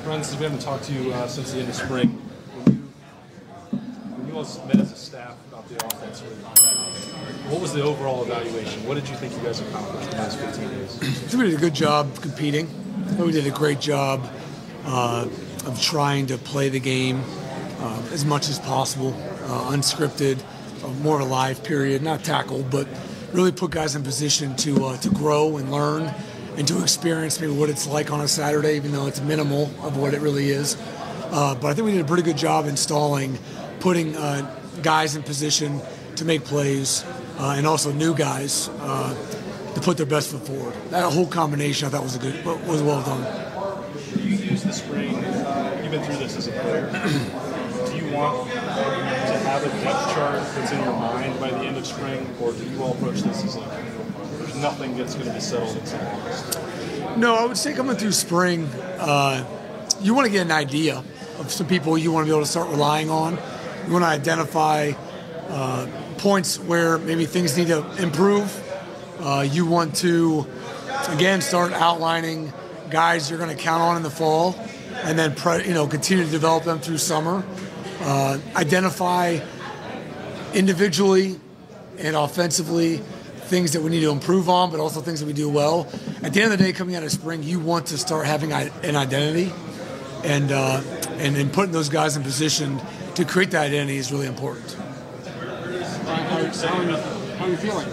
Ron, since we haven't talked to you since the end of spring, when you all met as a staff about the offense, what was the overall evaluation? What did you think you guys accomplished in those 15 days? I think we did a good job competing. I think we did a great job of trying to play the game as much as possible, unscripted, more of a live period, not tackle, but really put guys in position to grow and learn and to experience maybe what it's like on a Saturday, even though it's minimal of what it really is. But I think we did a pretty good job installing, putting guys in position to make plays, and also new guys to put their best foot forward. That whole combination I thought was well done. You use the spring, you've been through this as a player. Do you want to have a depth chart that's in your mind by the end of spring, or do you all approach this as like there's nothing that's going to be settled until August? No, I would say coming through spring, you want to get an idea of some people you want to be able to start relying on. You want to identify points where maybe things need to improve. You want to, again, start outlining guys you're going to count on in the fall, and then continue to develop them through summer. Identify individually and offensively things that we need to improve on, but also things that we do well. At the end of the day, coming out of spring, you want to start having an identity, and then putting those guys in position to create that identity is really important. How are you feeling?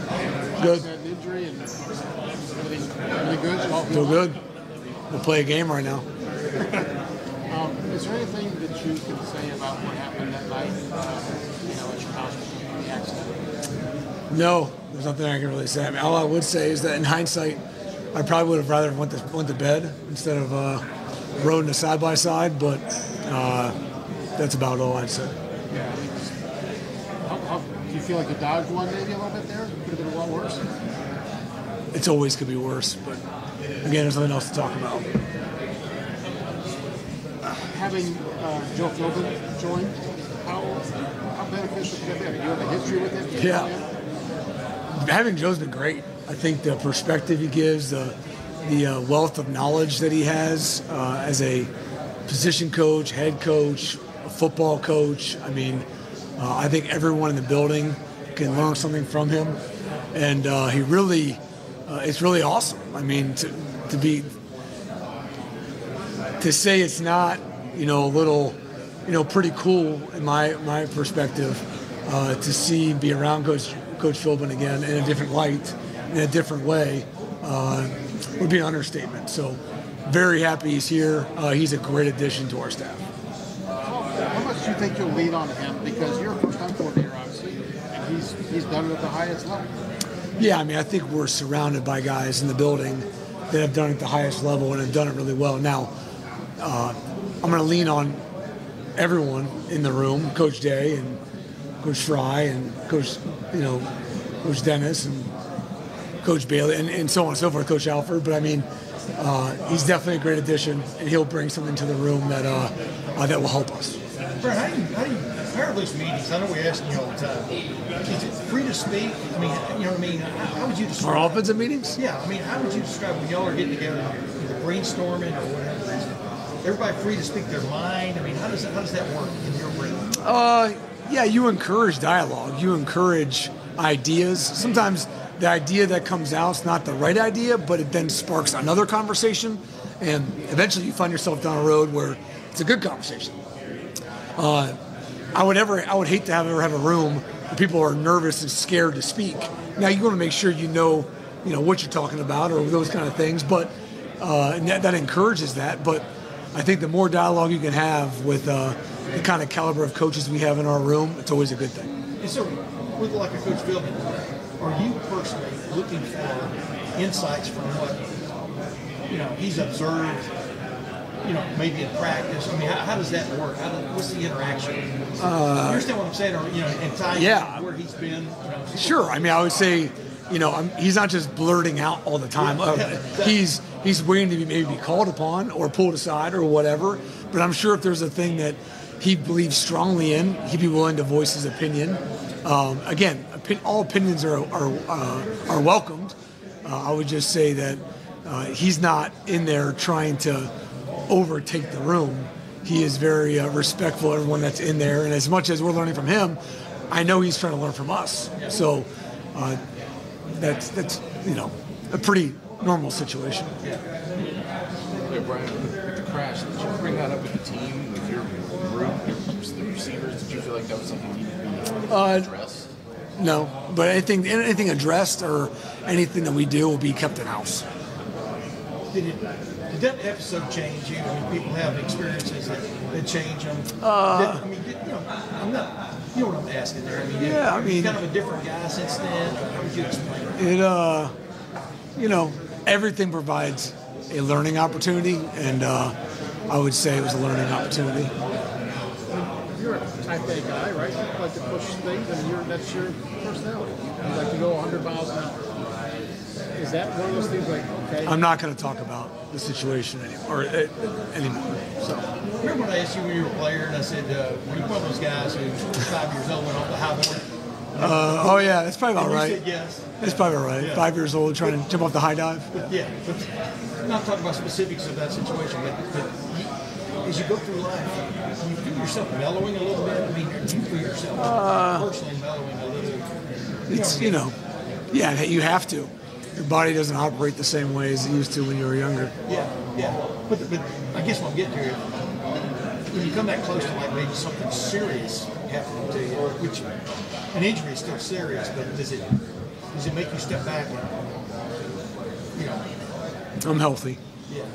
Good. An injury and everything good? Feel good. We'll play a game right now. Is there anything that you can say about what happened that night? At your house with the accident? No, there's nothing I can really say. I mean, all I would say is that in hindsight, I probably would have rather went to bed instead of rode in a side by side. But that's about all I'd say. Yeah. Do you feel like you dodged one maybe a little bit there? Could have been a lot worse. It's always could be worse, but again, there's nothing else to talk about. Having Joe Philbin join, how beneficial could that be? You have a history with him? Yeah. Having Joe's been great. I think the perspective he gives, the wealth of knowledge that he has as a position coach, head coach, a football coach. I mean, I think everyone in the building can learn something from him, and he really, it's really awesome. I mean, to say it's not, a little, pretty cool in my perspective, to be around Coach Philbin again in a different light, in a different way, would be an understatement. So, very happy he's here. He's a great addition to our staff. How much do you think you'll lean on him? Because you're a first-time coordinator, obviously, and he's done it at the highest level. Yeah, I mean, I think we're surrounded by guys in the building that have done it at the highest level and have done it really well. Now, I'm going to lean on everyone in the room, Coach Day and Coach Fry and Coach Dennis and Coach Bailey and so on and so forth, Coach Alford. But I mean, he's definitely a great addition, and he'll bring something to the room that will help us. Brent, how are those meetings? I know we're asking you all the time. Is it free to speak? I mean, how would you describe our offensive meetings? Yeah, I mean, how would you describe when y'all are getting together, either brainstorming or whatever? Everybody free to speak their mind? I mean, how does that work in your brain? Yeah, you encourage dialogue. You encourage ideas. Sometimes the idea that comes out is not the right idea, but it then sparks another conversation, and eventually you find yourself down a road where it's a good conversation. I would hate to ever have a room where people are nervous and scared to speak. Now you want to make sure you know what you're talking about or those kind of things, but and that encourages that. But I think the more dialogue you can have with the kind of caliber of coaches we have in our room, it's always a good thing. And so, with like a Coach Philbin, are you personally looking for insights from what he's observed? Maybe in practice. I mean, how does that work? What's the interaction? You understand what I'm saying? Or and tying where he's been. Sure. I mean, I would say, he's not just blurting out all the time. He's waiting to maybe be called upon or pulled aside or whatever. But I'm sure if there's a thing that he believes strongly in, he'd be willing to voice his opinion. Again, all opinions are welcomed. I would just say that he's not in there trying to overtake the room. He is very respectful of everyone that's in there, and as much as we're learning from him, I know he's trying to learn from us. So that's a pretty normal situation. Hey, Brian, with the crash, did you bring that up with the team, with your group, the receivers? Did you feel like that was something you needed to be addressed? No, but anything addressed or anything that we do will be kept in house. Did that episode change you? I mean, people have experiences that change them. I'm not. You know what I'm asking there? I mean, you're kind of a different guy since then. How would you explain it? Everything provides a learning opportunity, and I would say it was a learning opportunity. You're a type A guy, right? You like to push things, and that's your personality. You like to go 100 miles an hour. Is that one of those things like, okay? I'm not going to talk about the situation anymore. So. Remember when I asked you when you were a player, and I said, were you one of those guys who 5 years old went off the high board? Oh, yeah, that's probably about right. You said yes. That's probably about right. Yeah. 5 years old trying to jump off the high dive. But I'm not talking about specifics of that situation, but as you go through life, you feel yourself mellowing a little bit. I mean, you feel yourself personally mellowing a little. Yeah, you have to. Your body doesn't operate the same way as it used to when you were younger. Yeah. But I guess what I'm getting to, when you come that close to like maybe something serious happening to you, which an injury is still serious, but does it make you step back and, I'm healthy. Yeah.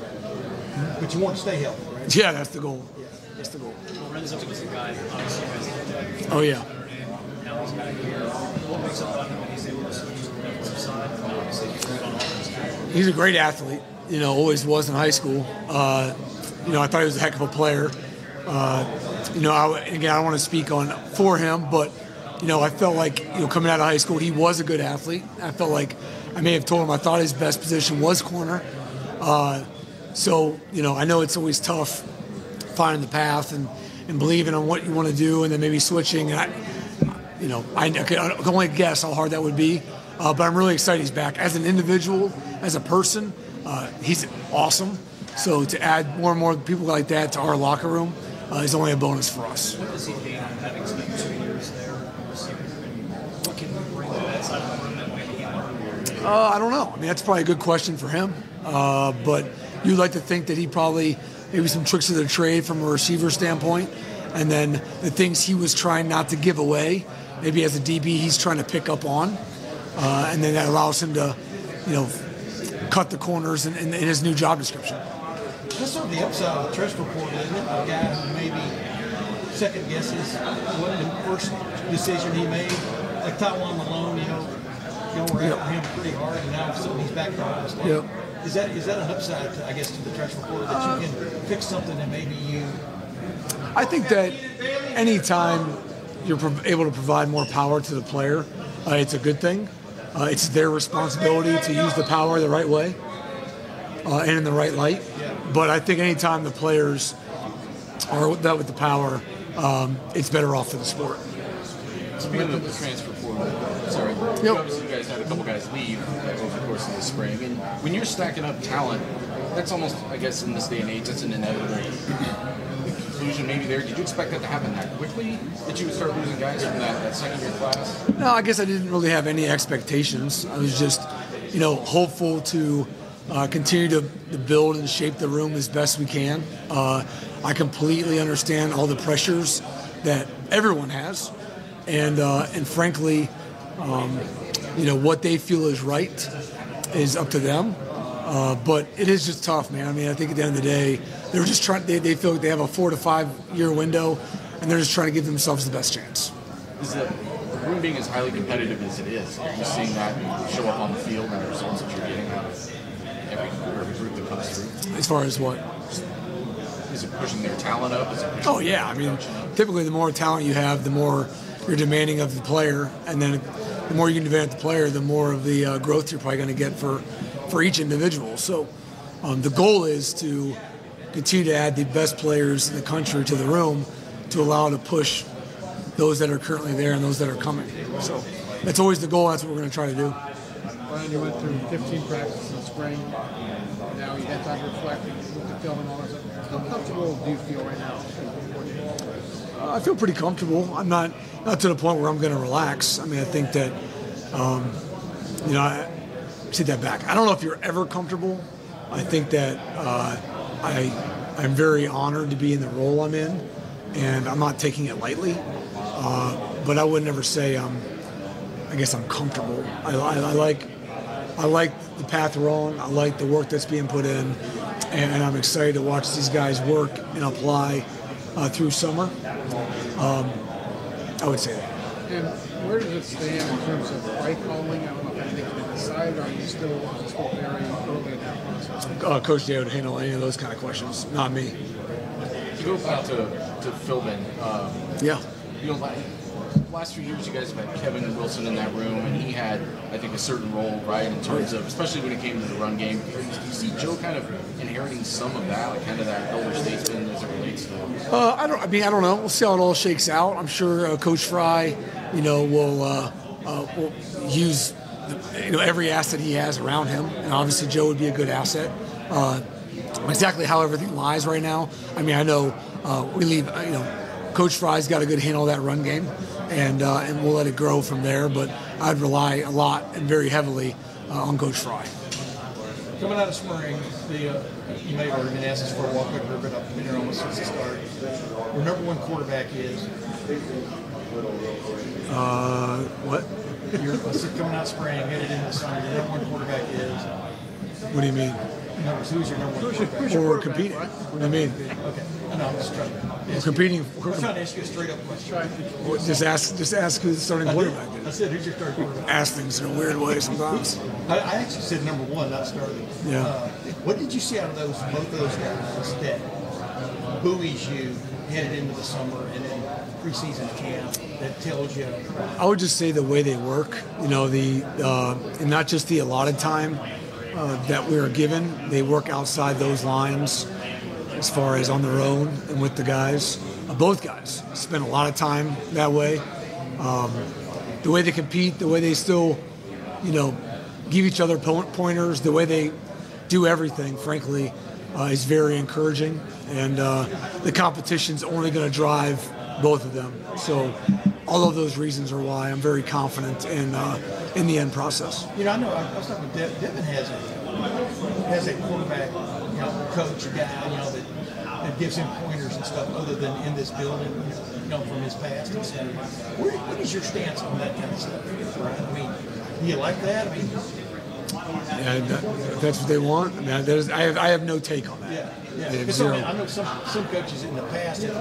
But you want to stay healthy, right? Yeah, that's the goal. Yeah. That's the goal. Lorenzo was a guy, obviously, you guys looked at. Oh, yeah. Now he's back here. What makes it fun when he's able to switch to the defensive side? Obviously, he's good on offense. He's a great athlete. Always was in high school. I thought he was a heck of a player. I don't want to speak for him, but I felt like coming out of high school, he was a good athlete. I felt like I may have told him I thought his best position was corner. I know it's always tough finding the path and believing on what you want to do, and then maybe switching. And I can only guess how hard that would be. But I'm really excited he's back as an individual, as a person. He's awesome. So to add more and more people like that to our locker room is only a bonus for us. What does he gain on having spent 2 years there? What can we bring to that side of the room that maybe he learned? I don't know. I mean, that's probably a good question for him. But you'd like to think that he probably maybe some tricks of the trade from a receiver standpoint, and then the things he was trying not to give away, maybe as a DB he's trying to pick up on, and then that allows him to, cut the corners in his new job description. That's sort of the upside of the transfer portal, isn't it? A guy who maybe second guesses what the first decision he made, like Taiwan Malone, we're after him pretty hard, and now he's back to Ohio State. Yep. Is that an upside, to the transfer portal, that you can fix something that maybe you? I think that anytime you're able to provide more power to the player, it's a good thing. It's their responsibility to use the power the right way and in the right light. But I think anytime the players are that with the power, it's better off for the sport. Speaking of the transfer portal, obviously you guys had a couple guys leave over the course of the spring, and when you're stacking up talent, that's almost, I guess, in this day and age, that's an inevitable conclusion maybe there. Did you expect that to happen that quickly, that you would start losing guys from that second-year class? No, I guess I didn't really have any expectations. I was just, hopeful to continue to build and shape the room as best we can. I completely understand all the pressures that everyone has, and frankly, what they feel is right is up to them. But it is just tough, man. I mean, I think at the end of the day, they're just trying. They feel like they have a 4 to 5 year window, and they're just trying to give themselves the best chance. Is the room being as highly competitive as it is? Are you seeing that show up on the field and the results that you're getting out of every group that comes through? As far as what? Is it pushing their talent up? Is it pushing I mean, typically the more talent you have, the more you're demanding of the player, and then the more you can demand of the player, the more of the growth you're probably going to get for each individual. So the goal is to continue to add the best players in the country to the room to allow to push those that are currently there and those that are coming. So that's always the goal. That's what we're going to try to do. Brian, you went through 15 practices in spring. Now you had time to reflect, look at film and all that stuff. How comfortable do you feel right now? I feel pretty comfortable. I'm not to the point where I'm going to relax. I mean, I think that, I take that back. I don't know if you're ever comfortable. I think that I'm very honored to be in the role I'm in, and I'm not taking it lightly. But I would never say I guess I'm comfortable. I like the path we're on. I like the work that's being put in, and I'm excited to watch these guys work and apply through summer. I would say that. And where does it stand in terms of play calling? I don't know if anything's been decided. Are you still very early in that process? Coach Day would handle any of those kind of questions, not me. To go back to Philbin, Yeah. Last few years you guys have had Kevin Wilson in that room, and he had, I think, a certain role, right, in terms of, especially when it came to the run game. Do you see Joe kind of inheriting some of that, like kind of that elder statesman as it relates to? I don't know. We'll see how it all shakes out. I'm sure Coach Fry, will use every asset he has around him, and obviously Joe would be a good asset. Exactly how everything lies right now. I mean, I know we leave. Coach Fry's got a good handle of that run game, and we'll let it grow from there. But I'd rely a lot and very heavily on Coach Fry. Coming out of spring, you may have already been asked this for a while, but I've been here almost since the start. Your number one quarterback is? What? Coming out spring, headed into summer, your number one quarterback is? What do you mean? Who's your number one quarterback? We're competing. What do you mean? Okay. No, I'm just trying to. We're competing. I'm trying to ask you a straight up question. Just ask who the starting quarterback I said, who's your starting quarterback? Ask things in a weird way sometimes. I actually said number one, not starting. Yeah. What did you see out of both of those guys that buoys you headed into the summer and then preseason camp that tells you? I would just say the way they work, and not just the allotted time that we are given. They work outside those lines as far as on their own and with the guys. Both guys spend a lot of time that way. The way they compete, the way they still, give each other pointers, the way they do everything, frankly, is very encouraging. And the competition's only going to drive both of them. So all of those reasons are why I'm very confident in the end process. I know I was talking with Devin has a quarterback, coach guy, that gives him pointers and stuff other than in this building, from his past and stuff. What is your stance on that kind of stuff? Right? I mean, do you like that? I mean, if that's what they want. I mean, I have no take on that. Yeah. Because I know some coaches in the past have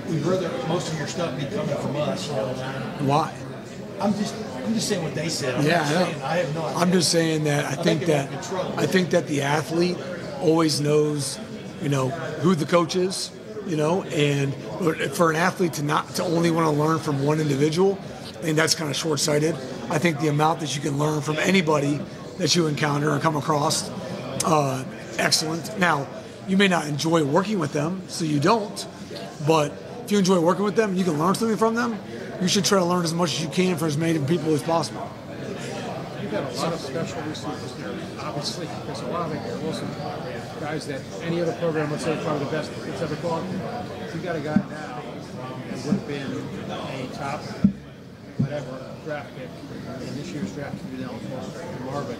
we'd rather most of your stuff be coming from us. Why? I'm just saying what they said. I have no idea. I'm just saying that I think that the athlete always knows, who the coach is, and for an athlete to only want to learn from one individual, I think that's kind of short-sighted. I think the amount that you can learn from anybody that you encounter and come across, excellent. Now, you may not enjoy working with them, so you don't, but if you enjoy working with them, you can learn something from them, you should try to learn as much as you can from as many people as possible. You've got a lot of special receivers here, obviously, because a lot of them are Wilson guys that any other program would say probably the best it's ever gone through. You got a guy now that would have been a top, draft pick in this year's draft, Marvin.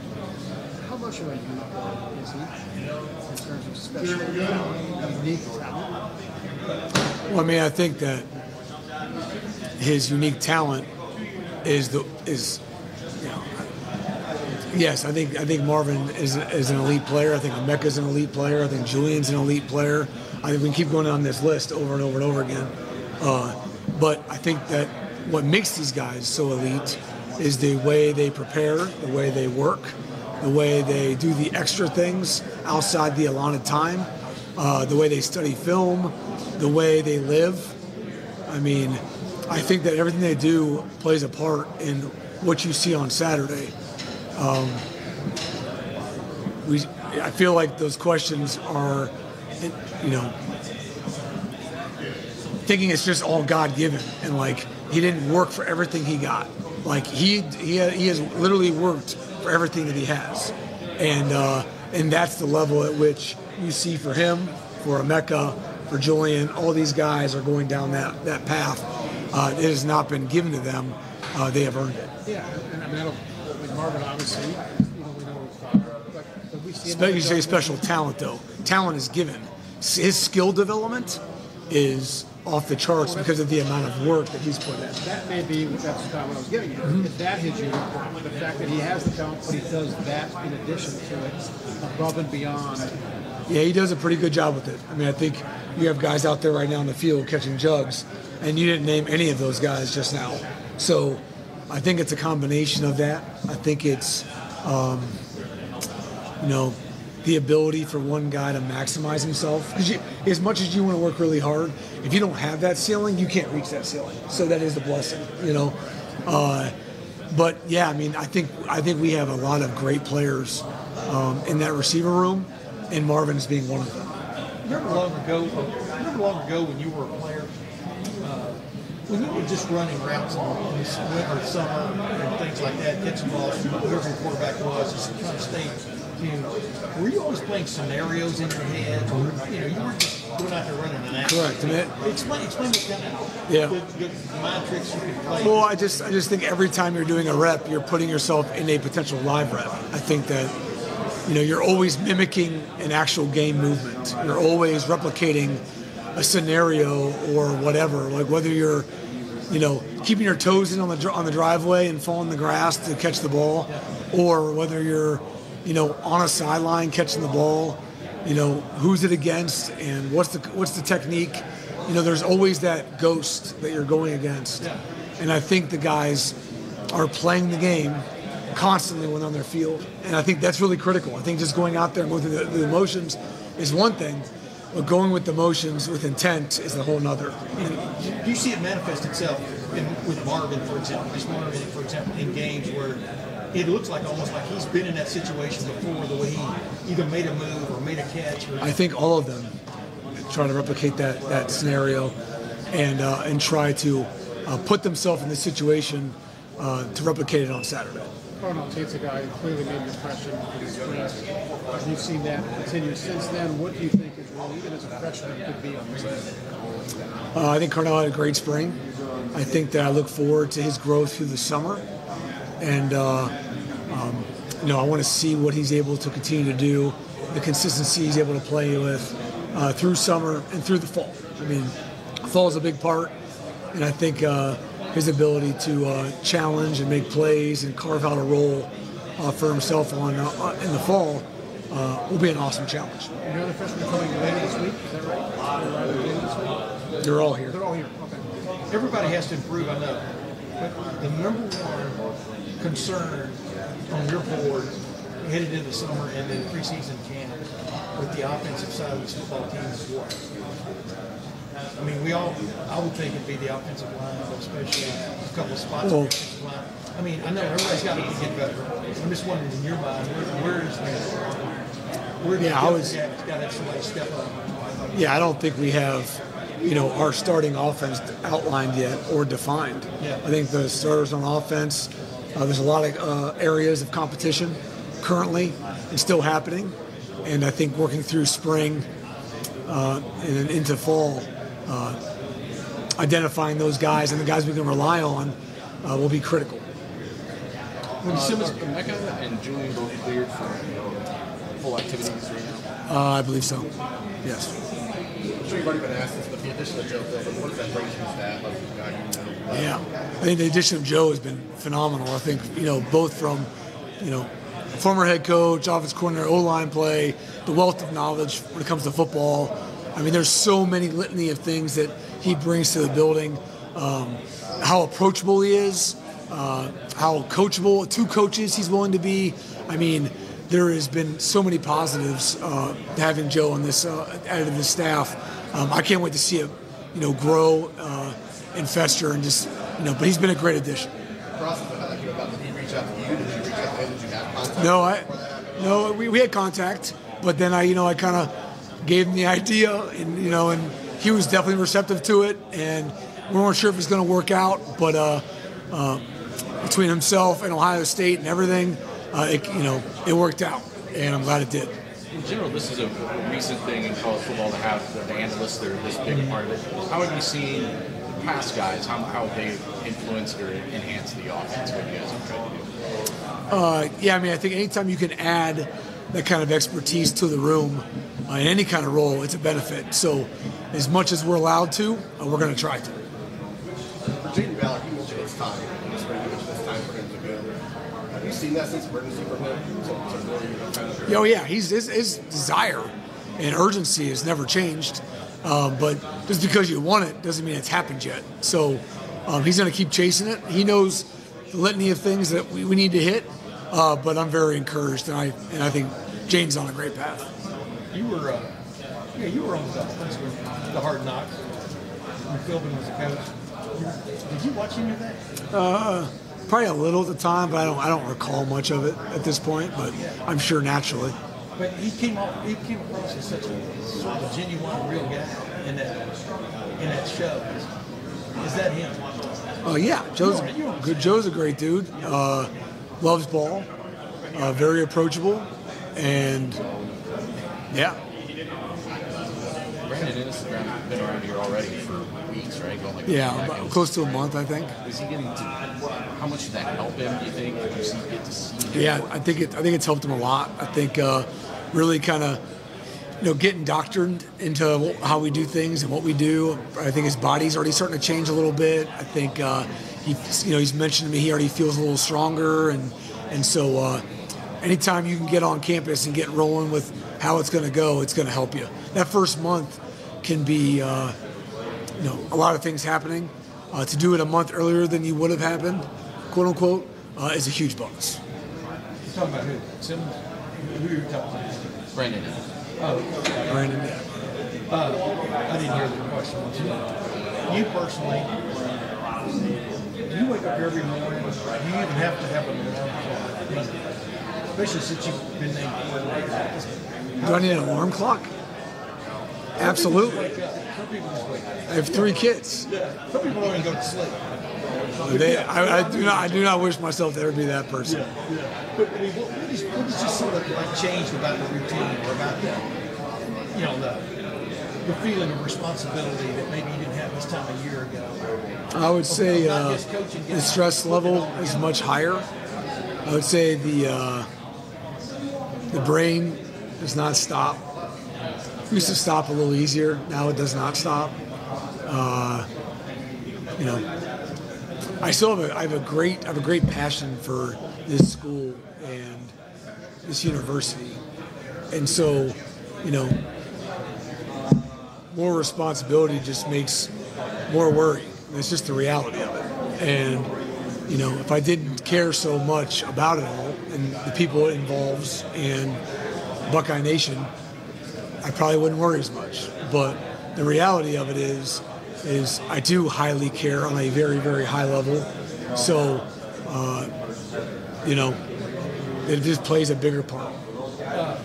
How much of a unicorn is he in terms of special talent, unique talent? Well, I mean, I think that his unique talent is yes, I think Marvin is an elite player. I think Emeka's an elite player. I think Julian's an elite player. I think we can keep going on this list over and over and over again. But I think that what makes these guys so elite is the way they prepare, the way they work, the way they do the extra things outside the allotted time, the way they study film, the way they live. I mean, I think that everything they do plays a part in what you see on Saturday. I feel like those questions are, thinking it's just all God-given, and he didn't work for everything he got. He has literally worked for everything that he has, and that's the level at which you see for him for Emeka, for Julian. All these guys are going down that path. It has not been given to them. They have earned it. Yeah, and I mean, like Marvin, obviously, we know what he's talking about, but we see You say special talent, though. Talent is given. His skill development is off the charts because of the amount of work that he's put in. That may be that's the time I was getting at. If that hits you, the fact that he has the talent, but he does that in addition to it, above and beyond. Yeah, he does a pretty good job with it. I mean, I think you have guys out there right now in the field catching jugs, and you didn't name any of those guys just now. So I think it's a combination of that. I think it's, the ability for one guy to maximize himself. Because as much as you want to work really hard, if you don't have that ceiling, you can't reach that ceiling. So that is the blessing, But yeah, I mean, I think we have a lot of great players in that receiver room, and Marvin's being one of them. Remember long ago when you were a player, when you were just running routes in the winter or summer and things like that, catching balls from whoever the quarterback was, just trying to stay tuned. Were you always playing scenarios in your head? Or, you weren't just going out there running an action. Correct. Explain what kind of good mind tricks you could play. Well, I just think every time you're doing a rep, you're putting yourself in a potential live rep. I think that you're always mimicking an actual game movement. You're always replicating a scenario or whatever. Like whether you're, keeping your toes in on the driveway and falling in the grass to catch the ball, or whether you're, on a sideline catching the ball. Who's it against and what's the technique? There's always that ghost that you're going against. And I think the guys are playing the game constantly when on their field. And I think that's really critical. I think just going out there and going through the emotions is one thing, but going with the motions with intent is a whole nother. Do you see it manifest itself with Marvin, for example, in games where it looks like almost like he's been in that situation before, the way he either made a move or made a catch? I think all of them try to replicate that scenario and try to put themselves in this situation to replicate it on Saturday. Carnell Tate's a guy who clearly made an impression in the spring. You've seen that continue since then. What do you think his role, even as a freshman, could be on this team? I think Carnell had a great spring. I think that I look forward to his growth through the summer. And, I want to see what he's able to continue to do, the consistency he's able to play with through summer and through the fall. I mean, fall is a big part, and I think his ability to challenge and make plays and carve out a role for himself in the fall will be an awesome challenge. And your other freshmen coming later this week, is that right? Later this week? They're all here. They're all here, okay. Everybody has to improve, I know. But the number one concern on your board headed into the summer and then preseason camp with the offensive side of this football team is what? I mean, I would think it'd be the offensive line, especially a couple of spots on the offensive line. I mean, I know everybody's got to get better. I'm just wondering in your mind, where got somebody step up? Yeah, I don't think we have our starting offense outlined yet or defined. Yeah. I think the starters on offense, there's a lot of areas of competition currently and still happening. And I think working through spring and into fall, identifying those guys and the guys we can rely on will be critical. Emeka and Julian both cleared for full activities right now? I believe so, yes. I'm sure you've already been asked this, but the addition of Joe Phillips, what does that bring to the staff of the guy Yeah, I think the addition of Joe has been phenomenal. I think, both from, former head coach, offensive coordinator, O-line play, the wealth of knowledge when it comes to football. I mean, there's so many litany of things that he brings to the building. How approachable he is, how coachable, 2 coaches he's willing to be. I mean, there has been so many positives having Joe on this added to the staff. I can't wait to see it, grow and fester and just, but he's been a great addition. Did he reach out to you? Did you reach out to him? Did you have contact? No, we had contact, but then I kind of gave him the idea, and and he was definitely receptive to it, and we weren't sure if it was going to work out, but between himself and Ohio State and everything, it worked out, and I'm glad it did. in general, this is a recent thing in college football to have the analysts that are this big part of it. How have you seen the past guys, how have they influenced or enhanced the offense, what you guys have tried to do? Yeah, I mean, I think anytime you can add that kind of expertise to the room in any kind of role, it's a benefit. So as much as we're allowed to, we're going to try to. Virginia Valley, he mentioned it's time. It's time for him to go. Have you seen that since emergency for him? Oh, yeah, his desire and urgency has never changed. But just because you want it doesn't mean it's happened yet. So he's going to keep chasing it. He knows the litany of things that we need to hit. But I'm very encouraged, and I think Jane's on a great path. You were on the Hard Knocks when Philbin was a coach. Did you watch any of that? Probably a little at the time, but I don't recall much of it at this point. But I'm sure naturally. But he came across as such a sort of a genuine, real guy in that show. Is that him? Yeah, Joe's a great dude. Loves ball, very approachable, and yeah. Brandon Ennis has been around here already for weeks, right? Going About close to a month, I think. Is he getting to? How much did that help him? Do you think? Did you get to see him? Yeah, I think it's helped him a lot. I think really kind of getting doctrined into how we do things and what we do. I think his body's already starting to change a little bit. I think he's mentioned to me he already feels a little stronger, and so anytime you can get on campus and get rolling with how it's going to go, it's going to help you. That first month can be a lot of things happening. To do it a month earlier than you would have happened, quote unquote, is a huge bonus. You're talking about who? Simmons? Who are you talking about? Brandon. Brandon, yeah. I didn't hear the question. You personally, do you wake up every morning? Do you even have to have an alarm clock? Especially since you've been named coordinator. Do I need an alarm clock? Absolutely. Some people just wake up. I have 3 kids. Some people don't even go to sleep. I do not wish myself to ever be that person. Yeah. But I mean, what is just sort of like changed about the routine or about the feeling of responsibility that maybe you didn't have this time a year ago? I would say the stress level is much higher. I would say the brain does not stop. It used to stop a little easier. Now it does not stop. I still have a great passion for this school and this university, and so more responsibility just makes more worry. It's just the reality of it. And if I didn't care so much about it all and the people it involves and Buckeye Nation, I probably wouldn't worry as much. But the reality of it is I do highly care on a very, very high level. So, it just plays a bigger part.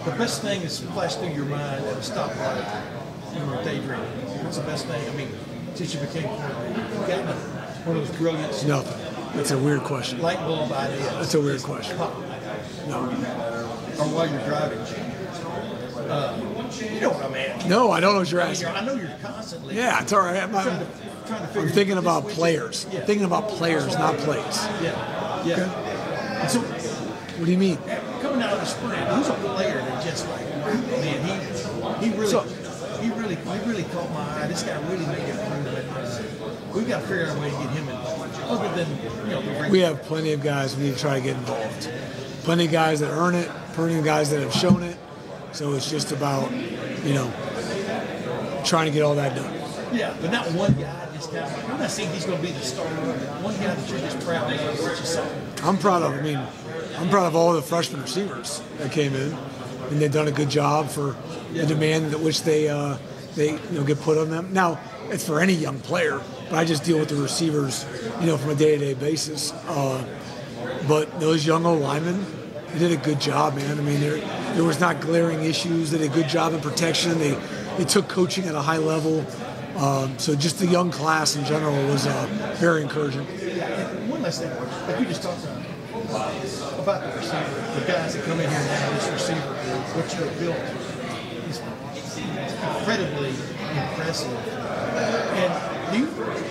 The best thing is flashed through your mind at a stoplight when you're daydreaming. What's the best thing? I mean, since you became one of those brilliant Nothing. That's a weird question. light bulb ideas. That's a weird question. No. Or while you're driving. You know what I'm asking. No, I don't know what you're asking. I know you're constantly. Yeah, it's all right. trying to figure I'm thinking about players. Yeah. I'm thinking about players, not plays. Yeah. And so, What do you mean? coming out of the spring, who's a player that just like, man, he really caught my eye. This guy really made it improvement. We've got to figure out a way to get him involved. Other than, We have plenty of guys we need to try to get involved. Plenty of guys that earn it, plenty of guys that have shown it. So it's just about, trying to get all that done. Yeah, but not one guy just kind of, I'm not saying he's going to be the starter. One guy that you're just proud of, what you saw. I'm proud of all the freshman receivers that came in, and they've done a good job for the demand that which they get put on them. Now, it's for any young player, but I just deal with the receivers, from a day-to-day basis. But those young O-linemen, they did a good job, man. I mean, there was not glaring issues. They did a good job in protection. They took coaching at a high level. So just the young class in general was very encouraging. Yeah, and one last thing, like you just talked about, about the receiver, the guys that come in here now, this receiver group, what you have built is incredibly impressive. And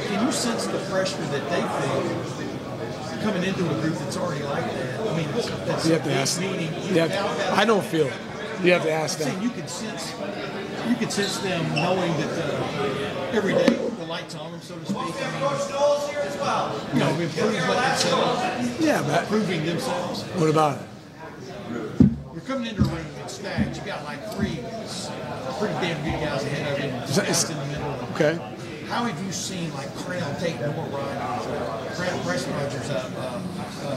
can you sense the pressure that they feel coming into a group that's already like that? I mean, that's You have to ask. meaning I don't feel it. You have to ask I'm them. saying you can sense them knowing that every day the light's on them, so to speak. I mean, improvement themselves. Yeah, but Improving themselves. what about it? You're coming into a room and stacked. You got like three pretty damn good guys ahead of you. Stacked in the middle. Okay. How have you seen like Creel take more riders, Bryce Rogers,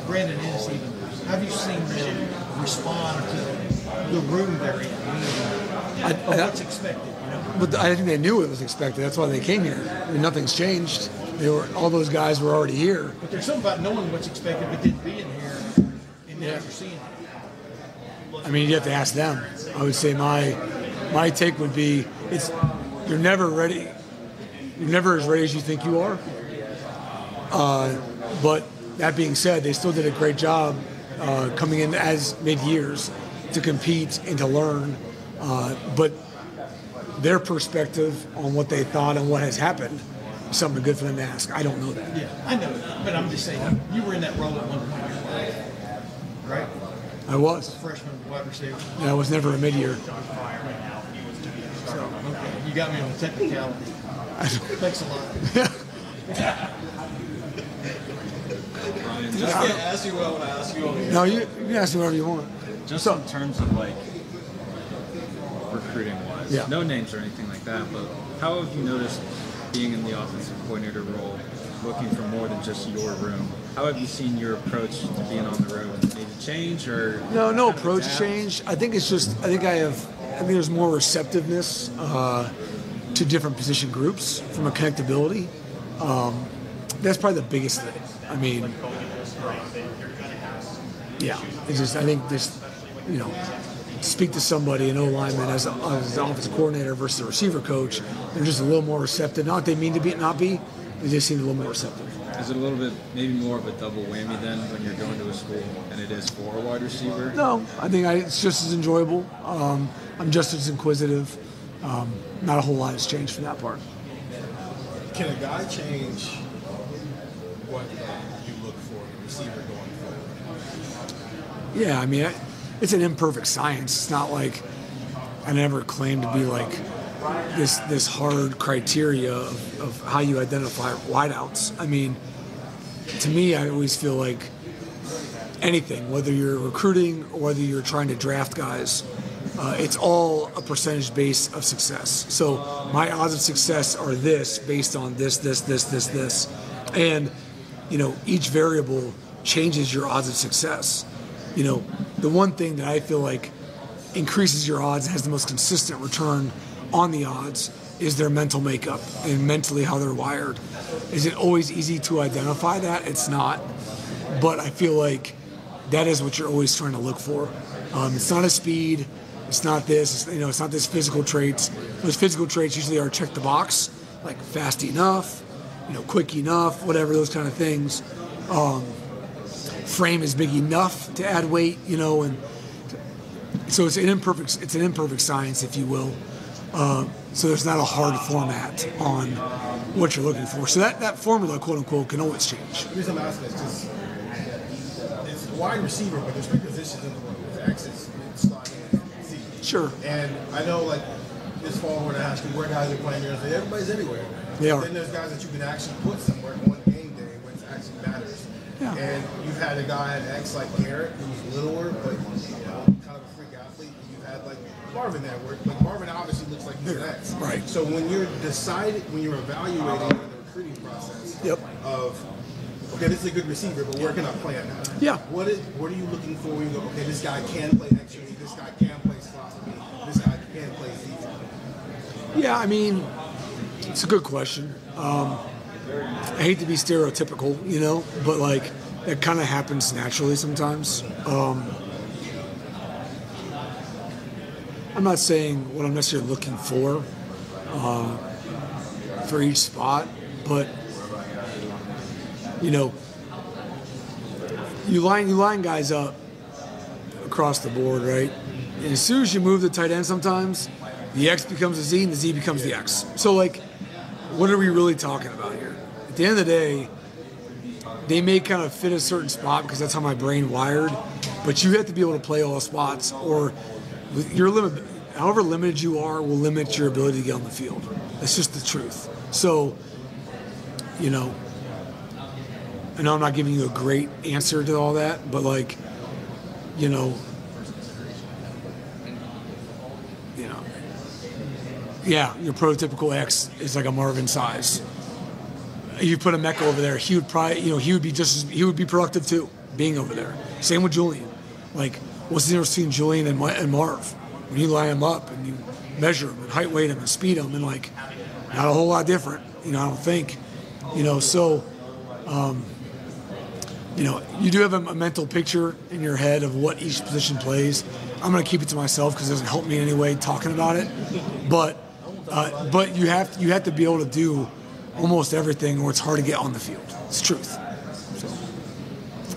Brandon Ennis even? How have you seen them respond to the room they're in? What's expected? You know? But I think they knew it was expected. That's why they came here. I mean, nothing's changed. All those guys were already here. But there's something about knowing what's expected, but then being here and now you're seeing it. I mean, you have to ask them. I would say my take would be you're never ready. You're never as ready as you think you are. But that being said, they still did a great job coming in as mid-years to compete and to learn. But their perspective on what they thought and what has happened is something good for them to ask. I don't know that. Yeah, I know that. But I'm just saying, you were in that role at one point in your life, right? I was. Freshman wide receiver. Yeah, I was never a mid-year. So, okay, you got me on the technicality. Thanks a lot. Just can't ask you what I want to ask you. No, you can ask me whatever you want. Just in terms of like recruiting wise, Yeah. no names or anything like that, but how have you noticed being in the offensive coordinator role, looking for more than just your room? How have you seen your approach to being on the road need to change or No approach change. I think it's just I think there's more receptiveness to different position groups from a connectability. That's probably the biggest thing. I mean, yeah, it's just I think this, speak to somebody, an O lineman as an offensive coordinator versus a receiver coach, they're just a little more receptive. Not they mean to be not be, they just seem a little more receptive. is it a little bit maybe more of a double whammy then when you're going to a school and it is for a wide receiver? No, I think it's just as enjoyable. I'm just as inquisitive. Not a whole lot has changed from that part. Can a guy change what you look for in a receiver going forward? Yeah, I mean, it's an imperfect science. It's not like I never claimed to be like this hard criteria of how you identify wideouts. I mean, to me, I always feel like anything, whether you're recruiting or whether you're trying to draft guys, it's all a percentage base of success. So my odds of success are this based on this. And, each variable changes your odds of success. The one thing that I feel like increases your odds and has the most consistent return on the odds is their mental makeup and mentally how they're wired. Is it always easy to identify that? It's not. But I feel like that is what you're always trying to look for. It's not a speed. It's not this. It's not this physical traits. Those physical traits usually are check the box, like fast enough, quick enough, whatever, those kind of things. Frame is big enough to add weight, and so it's an imperfect science, if you will. So there's not a hard format on what you're looking for. So that formula, quote unquote, can always change. The reason I'm asking this because it's wide receiver, but there's three positions in the room. There's X's, slot, and Z. Sure. And I know, like, this fall when I ask you where guys are playing, you're gonna say everybody's everywhere. They are. Then there's guys that you can actually put somewhere on game day when it actually matters. Yeah. And you've had a guy at X like Garrett, who was littler, but kind of a freak athlete. And you've had like Marvin there, where like Marvin obviously looks like he's an X. Right. So when you're evaluating in the recruiting process of okay, this is a good receiver, but where can I play him at? Yeah. What are you looking for when you go, okay, this guy can play X, this guy can play slot for me, this guy can play Z for me? Yeah, I mean, it's a good question. I hate to be stereotypical, but like that kind of happens naturally sometimes. I'm not saying what I'm necessarily looking for each spot, but you line guys up across the board, right? And as soon as you move the tight end, sometimes the X becomes a Z and the Z becomes the X. So, like, what are we really talking about here? At the end of the day, they may kind of fit a certain spot because that's how my brain wired, but you have to be able to play all spots, or your limit, however limited you are, will limit your ability to get on the field. That's just the truth. So, you know, I know I'm not giving you a great answer to all that, but like, you know, yeah, your prototypical X is like a Marvin size. You put a Mecca over there, he would probably, he would be productive too, being over there. Same with Julian. Like, what's the difference between Julian and Marv? When you line them up and you measure them and height weight them and speed them, and like, not a whole lot different. I don't think. So, you do have a mental picture in your head of what each position plays. I'm going to keep it to myself because it doesn't help me in any way talking about it. But you have to be able to do almost everything, or it's hard to get on the field. It's the truth.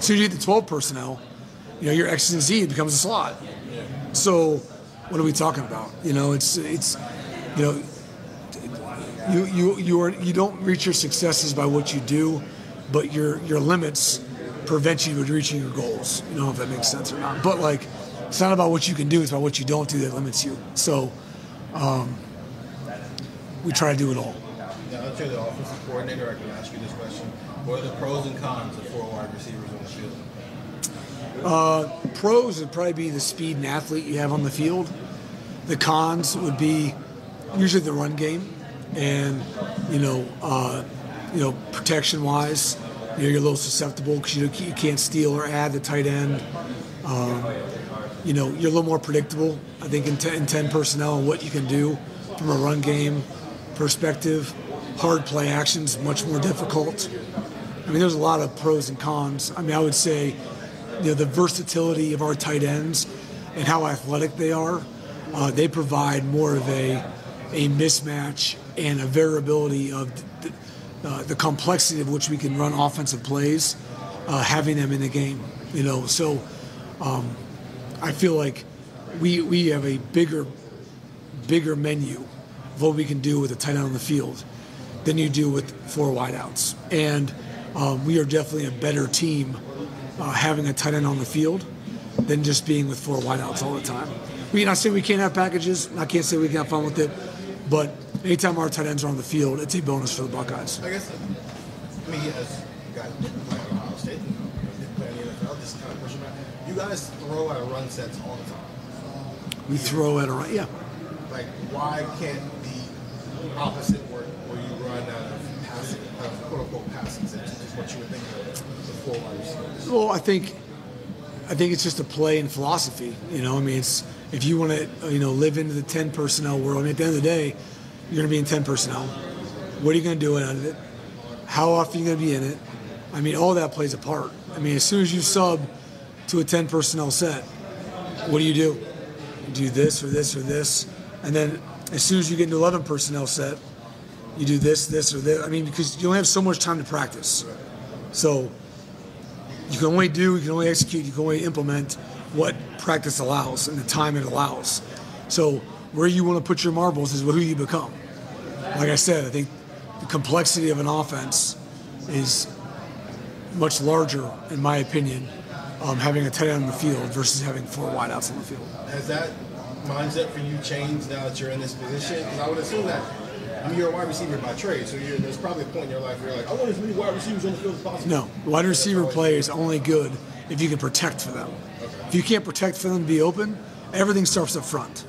So you get the 12 personnel, your X and Z becomes a slot. So what are we talking about? You don't reach your successes by what you do, but your limits prevent you from reaching your goals. I don't know if that makes sense or not. But like, it's not about what you can do, it's about what you don't do that limits you. So we try to do it all. Yeah, I'll tell the offensive coordinator, I can ask you this question. What are the pros and cons of 4 wide receivers on the field? Pros would probably be the speed and athlete you have on the field. The cons would be usually the run game, and protection-wise, you're a little susceptible because you can't steal or add the tight end. You're a little more predictable, I think, in 10 personnel and what you can do from a run game perspective. Hard play actions much more difficult. There's a lot of pros and cons. I would say, the versatility of our tight ends and how athletic they are, they provide more of a mismatch and a variability of the complexity of which we can run offensive plays, having them in the game. So I feel like we have a bigger menu of what we can do with a tight end on the field than you do with 4 wideouts. And we are definitely a better team having a tight end on the field than just being with 4 wideouts all the time. We're not saying we can't have packages. I can't say we can have fun with it. But anytime our tight ends are on the field, it's a bonus for the Buckeyes. I guess, as a guy who didn't play at Ohio State, didn't play in the NFL, just kind of pushing back. You guys throw out of run sets all the time. We throw at a run, yeah. Like, why can't the opposite work where you run out of passing, quote-unquote passing sets, which is what you would think of the 4 wide receivers? Well, I think it's just a play in philosophy. It's, if you want to, live into the 10 personnel world, at the end of the day, you're going to be in 10 personnel. What are you going to do out of it? How often are you going to be in it? All that plays a part. As soon as you sub to a 10 personnel set, what do? You do this or this or this. And then as soon as you get into 11 personnel set, you do this, this, or this. Because you only have so much time to practice. So you can only execute, you can only implement what practice allows and the time it allows. So where you want to put your marbles is who you become. Like I said, I think the complexity of an offense is much larger, in my opinion, having a tight end on the field versus having 4 wideouts on the field. Has that mindset for you changed now that you're in this position? Because I would assume that, you're a wide receiver by trade, so there's probably a point in your life where you're like, I want as many wide receivers on the field as possible. No, wide receiver play is only good if you can protect for them. Okay. If you can't protect for them to be open, everything starts up front.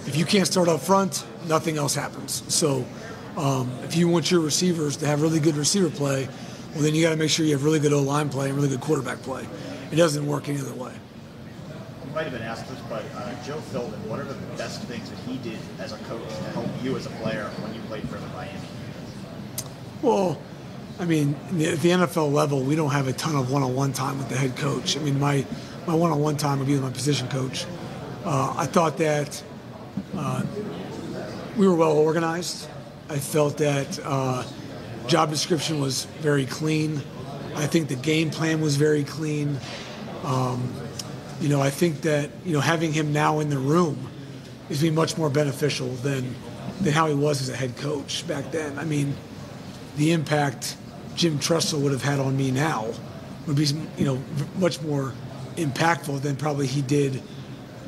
If you can't start up front, nothing else happens. So if you want your receivers to have really good receiver play, well, then you got to make sure you have really good O-line play and really good quarterback play. It doesn't work any other way. You might have been asked this, but Joe Philbin, what are the best things that he did as a coach to help you as a player when you played for him in Miami? Well, at the NFL level, we don't have a ton of one-on-one time with the head coach. My one-on-one time would be with my position coach. I thought that we were well organized. I felt that job description was very clean. I think the game plan was very clean. I think that having him now in the room is being much more beneficial than how he was as a head coach back then. I mean, the impact Jim Tressel would have had on me now would be much more impactful than probably he did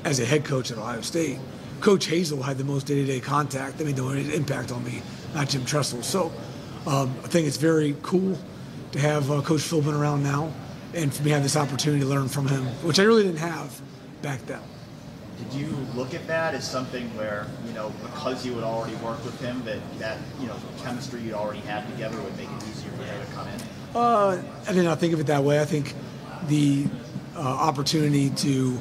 as a head coach at Ohio State. Coach Hazel had the most day-to-day contact, the impact on me, not Jim Tressel. So I think it's very cool to have Coach Philbin around now and for me to have this opportunity to learn from him, which I really didn't have back then. Did you look at that as something where, because you had already worked with him, that chemistry you already had together would make it easier for him to come in? I did not think of it that way. I think the opportunity to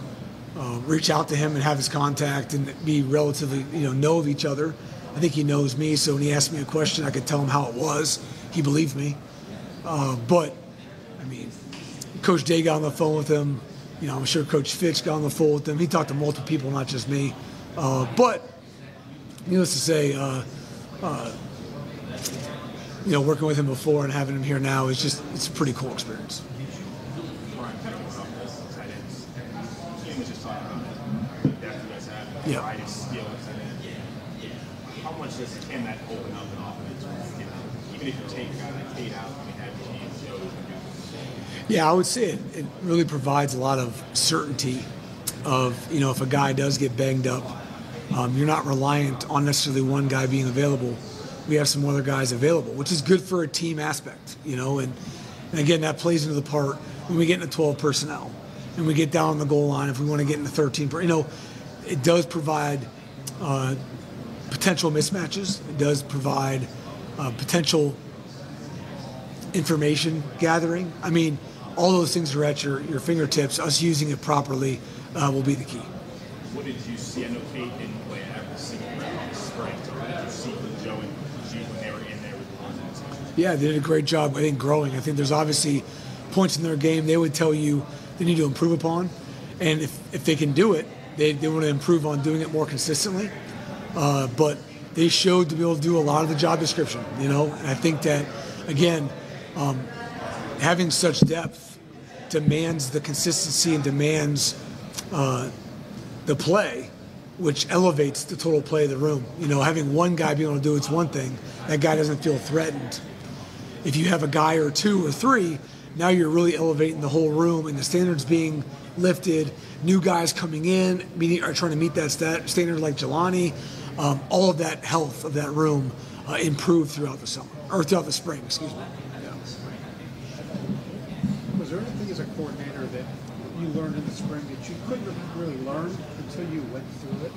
reach out to him and have his contact and be relatively, know of each other. I think he knows me, so when he asked me a question, I could tell him how it was. He believed me. But, I mean, Coach Day got on the phone with him. I'm sure Coach Fitch got on the phone with him. He talked to multiple people, not just me. But, needless to say, working with him before and having him here now it's a pretty cool experience. Yeah. How much can that open up an offense? Even if you take a guy like Tate out, have Joe. Yeah, I would say it really provides a lot of certainty of, if a guy does get banged up, you're not reliant on necessarily one guy being available. We have some other guys available, which is good for a team aspect, and again, that plays into the part when we get into 12 personnel and we get down on the goal line, if we want to get into 13, it does provide potential mismatches. It does provide potential information gathering. I mean, all those things are at your fingertips. Us using it properly will be the key. What did you see? I know Tate didn't play every single round this spring. So what did you see from Joe and G when they were in there with the offense? Yeah, they did a great job, I think, growing. I think there's obviously points in their game they would tell you they need to improve upon. And if they can do it, they want to improve on doing it more consistently. But they showed to be able to do a lot of the job description, And I think that, again, having such depth demands the consistency and demands the play, which elevates the total play of the room. Having one guy be able to do it's one thing. That guy doesn't feel threatened. If you have a guy or two or three, now you're really elevating the whole room and the standards being lifted, new guys coming in, are trying to meet that standard like Jelani. All of that health of that room improved throughout the summer, or throughout the spring, excuse me. Yeah. Was there anything as a coordinator that you learned in the spring that you couldn't have really learned until you went through it?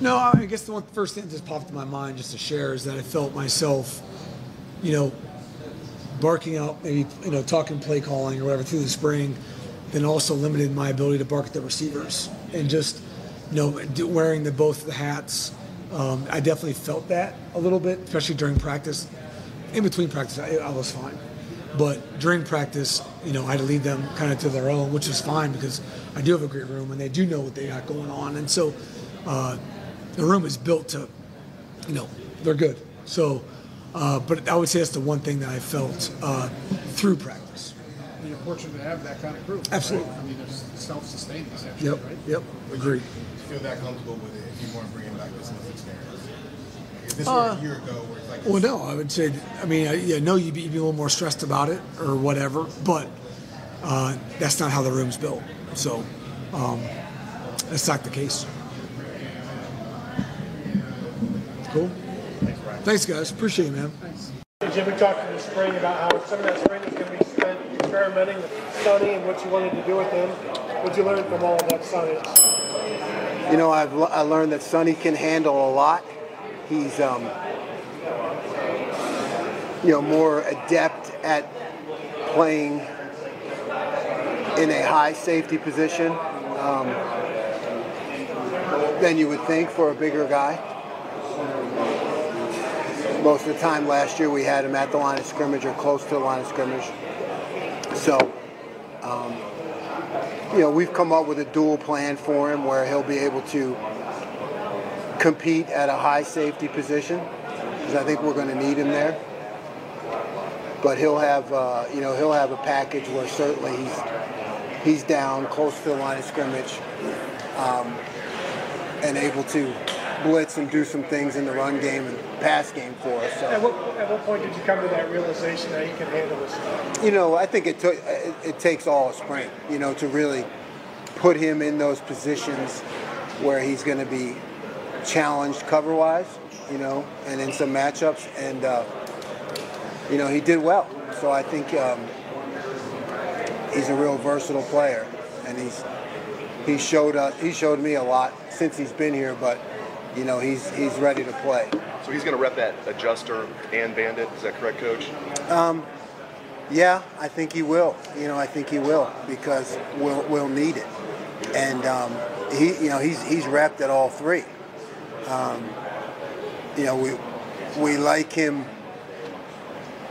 No, I guess the first thing that just popped in my mind just to share is that I felt myself, barking out, maybe, talking play calling or whatever through the spring, then also limited my ability to bark at the receivers and just, wearing both the hats. I definitely felt that a little bit, especially during practice. In between practice, I was fine. But during practice, I had to leave them kind of to their own, which was fine because I do have a great room and they do know what they got going on. And so the room is built to, they're good. So, but I would say that's the one thing that I felt through practice. And you're fortunate to have that kind of group. Absolutely. Right? I mean, there's self-sustaining essentially, right? Yep. Agreed. You feel that comfortable with it if you want to bring back this experience? If this were a year ago, where it's like. Well, no, I would say. You'd be a little more stressed about it or whatever, but that's not how the room's built. So that's not the case. Cool. Thanks, Brian. Thanks, guys. Appreciate it, man. Thanks. Jim, we talked in the spring about how some of that spring is going to be spent experimenting with Sonny and what you wanted to do with him. What did you learn from all of that science? I learned that Sonny can handle a lot. He's, more adept at playing in a high safety position than you would think for a bigger guy. Most of the time last year we had him at the line of scrimmage or close to the line of scrimmage. So, we've come up with a dual plan for him where he'll be able to compete at a high safety position because I think we're going to need him there. but he'll have he'll have a package where certainly he's down close to the line of scrimmage, and able to blitz and do some things in the run game and pass game for us. So. At what point did you come to that realization that you can handle this? I think it takes all spring, to really put him in those positions where he's going to be challenged cover-wise, and in some matchups, and he did well. So I think he's a real versatile player, and he showed me a lot since he's been here, but he's ready to play. So he's going to rep that adjuster and bandit. Is that correct, Coach? Yeah, I think he will. I think he will, because we'll need it. And he's repped at all three. We like him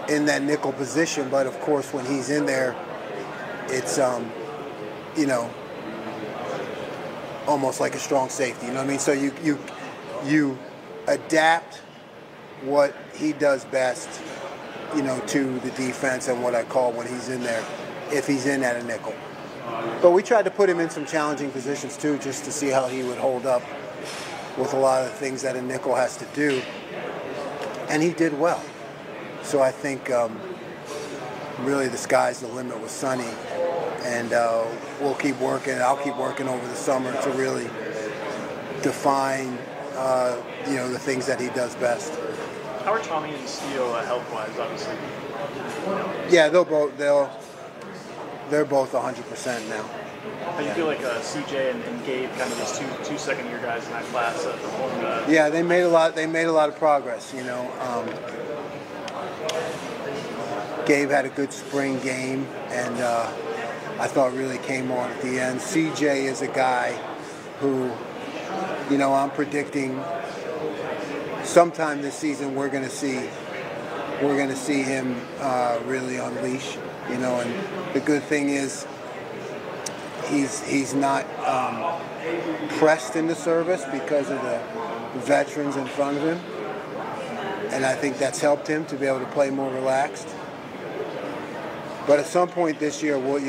in that nickel position, but of course when he's in there, it's almost like a strong safety. You know what I mean? So you adapt what he does best, to the defense and what I call when he's in there, if he's in at a nickel. But we tried to put him in some challenging positions too, just to see how he would hold up with a lot of the things that a nickel has to do. And he did well. So I think really the sky's the limit with Sonny. And we'll keep working. I'll keep working over the summer to really define, the things that he does best. How are Tommy and Steele health-wise, obviously? Yeah, they're both 100% now. How do you feel like CJ and Gabe, kind of these two second-year guys in that class, performed? Yeah, they made a lot of progress. Gabe had a good spring game, and I thought really came on at the end. CJ is a guy who, I'm predicting sometime this season we're going to see him really unleash. And the good thing is he's not pressed into service because of the veterans in front of him, and I think that's helped him to be able to play more relaxed. But at some point this year, we'll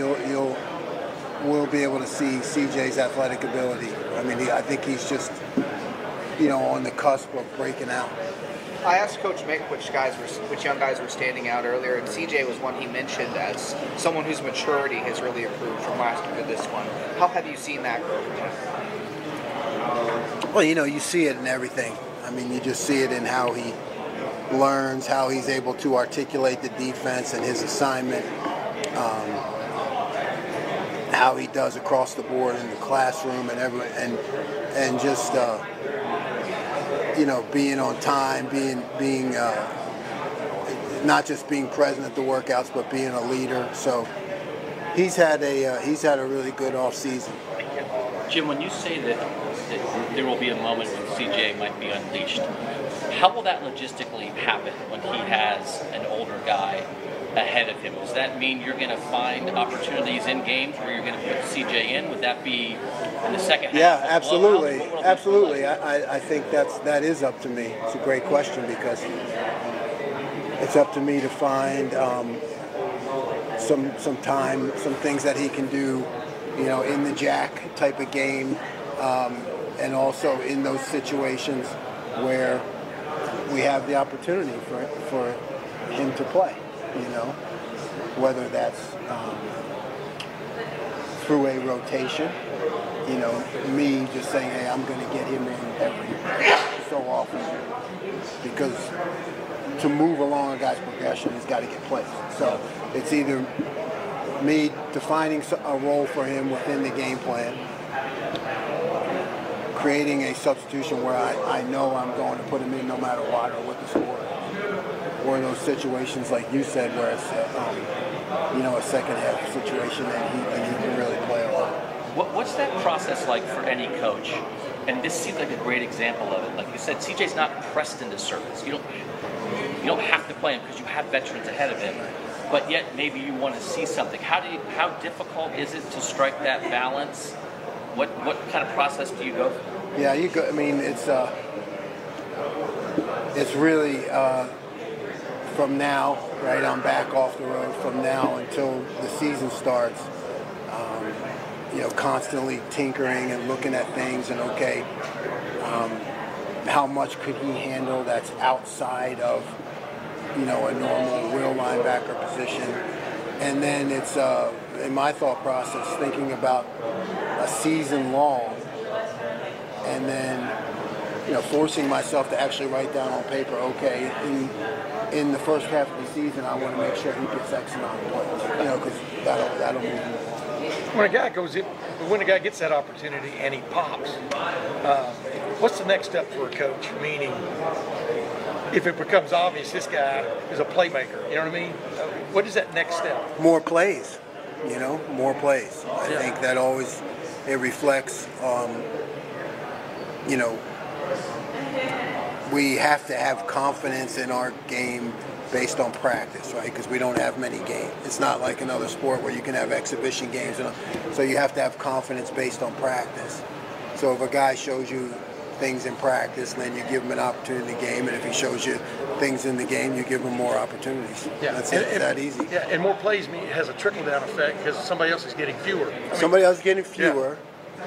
be able to see CJ's athletic ability. I mean, I think he's just, on the cusp of breaking out. I asked Coach Mick which young guys were standing out earlier, and CJ was one he mentioned as someone whose maturity has really improved from last year to this one. How have you seen that grow for him? Well, you see it in everything. I mean, you just see it in how he learns, how he's able to articulate the defense and his assignment, how he does across the board in the classroom and just being on time, being not just being present at the workouts, but being a leader. So he's had a really good off season. Jim, when you say that there will be a moment when CJ might be unleashed, how will that logistically happen when he has an older guy ahead of him? Does that mean you're going to find opportunities in games where you're going to put CJ in? Would that be in the second half? Yeah, absolutely. Absolutely. I think that is up to me. It's a great question because it's up to me to find some time, some things that he can do, in the jack type of game, and also in those situations where we have the opportunity for him to play, whether that's through a rotation, me just saying, hey, I'm going to get him in every so often, because to move along a guy's progression, he's got to get plays. So it's either me defining a role for him within the game plan, creating a substitution where I know I'm going to put him in no matter what or what the score is, or those situations like you said where it's a second half situation and he can really play a lot. What's that process like for any coach? And this seems like a great example of it. Like you said, CJ's not pressed into service. You don't have to play him because you have veterans ahead of him. But yet maybe you want to see something. How difficult is it to strike that balance? What kind of process do you go through? Yeah, I mean, it's really from now right? I'm back off the road from now until the season starts. Constantly tinkering and looking at things and how much could he handle that's outside of, a normal real linebacker position. And then it's, in my thought process, thinking about a season long and then, forcing myself to actually write down on paper, okay, in the first half of the season, I want to make sure he gets X amount of points, because that'll move him. When a guy gets that opportunity and he pops, what's the next step for a coach? Meaning, if it becomes obvious this guy is a playmaker, you know what I mean? What is that next step? More plays, more plays. I think that always, it reflects, we have to have confidence in our game based on practice, right? Because we don't have many games. It's not like another sport where you can have exhibition games. So you have to have confidence based on practice. So if a guy shows you things in practice, then you give him an opportunity in the game. And if he shows you things in the game, you give him more opportunities. Yeah. That's it. It's that easy. Yeah, and more plays has a trickle-down effect because somebody else is getting fewer. Somebody else is getting fewer. Yeah.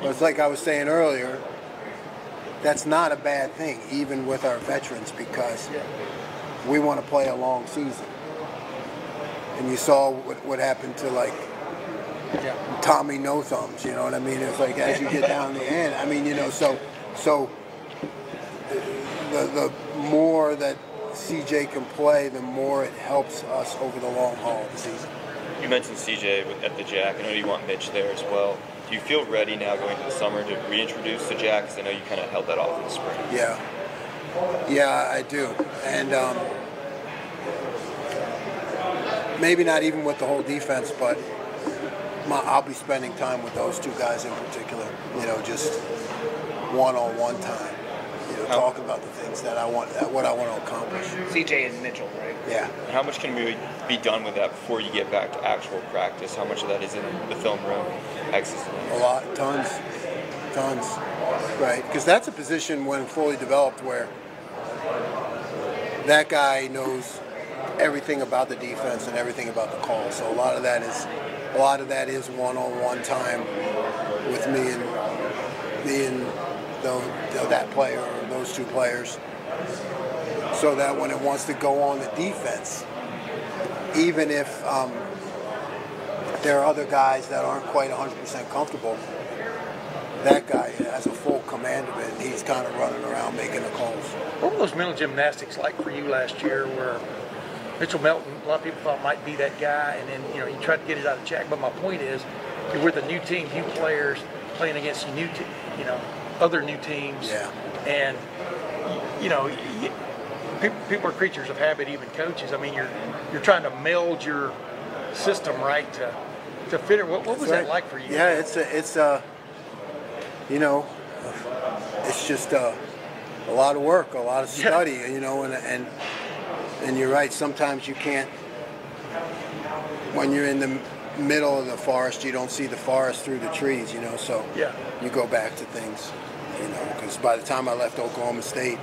But it's like I was saying earlier, that's not a bad thing, even with our veterans, because we want to play a long season. And you saw what happened to Tommy No Thumbs, you know what I mean? It's like as you get down the end, I mean, so the more that CJ can play, the more it helps us over the long haul of the season. You mentioned CJ at the Jack. I know you want Mitch there as well. Do you feel ready now going into the summer to reintroduce the Jack? Because I know you kind of held that off in the spring. Yeah, I do. And maybe not even with the whole defense, but I'll be spending time with those two guys in particular, just one-on-one time, talking about the things that what I want to accomplish. CJ and Mitchell, right? Yeah. How much can we be done with that before you get back to actual practice? How much of that is in the film room? A lot, tons, right? Because that's a position when fully developed where that guy knows everything about the defense and everything about the call. So a lot of that is one-on-one time with me and that player or those two players, so that when it wants to go on the defense, even if there are other guys that aren't quite 100% comfortable, that guy has a full command of it, and he's kind of running around making the calls. What were those mental gymnastics like for you last year where Mitchell Melton, a lot of people thought might be that guy, and then, you tried to get it out of Jack, but my point is, you're with a new team, new players, playing against other new teams, and, people are creatures of habit, even coaches. I mean, you're trying to meld your system, right, to fit it. What was that like for you? Yeah, it's just a lot of work, a lot of study, and you're right. Sometimes you can't, when you're in the middle of the forest, you don't see the forest through the trees, so you go back to things, because by the time I left Oklahoma State,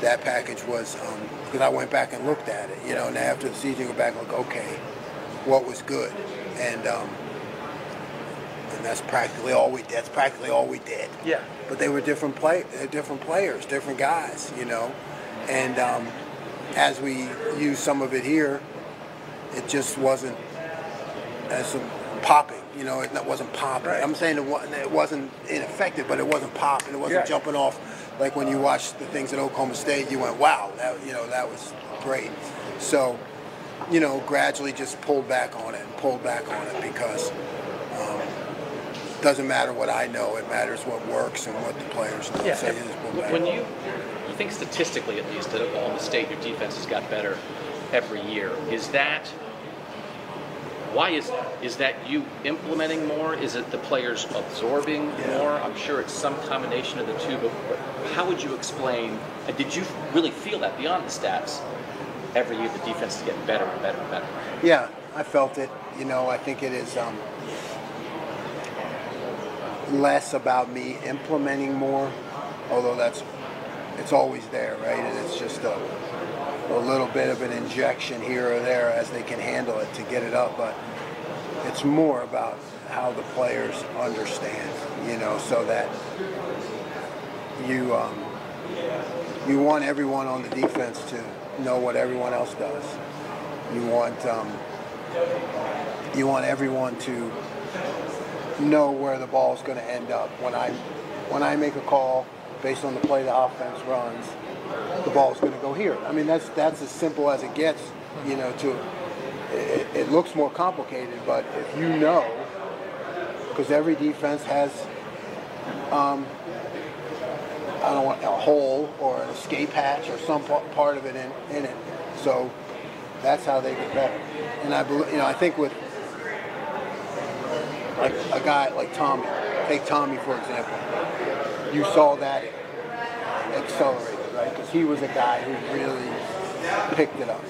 that package was, because I went back and looked at it, and after the season, you go back and look, okay, what was good, and that's practically all we did. That's practically all we did. Yeah. But they were different players, different guys, and as we used some of it here, it just wasn't as popping. It wasn't popping. Right. I'm saying it wasn't ineffective, but it wasn't popping. It wasn't jumping off like when you watched the things at Oklahoma State. You went, wow, that was great. So, gradually just pulled back on it because it doesn't matter what I know. It matters what works and what the players know. Yeah. So When you think statistically, at least, at Oklahoma State, your defense has got better every year. Why is that? Is that you implementing more? Is it the players absorbing more? I'm sure it's some combination of the two, but how would you explain, and did you really feel that beyond the stats? Every year the defense is getting better and better and better. Yeah, I felt it. I think it is less about me implementing more, although it's always there, right? And it's just a little bit of an injection here or there as they can handle it to get it up, but it's more about how the players understand, so that you want everyone on the defense to know what everyone else does. You want everyone to know where the ball is going to end up. When I make a call based on the play the offense runs, the ball is going to go here. I mean, that's as simple as it gets. It looks more complicated, but if you know, because every defense has I don't want a hole or an escape hatch or some part of it in it. So that's how they get better. And I think with like a guy like Tommy, take Tommy for example, you saw that accelerated, right? Because he was a guy who really picked it up.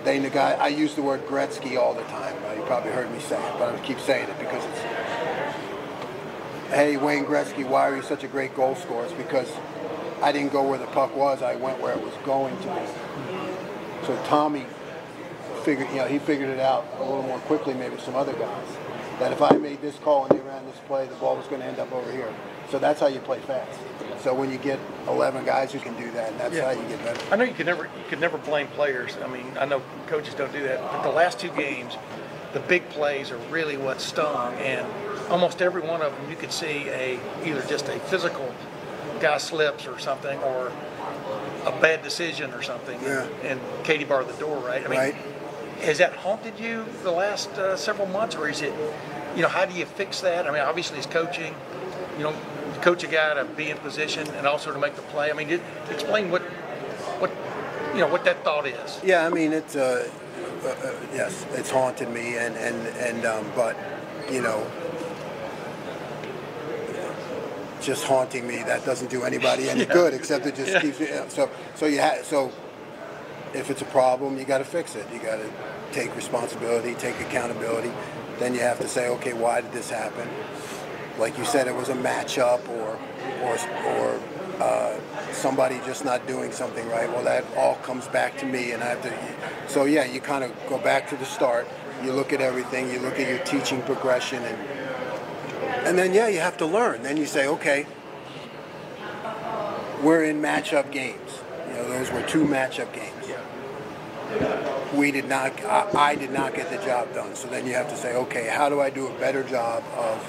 I use the word Gretzky all the time, right? You probably heard me say it, but I keep saying it because it's, hey, Wayne Gretzky, why are you such a great goal scorer? It's because I didn't go where the puck was, I went where it was going to be. So Tommy figured it out a little more quickly, maybe some other guys, that if I made this call and they ran this play, the ball was going to end up over here. So that's how you play fast. So when you get 11 guys who can do that, that's how you get better. I know you could never blame players. I mean, I know coaches don't do that, but the last two games, the big plays are really what stung, and almost every one of them you could see either just a physical guy slips or something, or a bad decision or something, and Katie barred the door, right? I mean, has that haunted you the last several months, or is it, how do you fix that? I mean, obviously it's coaching, coach a guy to be in position and also to make the play. I mean, explain what that thought is. Yeah, I mean, it's yes, it's haunted me, but just haunting me, that doesn't do anybody any good, except it just keeps so if it's a problem, you got to fix it. You got to take responsibility, take accountability. Then you have to say, okay, why did this happen? Like you said, it was a matchup or somebody just not doing something right. Well, that all comes back to me, and I have to. So yeah, you kind of go back to the start. You look at everything. You look at your teaching progression, and then you have to learn. Then you say, okay, we're in matchup games. Those were 2 matchup games. We did not. I did not get the job done. So then you have to say, okay, how do I do a better job of,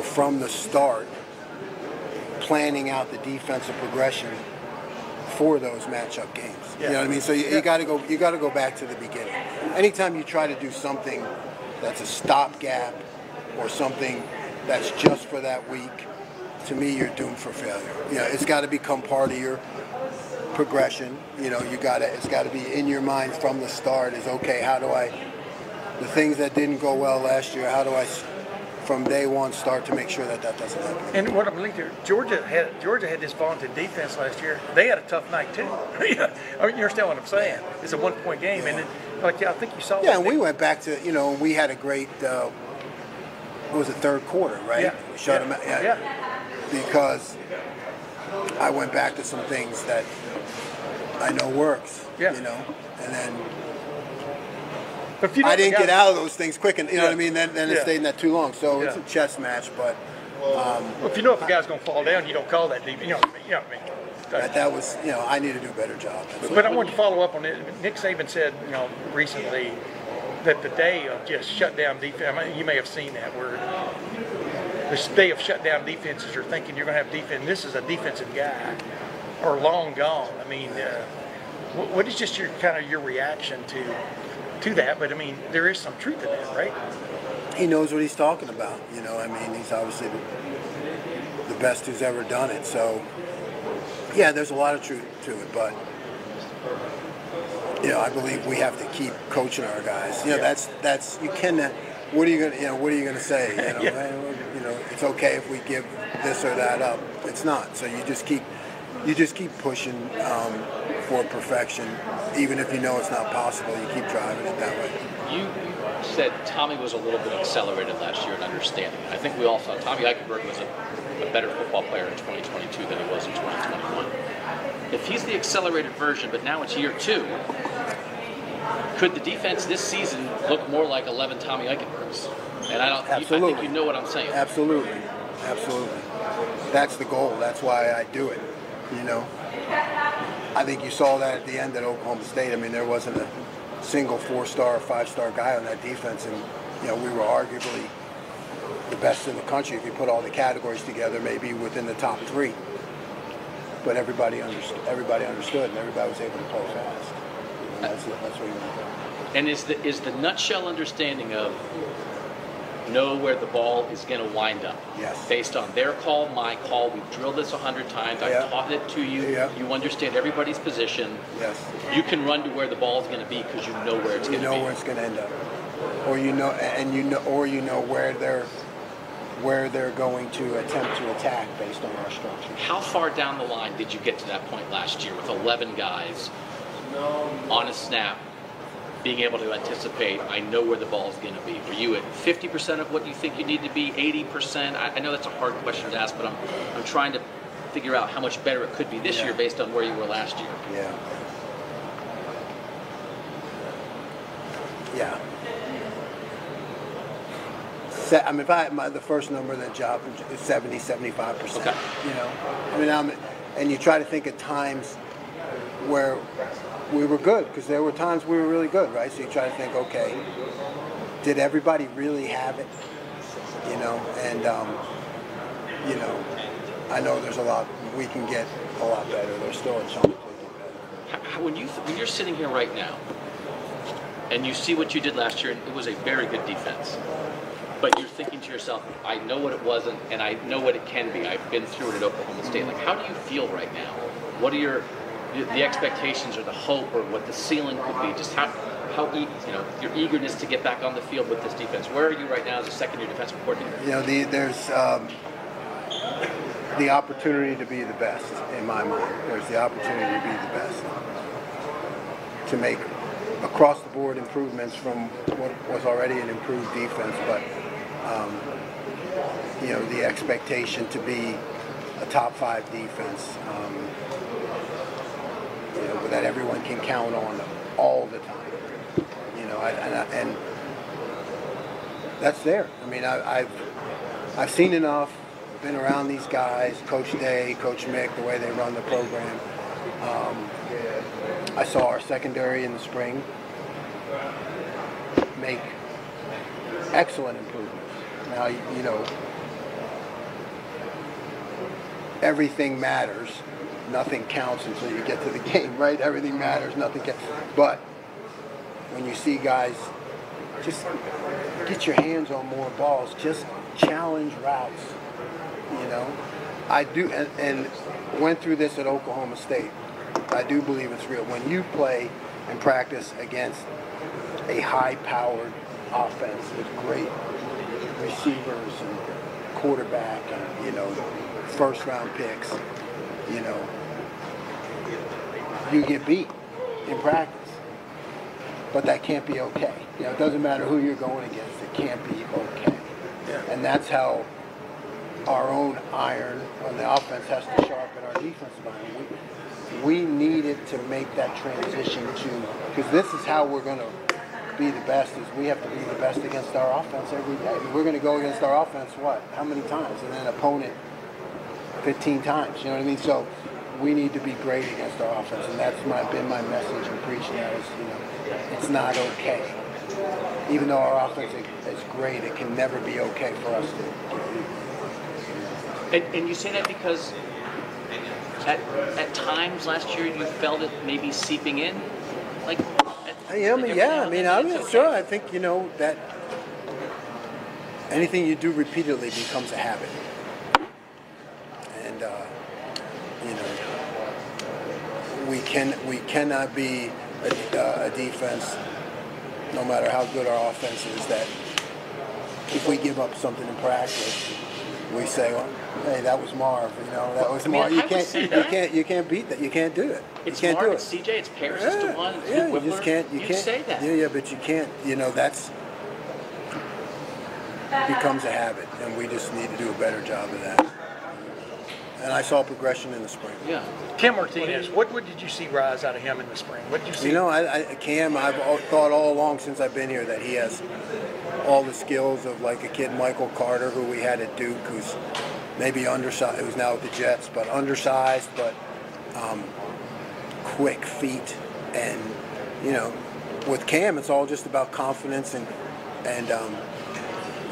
from the start, planning out the defensive progression for those matchup games. You know what I mean? So you got to go back to the beginning. Anytime you try to do something that's a stopgap or something that's just for that week, to me, you're doomed for failure. It's got to become part of your progression. It's got to be in your mind from the start. Is okay. How do the things that didn't go well last year? How do I, from day one, start to make sure that doesn't happen? And what I'm linking to, Georgia had this vaunted defense last year. They had a tough night too. I mean, you understand what I'm saying? It's a 1-point game, and I think you saw. Yeah, and we went back to we had a great. What was it, third quarter, right? Yeah. We shut them out. Yeah. Because I went back to some things that I know works. Yeah. And then. I didn't get out of those things quick, and you know what I mean. Then it stayed in that too long. So it's a chess match, but. If you know if a guy's going to fall down, you don't call that deep. You know what I mean. That was, I need to do a better job. But I want to follow up on it. Nick Saban said, recently that the day of just shut down defense. I mean, you may have seen that where the day of shut down defenses are thinking you're going to have defense. This is a defensive guy, or long gone. I mean, what is just your reaction to that? But I mean, there is some truth in that, right? He knows what he's talking about. I mean, he's obviously the best who's ever done it. So, yeah, there's a lot of truth to it. But, I believe we have to keep coaching our guys. That's you cannot. What are you gonna say? It's okay if we give this or that up. It's not. So you just keep pushing for perfection, even if you know it's not possible. You keep driving it that way. You said Tommy was a little bit accelerated last year in understanding. I think we all saw Tommy Eichenberg was a better football player in 2022 than he was in 2021. If he's the accelerated version, but now it's year 2, could the defense this season look more like 11 Tommy Eichenbergs? And I think you know what I'm saying. Absolutely. Absolutely. That's the goal. That's why I do it. You know, I think you saw that at the end at Oklahoma State. I mean, there wasn't a single 4-star or 5-star guy on that defense, and you know, we were arguably the best in the country if you put all the categories together, maybe within the top 3. But everybody understood, and everybody was able to play fast. And that's what you want to do. And is the nutshell understanding of know where the ball is going to wind up? Yes. Based on their call, my call. We've drilled this 100 times. I've taught it to you. You understand everybody's position. Yes. You can run to where the ball is going to be because you know where it's going to be. You know where it's going to end up, or you know where they're going to attempt to attack based on our structure. How far down the line did you get to that point last year with 11 guys on a snap, being able to anticipate, I know where the ball is going to be? Were you at 50% of what you think you need to be, 80%? I know that's a hard question to ask, but I'm trying to figure out how much better it could be this year based on where you were last year. Yeah. Yeah. I mean, if I had the first number that job is 70, 75%. Okay. You know, I mean, and you try to think of times where we were good, because there were times we were really good, right? So you try to think, okay, did everybody really have it? You know, and you know, I know there's a lot we can get a lot better. There's still a chance to get better. When you're sitting here right now, and you see what you did last year, and it was a very good defense. But you're thinking to yourself, I know what it wasn't, and I know what it can be. I've been through it at Oklahoma State. Like, how do you feel right now? What are the expectations, or the hope, or what the ceiling could be? Just how you know, your eagerness to get back on the field with this defense. Where are you right now as a second-year defensive coordinator? You know, there's the opportunity to be the best in my mind. There's the opportunity to be the best, to make across-the-board improvements from what was already an improved defense, but you know, the expectation to be a top 5 defense, you know, that everyone can count on all the time. You know, and that's there. I mean, I've seen enough, been around these guys, Coach Day, Coach Mick, the way they run the program. I saw our secondary in the spring make excellent improvements. Now, you know, everything matters. Nothing counts until you get to the game, right? Everything matters, nothing counts. But when you see guys, just get your hands on more balls, just challenge routes, you know. I do, and went through this at Oklahoma State. I do believe it's real. When you play and practice against a high-powered offense with great receivers and quarterback and, you know, first-round picks, you know, you get beat in practice. But that can't be okay. You know, it doesn't matter who you're going against. It can't be okay. And that's how our own iron on the offense has to sharpen our defensive iron. We needed to make that transition to, because this is how we're going to be the best, is we have to be the best against our offense every day. We're going to go against our offense, what, how many times? And then opponent 15 times, you know what I mean? So we need to be great against our offense, and that's been my message in preaching that is, you know, it's not okay. Even though our offense is great, it can never be okay for us to. And you say that because at times last year you felt it maybe seeping in? Like, sure. I think, you know, that anything you do repeatedly becomes a habit. And, you know, we cannot be a defense, no matter how good our offense is, that if we give up something in practice, we say, well, hey, that was Marv, you know, that was Marv. You can't beat that. You can't do it. It's you can't Marv, do it. it's CJ, it's Paris, it's DeJuan, it's you Whippler. just can't. You say that. Yeah, but you can't. You know, that's becomes a habit, and we just need to do a better job of that. And I saw progression in the spring. Yeah. Cam Martinez, what did you see rise out of him in the spring? What did you see? You know, Cam, I've thought all along since I've been here that he has all the skills of like a kid Michael Carter, who we had at Duke, who's maybe undersized, who's now with the Jets, but undersized, but quick feet. And, you know, with Cam, it's all just about confidence and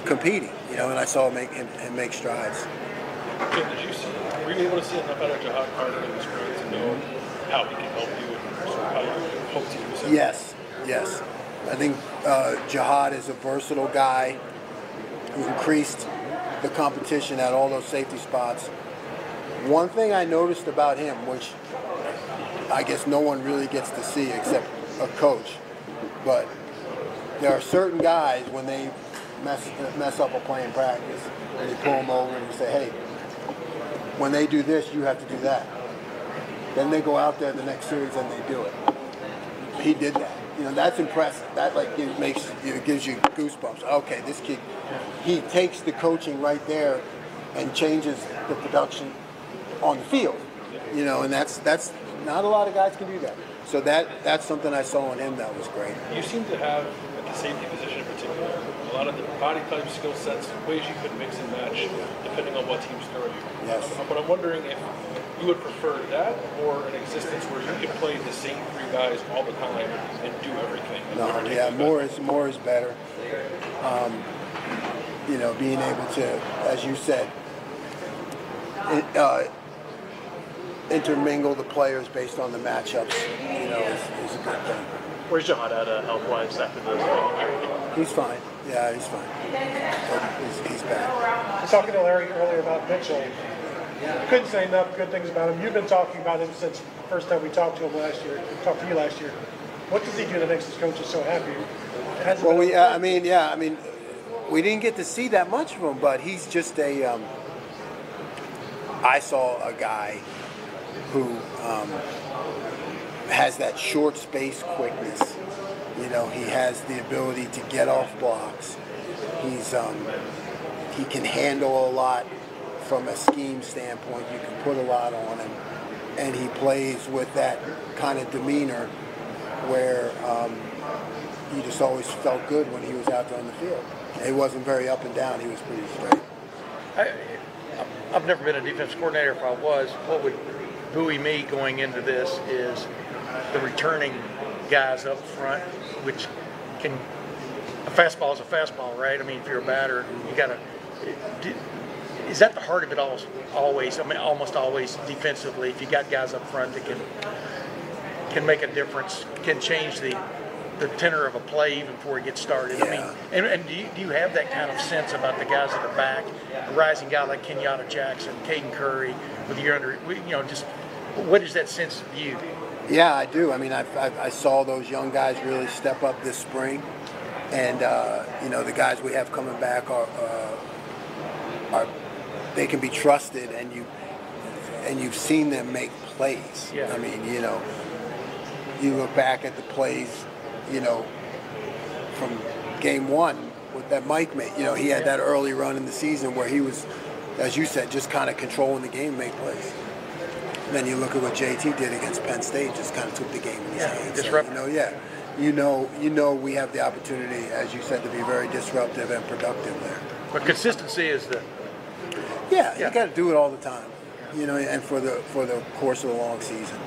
competing, you know, and I saw him make strides. Were you able to see enough out of Jahad Carter in the spring to know how he can help you and sort of how you hope to use him? Yes. I think Jahad is a versatile guy who increased the competition at all those safety spots. One thing I noticed about him, which I guess no one really gets to see except a coach, but there are certain guys when they mess up a play in practice and you pull them over and you say, hey, when they do this, you have to do that. Then they go out there the next series and they do it. He did that. You know, that's impressive. That gives you goosebumps. Okay, this kid, he takes the coaching right there and changes the production on the field. You know, and that's not a lot of guys can do that. So that's something I saw in him that was great. You seem to have, at the safety position in particular, a lot of the body type, skill sets, ways you could mix and match depending on what teams throw you. Yes. But I'm wondering if you would prefer that or an existence where you can play the same three guys all the time and do everything. More is better. You know, being able to, as you said, intermingle the players based on the matchups, you know, is a good thing. Where's Jahad at health-wise after the He's fine. Yeah, he's fine. He's back. I was talking to Larry earlier about Mitchell. I couldn't say enough good things about him. You've been talking about him since the first time we talked to you last year. What does he do that makes his coaches so happy? Well, we didn't get to see that much of him, but he's just I saw a guy who has that short space quickness. You know, he has the ability to get off blocks. He can handle a lot from a scheme standpoint. You can put a lot on him, and he plays with that kind of demeanor where you just always felt good when he was out there on the field. He wasn't very up and down. He was pretty straight. I've never been a defense coordinator. If I was, what would buoy me going into this is the returning guys up front, which can, a fastball is a fastball, right? I mean, if you're a batter, you got to, is that the heart of it always? I mean, almost always defensively, if you got guys up front that can make a difference, can change the tenor of a play even before it gets started. Yeah. I mean, and do you have that kind of sense about the guys that are back, a rising guy like Kenyatta Jackson, Caden Curry, with your just what is that sense of you? Yeah, I do. I mean, I saw those young guys really step up this spring, and the guys we have coming back are they can be trusted, and you've seen them make plays. Yeah. I mean, you look back at the plays, from game one with that Mike made. He had that early run in the season where he was, as you said, just kind of controlling the game, make plays. And then you look at what JT did against Penn State, just kind of took the game in his hands. Disruptive. So, we have the opportunity, as you said, to be very disruptive and productive there. But consistency is the. Yeah, you got to do it all the time, and for the course of the long season.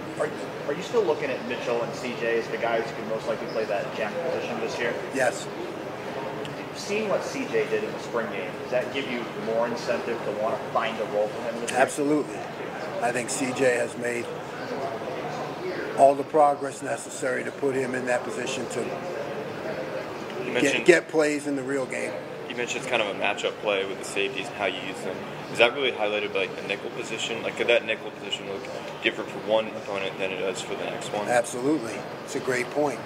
Are you still looking at Mitchell and CJ as the guys who can most likely play that jack position this year? Yes. Seeing what CJ did in the spring game, does that give you more incentive to want to find a role for him this year? Absolutely. I think CJ has made all the progress necessary to put him in that position to get plays in the real game. You mentioned it's kind of a matchup play with the safeties and how you use them. Is that really highlighted by the nickel position? Could that nickel position look different for one opponent than it does for the next one? Absolutely. It's a great point.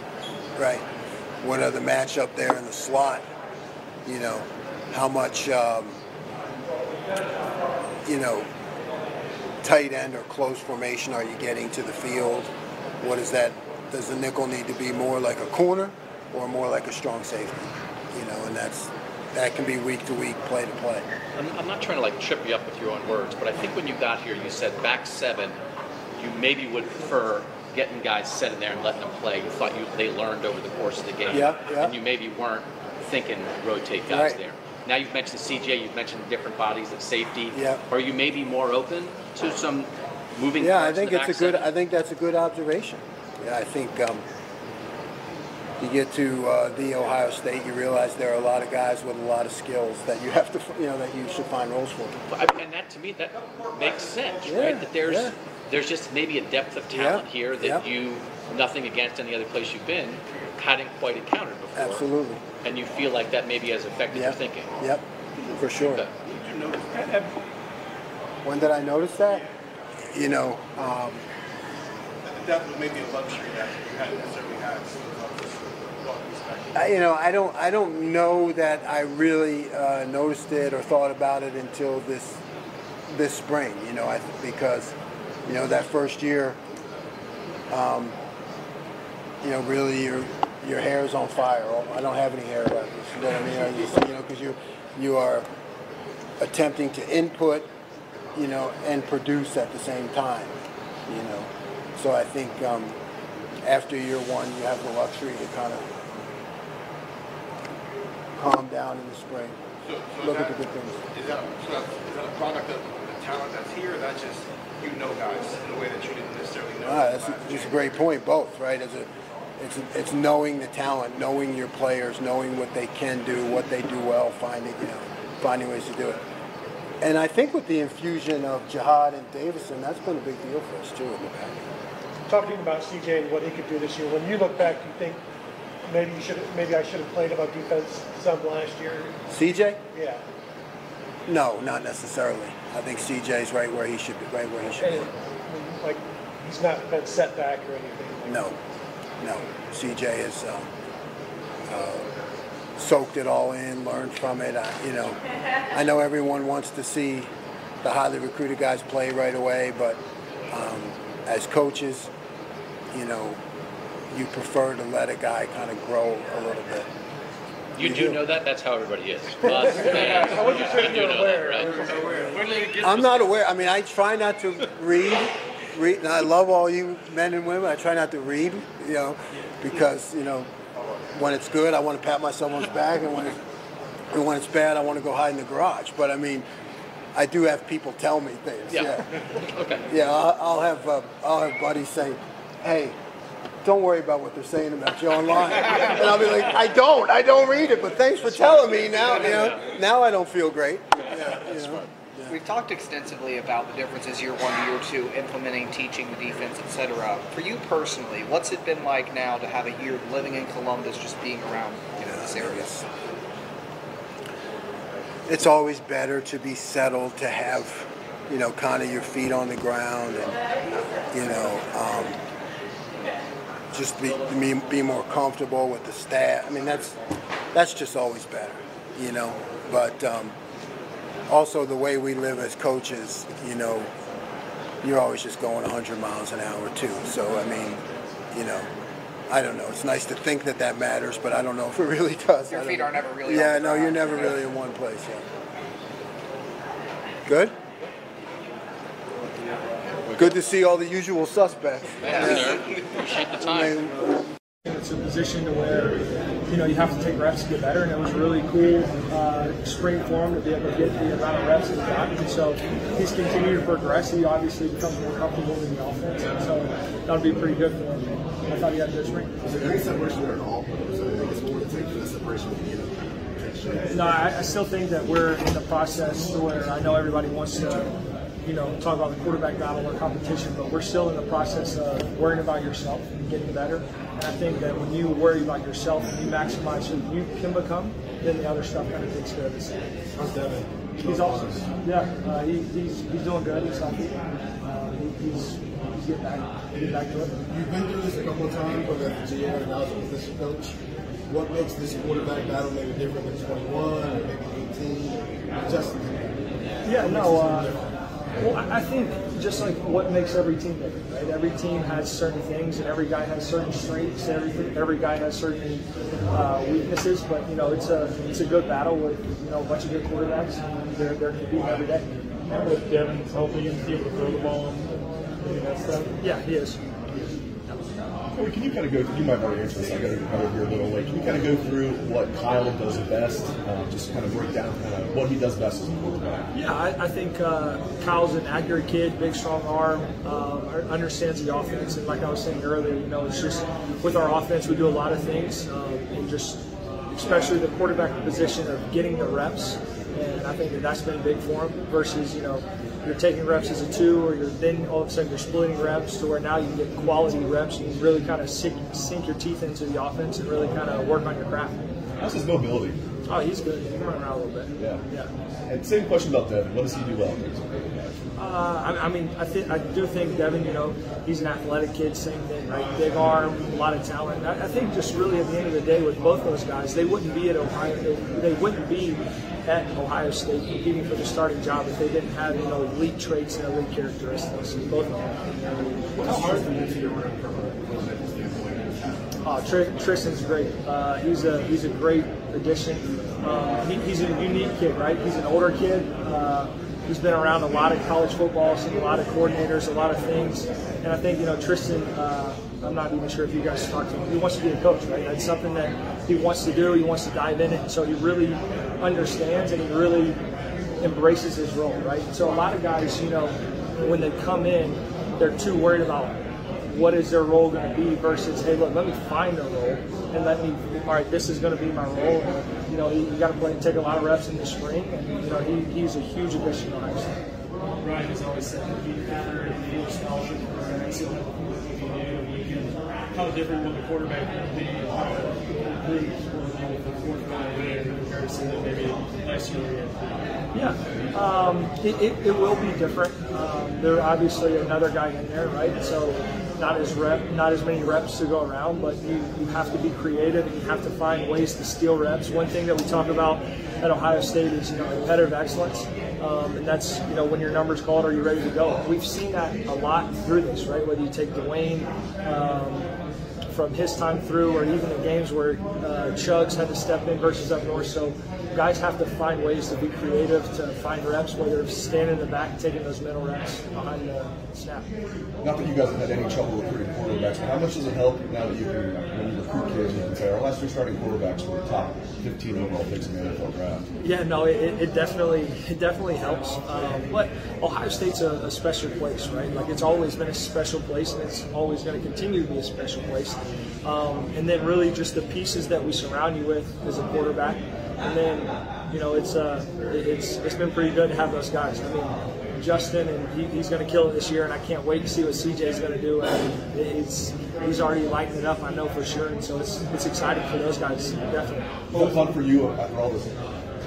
Right. What are the matchup there in the slot? How much, tight end or close formation are you getting to the field? What is that? Does the nickel need to be more like a corner or more like a strong safety? And that can be week to week, play to play. I'm not trying to like trip you up with your own words, but I think when you got here, you said back 7, you maybe would prefer getting guys set in there and letting them play. You thought they learned over the course of the game, and you maybe weren't thinking rotate guys there. Now you've mentioned CJ, you've mentioned different bodies at safety. Are you maybe more open to some moving? Yeah, I think it's a good. I think that's a good observation. Yeah, I think you get to the Ohio State, you realize there are a lot of guys with a lot of skills that you have to, that you should find roles for. And that to me, that makes sense, right? That there's just maybe a depth of talent here that you, nothing against any other place you've been, hadn't quite encountered before. Absolutely. And you feel like that maybe has affected your thinking. Yep, for sure. Okay. Did you notice that? When did I notice that? That was maybe a luxury that you hadn't necessarily had. I don't know that I really noticed it or thought about it until this spring. Because that first year, really your hair is on fire. I don't have any hair left. You know what I mean? Because you are attempting to input, and produce at the same time. So I think after year 1, you have the luxury to kind of calm down in the spring. Look at the good things. Is that a product of the talent that's here, or that's just guys in a way that you didn't necessarily know? That's a great point. Both, right? It's knowing the talent, knowing your players, knowing what they can do, what they do well, finding ways to do it. And I think with the infusion of Jihad and Davison, that's been a big deal for us too in the back. Talking about CJ and what he could do this year, when you look back, you think maybe I should have played him on defense some last year? CJ? Yeah. No, not necessarily. I think CJ's right where he should be. Like he's not been set back or anything. No. CJ has soaked it all in, learned from it. I know everyone wants to see the highly recruited guys play right away, but as coaches, you prefer to let a guy kind of grow a little bit. You do know that? That's how everybody is. Us, fans, I wasn't sure you were aware. I'm not aware. I mean, I try not to read. And I love all you men and women. I try not to read, because, when it's good, I want to pat myself on the back, and when it's bad, I want to go hide in the garage. But I mean, I do have people tell me things. Yeah. Okay. Yeah, I'll have buddies say, "Hey, don't worry about what they're saying about you online," and I'll be like, "I don't read it, but thanks for telling me." Now, now I don't feel great. We've talked extensively about the differences year 1 to year 2, implementing, teaching the defense, etc. For you personally, what's it been like now to have a year living in Columbus, just being around this area? It's always better to be settled, to have, kind of your feet on the ground, and just be more comfortable with the staff. I mean, that's just always better, But also the way we live as coaches, you're always just going 100 miles an hour too. So I mean, I don't know. It's nice to think that matters, but I don't know if it really does. Your feet are never really. Yeah, no, you're never really in one place. Yeah. Good. Good to see all the usual suspects. Appreciate the time. It's a position to where, you have to take reps to get better, and it was really cool spring for him to be able to get the amount of reps he got. And so he's continued to progress. He obviously becomes more comfortable in the offense, and so that'll be pretty good for him. I thought he had a good spring. Was there any separation there at all? So I think it's more to take for the separation with you. No, I still think that we're in the process where I know everybody wants to, talk about the quarterback battle or competition, but we're still in the process of worrying about yourself and getting better. And I think that when you worry about yourself and you maximize who you can become, then the other stuff kind of takes care of itself. How's Devin? He's awesome. Yeah, he's doing good. He's healthy. He's getting back to it. You've been through this a couple of times, whether as a GM and now as a position coach. What makes this quarterback battle maybe different than 21 or maybe 18? Just Well, I think just like what makes every team different, right? Every team has certain things, and every guy has certain strengths. Every guy has certain weaknesses. But it's a good battle with a bunch of good quarterbacks. And they're competing every day. And with Devin's healthy and be able to throw the ball and that stuff. Yeah, he is. Corey, can you kind of go through, you might have already answered this, I got over here a little late. Can you kind of go through what Kyle does best, just kind of break down kind of what he does best as a quarterback? Yeah, I think Kyle's an accurate kid, big, strong arm, understands the offense. And like I was saying earlier, it's just with our offense, we do a lot of things, and just especially the quarterback position of getting the reps. And I think that's been big for him versus, you're taking reps as a 2, or then all of a sudden you're splitting reps to where now you can get quality reps. You can really kind of sink your teeth into the offense and really kind of work on your craft. How's his mobility? Oh, he's good. He can run around a little bit. Yeah. And same question about Devin. What does he do well? I do think Devin, he's an athletic kid, same thing, right? Big arm, a lot of talent. I think just really at the end of the day with both those guys, they wouldn't be at Ohio. They wouldn't be at Ohio State competing for the starting job if they didn't have, elite traits and elite characteristics. Both of them. How hard is it to get around from a standpoint? Tristan's great. He's a great addition. He's a unique kid, right? He's an older kid. He's been around a lot of college football, seen a lot of coordinators, a lot of things. And I think, Tristan, I'm not even sure if you guys talked to him. He wants to be a coach, right? That's something that he wants to do. He wants to dive in it. So he really understands and he really embraces his role, right? So a lot of guys, when they come in, they're too worried about what is their role going to be versus, hey, look, let me find a role and all right, this is going to be my role. And, you got to take a lot of reps in the spring, and he's a huge addition to Ohio State. Ryan has always said that he had a scholarship program, and so how different will the quarterback be with the fourth round win compared to maybe last year? Yeah, it will be different. There's obviously another guy in there, right? So not as many reps to go around, but you have to be creative and you have to find ways to steal reps. One thing that we talk about at Ohio State is competitive excellence, and that's when your number's called, are you ready to go? We've seen that a lot through this, right? Whether you take Dwayne from his time through, or even the games where Chugs had to step in versus up north. So guys have to find ways to be creative, to find reps, whether it's standing in the back, taking those mental reps behind the snap. Not that you guys have had any trouble recruiting quarterbacks, but how much does it help now that you can, when you recruit kids, you can say, our last 3 starting quarterbacks were top 15 overall picks in the NFL draft? Yeah, no, it definitely helps. But Ohio State's a special place, right? Like, it's always been a special place, and it's always going to continue to be a special place. And then really just the pieces that we surround you with as a quarterback. And then, it's been pretty good to have those guys. I mean, Justin, and he's going to kill it this year, and I can't wait to see what CJ's going to do. And he's already lighting it up, I know for sure. And so it's exciting for those guys, definitely. What was fun for you after all this?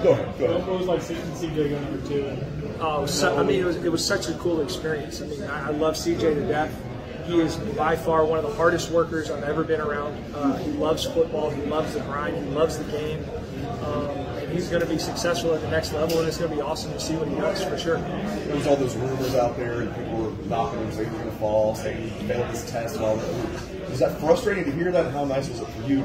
Go ahead. What was like seeing CJ go number 2? It was such a cool experience. I mean, I love CJ to death. He is by far one of the hardest workers I've ever been around. He loves football. He loves the grind. He loves the game. And he's going to be successful at the next level, and it's going to be awesome to see what he does, for sure. There was all those rumors out there, and people were knocking him, saying he was going to fall, saying he failed his test and all that. Was that frustrating to hear that? And how nice was it for you,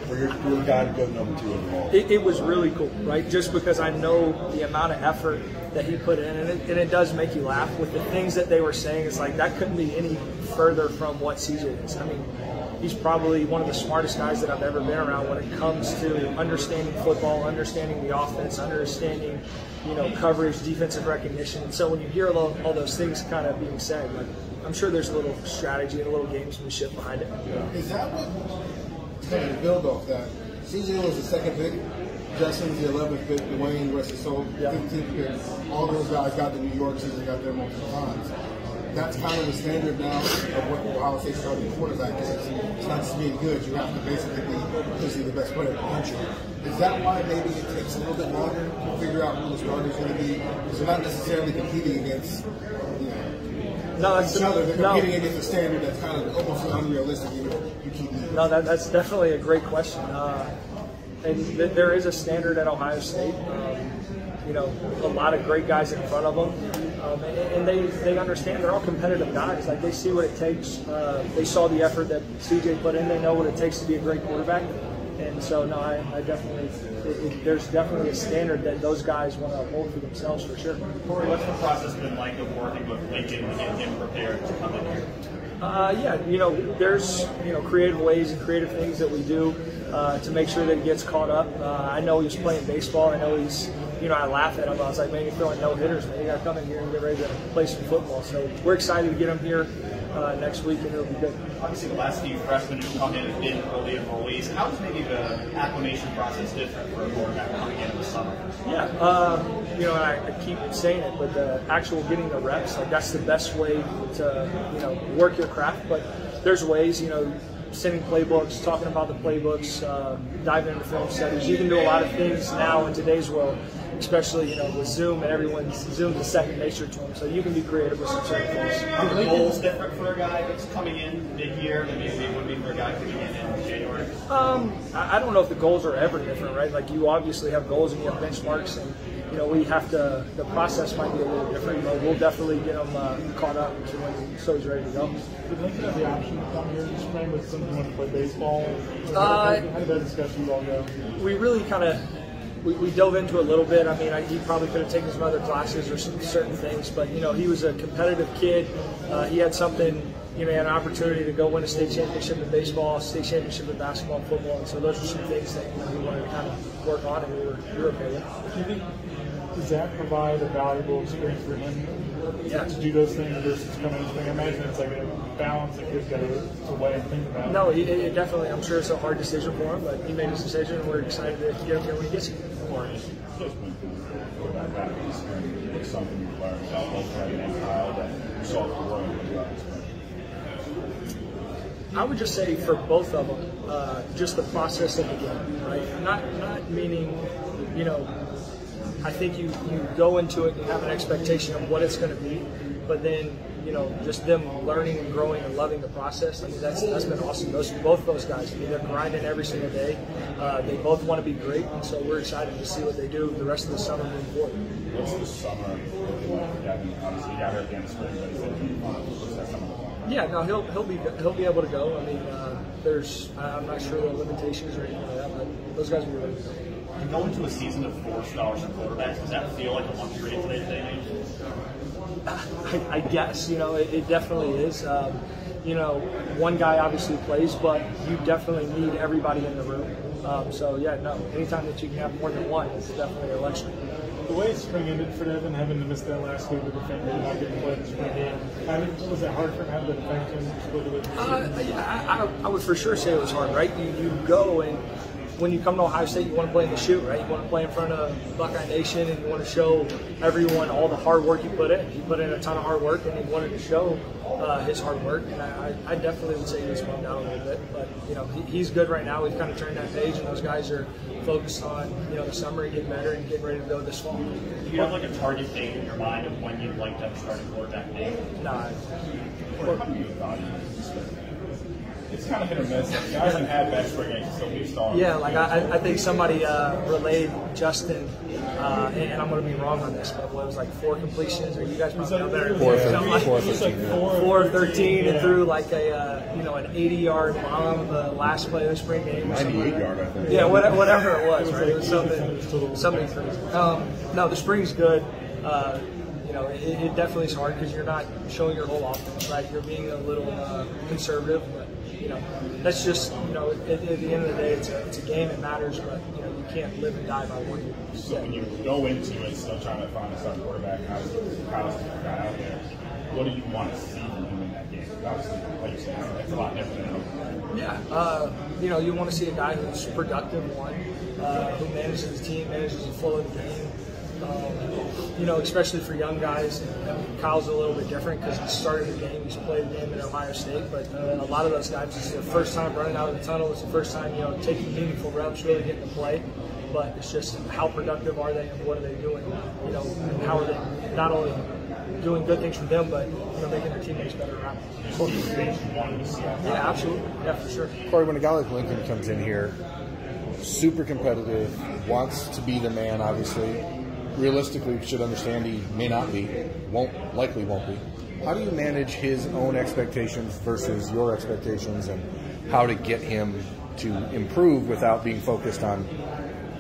for your guy to go number 2 overall? It was really cool, right? Just because I know the amount of effort that he put in, and it does make you laugh with the things that they were saying. It's like that couldn't be any further from what CJ is. I mean, he's probably one of the smartest guys that I've ever been around when it comes to understanding football, understanding the offense, understanding coverage, defensive recognition. And so when you hear all those things kind of being said, like, I'm sure there's a little strategy and a little gamesmanship behind it. Is that what kind of build off that? CJ was the second pick. Justin's the 11th pick, Dwayne, rest his soul, 15th pick. All those guys got to New York, CJ got there multiple times. That's kind of the standard now of what Ohio State starting quarterback is. It's not just being good, you have to basically be potentially the best player in the country. Is that why maybe it takes a little bit longer to figure out who the starter is going to be? Because they're not necessarily competing against each other. They're competing against a standard that's kind of almost unrealistic. You keep No, that's definitely a great question. And there is a standard at Ohio State. A lot of great guys in front of them. And they understand. They're all competitive guys. Like, they see what it takes. They saw the effort that CJ put in. They know what it takes to be a great quarterback. And so, no, I definitely, there's definitely a standard that those guys want to uphold for themselves, for sure. Corey, what's the process been like of working with Lincoln to get him prepared to come in here? Yeah, there's, creative ways and creative things that we do to make sure that he gets caught up. I know he's playing baseball. I know he's, I laugh at him. I was like, man, you're throwing no-hitters, man. You got to come in here and get ready to play some football. So we're excited to get him here next week, and it'll be good. Obviously, the last few freshmen who've come in have been early enrollees. How is maybe the acclimation process different for a quarterback coming in the summer? Yeah, I keep saying it, but the actual getting the reps, like, that's the best way to, work your craft. But there's ways, sending playbooks, talking about the playbooks, diving into film studies. You can do a lot of things now in today's world, especially, with Zoom, and Zoom's a second nature to them, so you can be creative with some certain things. Are the goals different for a guy that's coming in mid-year than maybe it would be for a guy coming in January? I don't know if the goals are ever different, right? Like, you obviously have goals and you have benchmarks, and we have to. The process might be a little different. We'll definitely get him caught up so he's ready to go. Did Lincoln have the option to come here this spring with someone who wanted to play baseball? How did that discussion all go? We really kind of. We dove into it a little bit. I mean, he probably could have taken some other classes or some certain things, but he was a competitive kid. He had something, he had an opportunity to go win a state championship in baseball, state championship in basketball and football, and so those are some things that we wanted to kind of work on, and we were okay with. Do you think, does that provide a valuable experience for him to do those things versus come in and I imagine it's like a balance that he's got to weigh and think about. No, it definitely, I'm sure it's a hard decision for him, but he made his decision, and we're excited to get him here when he gets here. What's something you learned about both Kevin and Kyle that you saw growing throughout this spring? I would just say for both of them, just the process of the game, right? Not meaning, I think you go into it and you have an expectation of what it's going to be, but then, just them learning and growing and loving the process. I mean, that's been awesome. Both those guys, I mean, they're grinding every single day. They both want to be great, and so we're excited to see what they do the rest of the summer moving forward. What's the summer looking like? Obviously, you got hurt at the end of spring, but he said he'll be fine. What's that summer looking like? Yeah, no, he'll be able to go. I mean, I'm not sure the limitations or anything like that, but those guys will be ready to go. And going to a season of 4 scholarship quarterbacks, does that feel like a luxury in today's day and age? I guess, it definitely is. One guy obviously plays, but you definitely need everybody in the room. So, yeah, no, anytime that you can have more than one, it's definitely a luxury. The way spring ended for Devin, having to miss that last week with the defender and not getting to play the spring game, was it hard for him having to defend him? I would for sure say it was hard, right? You go, and when you come to Ohio State, you want to play in the shoot, right? You want to play in front of Buckeye Nation, and you want to show everyone all the hard work you put in. He put in a ton of hard work, and he wanted to show his hard work. And I definitely would say he was bummed out a little bit. But, he's good right now. We've kind of turned that page, and those guys are focused on, the summer and getting better and getting ready to go this fall. Do you have like a target date in your mind of when you'd like to have started quarterback name? Nah. It's kind of hit or miss. Guys haven't had bad spring games, so we've started. Yeah, like I think somebody relayed Justin, and I'm going to be wrong on this, but what was like 4 completions, or you guys probably know better. 4 of 13, and threw like an 80-yard bomb the last play of the spring game. 98-yard, I think. Yeah, whatever it was, right? It was something crazy. No, the spring's good. It definitely is hard because you're not showing your whole offense, right? You're being a little conservative, but that's just at the end of the day, it's a game. It matters, but you can't live and die by one game. So when you go into it, still trying to find a starting quarterback, Kyle's guy out there. What do you want to see from him in that game? Obviously, like you said, it's a lot different than Yeah, you want to see a guy who's productive, who manages the team, manages the flow of the game. Especially for young guys. And Kyle's a little bit different because he started the game, he's played the game at Ohio State, but a lot of those guys, it's their first time running out of the tunnel, it's the first time, taking meaningful reps, really getting to play. But it's just how productive are they and what are they doing? And how are they not only doing good things for them, but making their teammates better around them. Yeah, absolutely. Yeah, for sure. Corey, when a guy like Lincoln comes in here, super competitive, wants to be the man, obviously. realistically should understand he may not be, likely won't be. How do you manage his own expectations versus your expectations, and how to get him to improve without being focused on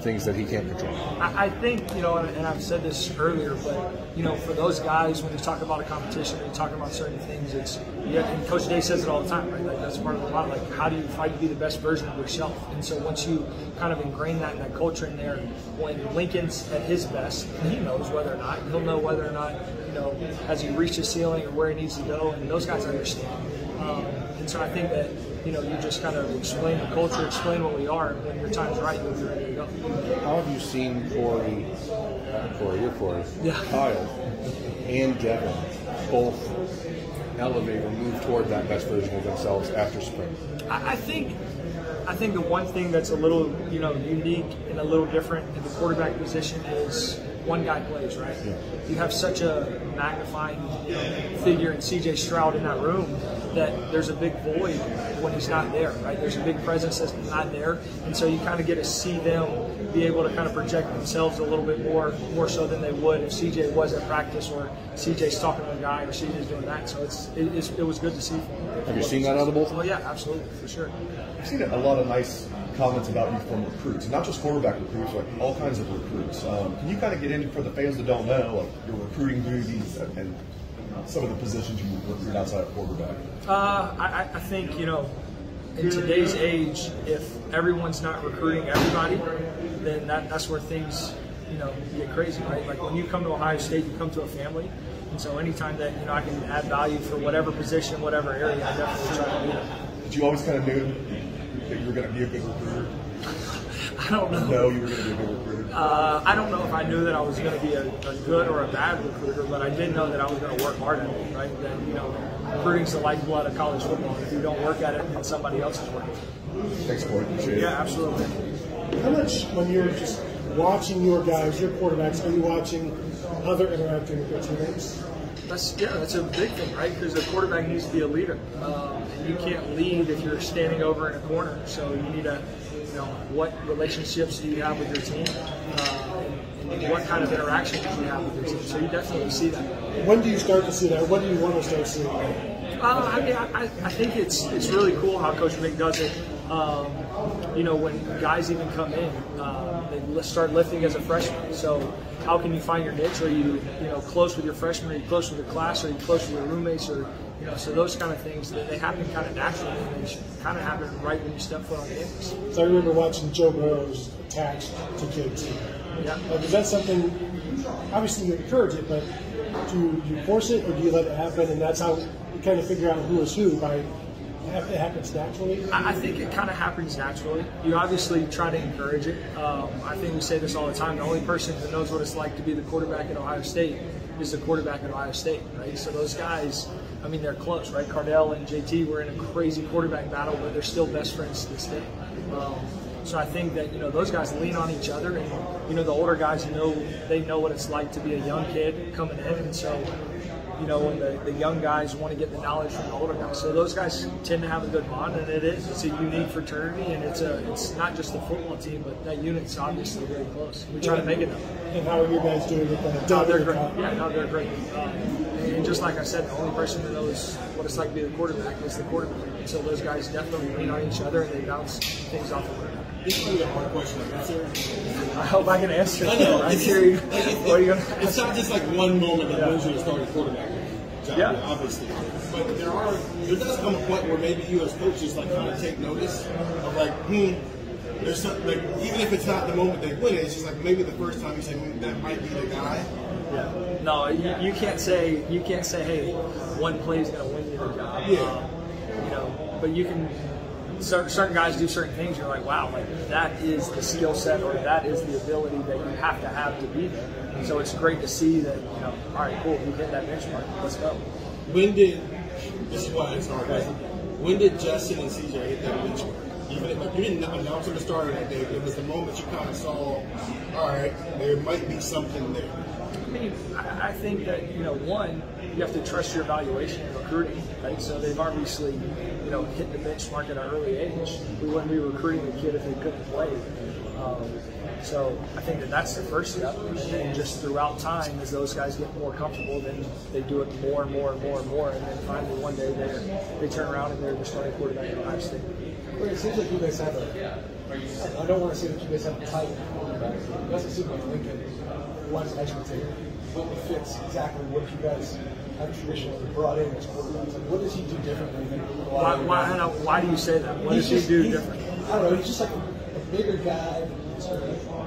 things that he can't control? I think, and I've said this earlier, but, for those guys, when you talk about a competition, when you talk about certain things, and Coach Day says it all the time, right? Like, that's part of the lot. Like, how do you fight to be the best version of yourself? And so once you kind of ingrain that culture in there, when Lincoln's at his best, he knows whether or not, he'll know whether or not, has he reached his ceiling or where he needs to go, and those guys understand. And so I think that, you just kind of explain the culture, explain what we are, and when your time's right, you'll be ready to go. How have you seen Corey, yeah. Kyle, and Devin both elevate or move toward that best version of themselves after spring? I think the one thing that's a little, unique and a little different in the quarterback position is one guy plays, right? Yeah. You have such a magnifying figure in C.J. Stroud in that room that there's a big void when he's not there, right? There's a big presence that's not there, and so you kind of get to see them be able to kind of project themselves a little bit more so than they would if C.J. was at practice or C.J.'s talking to a guy or C.J.'s doing that. So it was good to see. Have you seen that out of both? Well, yeah, absolutely, for sure. I've seen a lot of nice comments about you from recruits, not just quarterback recruits, like all kinds of recruits. Can you kind of get into, for the fans that don't know, like your recruiting duties and some of the positions you recruit outside of quarterback? I think, in today's age, if everyone's not recruiting everybody, then that's where things, get crazy, right? Like when you come to Ohio State, you come to a family. And so anytime that, I can add value for whatever position, whatever area, I definitely try to do it. Did you always kind of knew that you were going to be a good recruiter? I don't know. No, you were going to be a good recruiter? I don't know if I knew that I was going to be a good or a bad recruiter, but I did know that I was going to work hard at it, right? That, recruiting's the lifeblood of college football. If you don't work at it, then somebody else is working. Thanks, Corey. Appreciate it. Yeah, absolutely. How much, when you're just watching your guys, your quarterbacks, are you watching other interacting with their teammates? That's a big thing, right? Because the quarterback needs to be a leader. And you can't lead if you're standing over in a corner. So you need to, what relationships do you have with your team? And what kind of interactions do you have with your team? So you definitely see that. When do you start to see that? When do you want to start seeing that? I think it's really cool how Coach Mick does it. When guys even come in, they start lifting as a freshman. So how can you find your niche? Are you close with your freshmen? Are you close with your class? Are you close with your roommates? Or so those kind of things, they happen kind of naturally, and they kind of happen right when you step foot on campus. So I remember watching Joe Burrow's attached to JT. Yeah. Is that something? Obviously, you encourage it, but do you force it, or do you let it happen? And that's how you kind of figure out who is who by. It happens naturally? I think it kind of happens naturally. You obviously try to encourage it. I think we say this all the time. The only person who knows what it's like to be the quarterback at Ohio State is the quarterback at Ohio State, right? So those guys, they're close, right? Cardell and JT were in a crazy quarterback battle, but they're still best friends to this day. So I think that, those guys lean on each other, and, the older guys know what it's like to be a young kid coming in, and so when the young guys want to get the knowledge from the older guys. So those guys tend to have a good bond, and it's a unique fraternity, and it's not just the football team, but that unit's obviously very close. We try to make it up. And how are you guys doing with that? No, they're great. Yeah, no, they're great. And just like I said, the only person who knows what it's like to be the quarterback is the quarterback. And so those guys definitely lean on each other, and they bounce things off of one another. This is a hard question to answer. I hope I can answer it. I know. I'm sure you. What are you going to It's not just like one moment that wins you the starting quarterback job, yeah. Obviously. But there does come a point where maybe you as coaches kind of take notice of there's something, even if it's not the moment they win it, it's just maybe the first time you say, that might be the guy. Yeah. No, you can't say, hey, one play is going to win you the job. Yeah. But you can. Certain guys do certain things. You're like, wow, that is the skill set, or that is the ability that you have to be there. So it's great to see that. All right, cool, you hit that benchmark. Let's go. This is why it's hard. When did Justin and CJ hit that benchmark? Even if you didn't announce them to start that day, it was the moment you kind of saw, all right, there might be something there. I mean, I think that, one, you have to trust your evaluation and recruiting, right? So they've obviously, hit the benchmark at an early age. We wouldn't be recruiting a kid if they couldn't play. So I think that that's the first step. And then just throughout time, as those guys get more comfortable, then they do it more and more and more and more. And then finally one day they turn around and they're the starting quarterback at Ohio State. Well, it seems like you guys have I don't want to say that you guys have a type of quarterback. It doesn't seem like Lincoln was high school tape. What fits exactly what you guys have traditionally brought in as quarterbacks? Like, what does he do differently than a lot of why do you say that? What does he do different? I don't know. He's just like a bigger guy.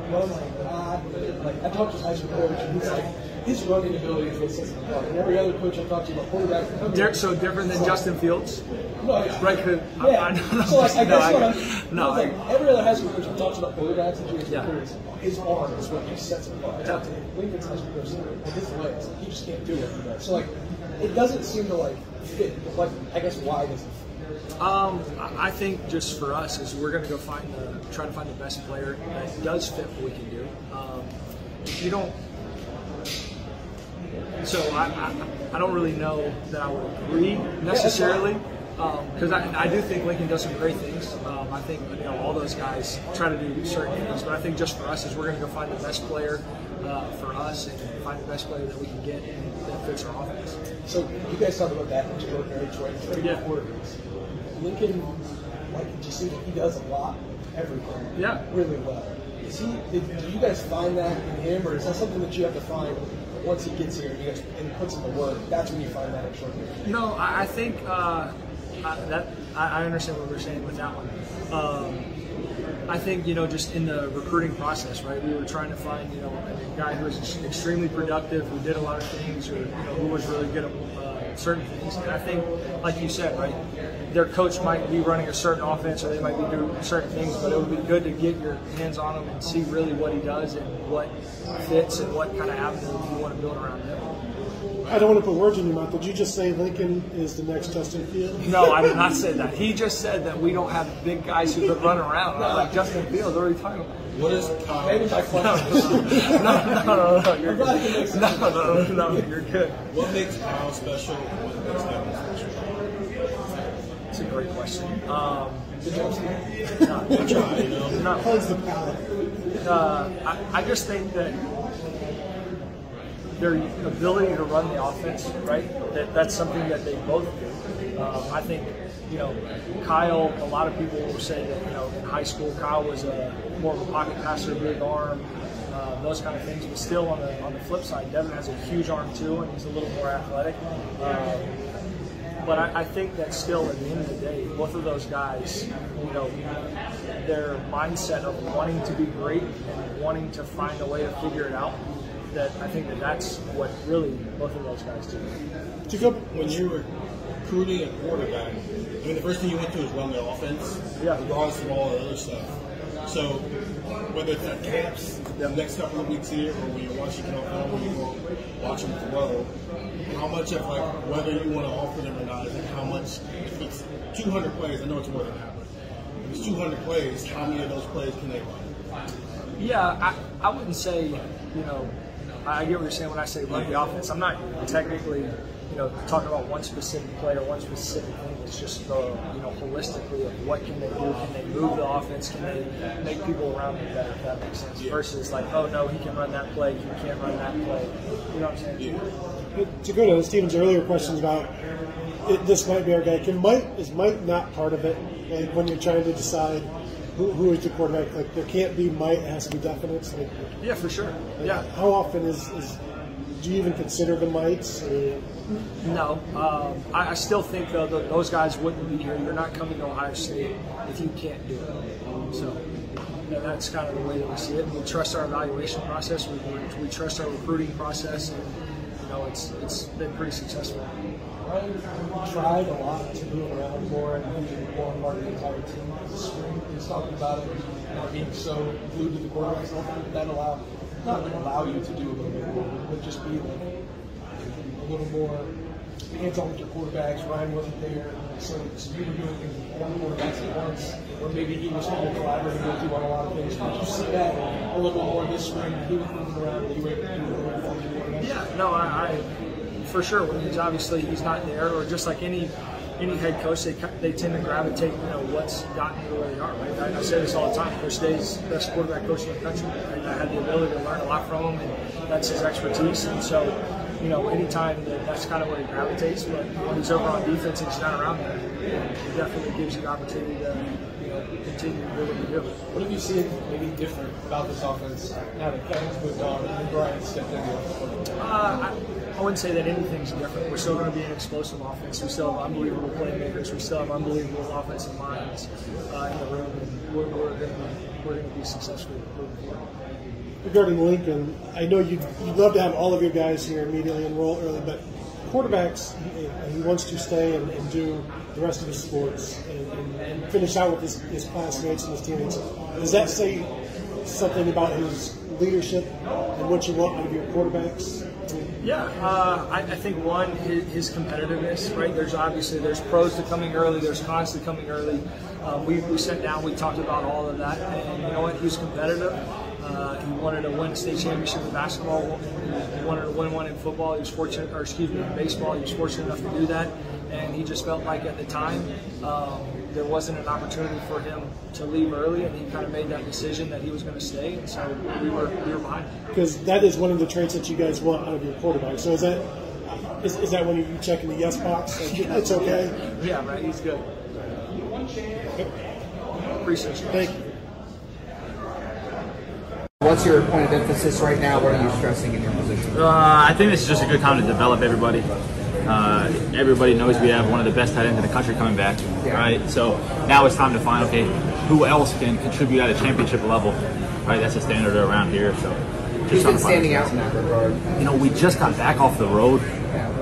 Like I talked to his high school coach, and he's like, his running ability is what sets him apart. And every other coach I talked to about quarterback. So different than Justin Fields? No, yeah. Right? So like, I guess like every other high school coach I talked about quarterbacks and his arm is what just sets him apart. I talked to Lincoln's high school coach, and his legs, he just can't do it. So like, it doesn't seem to like fit. Like, I guess why does it? I think just for us is we're going to go try to find the best player that does fit what we can do. If you don't, so I don't really know that I would agree necessarily because I do think Lincoln does some great things. I think all those guys try to do certain things, but I think just for us is we're going to go find the best player for us and find the best player that we can get and that fits our offense. So you guys talk about that extraordinary trade. Yeah. Lincoln, like, you see that he does a lot, everything, really well. Do you guys find that in him, or is that something that you have to find once he gets here and he puts in the work? That's when you find that extraordinary. No, I think I understand what we're saying with that one. I think just in the recruiting process, right? We were trying to find a guy who was extremely productive, who did a lot of things, or who was really good at certain things. And I think, like you said, right, their coach might be running a certain offense or they might be doing certain things, but it would be good to get your hands on him and see really what he does and what fits and what kind of avenue you want to build around him. I don't want to put words in your mouth. Did you just say Lincoln is the next Justin Fields? No, I did not say that. He just said that we don't have big guys who could run around. Like Justin Fields, what are you talking about? What is Kyle? Maybe my No, you're good. No, you're good. What makes Kyle special? What makes Kevin special? That's a great question. I just think that their ability to run the offense, right? That's something that they both do. I think, Kyle, a lot of people will say that, in high school, Kyle was more of a pocket passer, big arm, those kind of things. But still, on the flip side, Devin has a huge arm too, and he's a little more athletic. But I think that still, at the end of the day, both of those guys, their mindset of wanting to be great and wanting to find a way to figure it out, that I think that's what really both of those guys do. When you were recruiting a quarterback, I mean, the first thing you went to is run the offense, regardless of all the other stuff. So whether it's at camps, the next couple of weeks here, or when you're watching film, when you go watch them throw, how much of whether you want to offer them or not, is how much, if it's 200 plays, I know it's more than that, but if it's 200 plays, how many of those plays can they run? Yeah, I wouldn't say, I get what you're saying when I say run the offense. I'm not technically, talking about one specific play or one specific thing. It's just holistically of what can they do? Can they move the offense? Can they make people around them better, if that makes sense? Versus like, oh no, he can run that play, he can't run that play. You know what I'm saying? To go to Steven's earlier questions about this might be our guy, is Mike not part of it? Like when you're trying to decide who is the quarterback, like there can't be might, it has to be definite. Like, yeah, for sure. Like, how often do you even consider the mites? No, I still think though that those guys wouldn't be here. You're not coming to Ohio State if you can't do it. So that's kind of the way that we see it. We trust our evaluation process. We trust our recruiting process, and it's been pretty successful. I tried a lot to move around more and be more part of the entire team this spring. He's talking about it, being so glued to the quarterback stuff. That not allow you to do a little bit more, but just be like a little more hands-on with your quarterbacks. Ryan wasn't there, so you were doing things with all the quarterbacks at once, or maybe he was kind of collaborating with you on a lot of things. Did you see that a little bit more this spring? He was moving around, you were able to do a little bit more. Yeah, no, I for sure. When he's not there, or just like any head coach, they tend to gravitate, what's gotten you where they are. Right? I say this all the time. Coach Day's best quarterback coach in the country. Right? I had the ability to learn a lot from him, and that's his expertise. And so, anytime that's kind of where he gravitates. But when he's over on defense and he's not around there, it definitely gives you the opportunity to continue to do what you do. What have you seen maybe different about this offense now that Kevin's moved on and Brian stepped into? I wouldn't say that anything's different. We're still going to be an explosive offense. We still have unbelievable playmakers. We still have unbelievable offensive minds in the room, and we're going to be successful moving forward. Regarding Lincoln, I know you'd love to have all of your guys here immediately enroll early, but quarterbacks, he wants to stay and do the rest of his sports and finish out with his classmates and his teammates. Does that say something about his leadership and what you want out of your quarterbacks? Yeah, I think one, his competitiveness, right? There's pros to coming early, there's cons to coming early. We sat down, we talked about all of that, and you know what? He was competitive. He wanted to win a state championship in basketball. He wanted to win one in football. He was fortunate, in baseball. He was fortunate enough to do that, and he just felt like at the time there wasn't an opportunity for him to leave early, and he kind of made that decision that he was going to stay, and so we were behind him. Because that is one of the traits that you guys want out of your quarterback. So is that when you check in the yes box? Like, it's okay? Yeah, right. He's good. Appreciate you. Thank you. What's your point of emphasis right now? What are you stressing in your position? I think this is just a good time to develop everybody. Everybody knows we have one of the best tight ends in the country coming back, right? So now it's time to find, okay, who else can contribute at a championship level, right? That's a standard around here. So who's been standing out in that regard? We just got back off the road.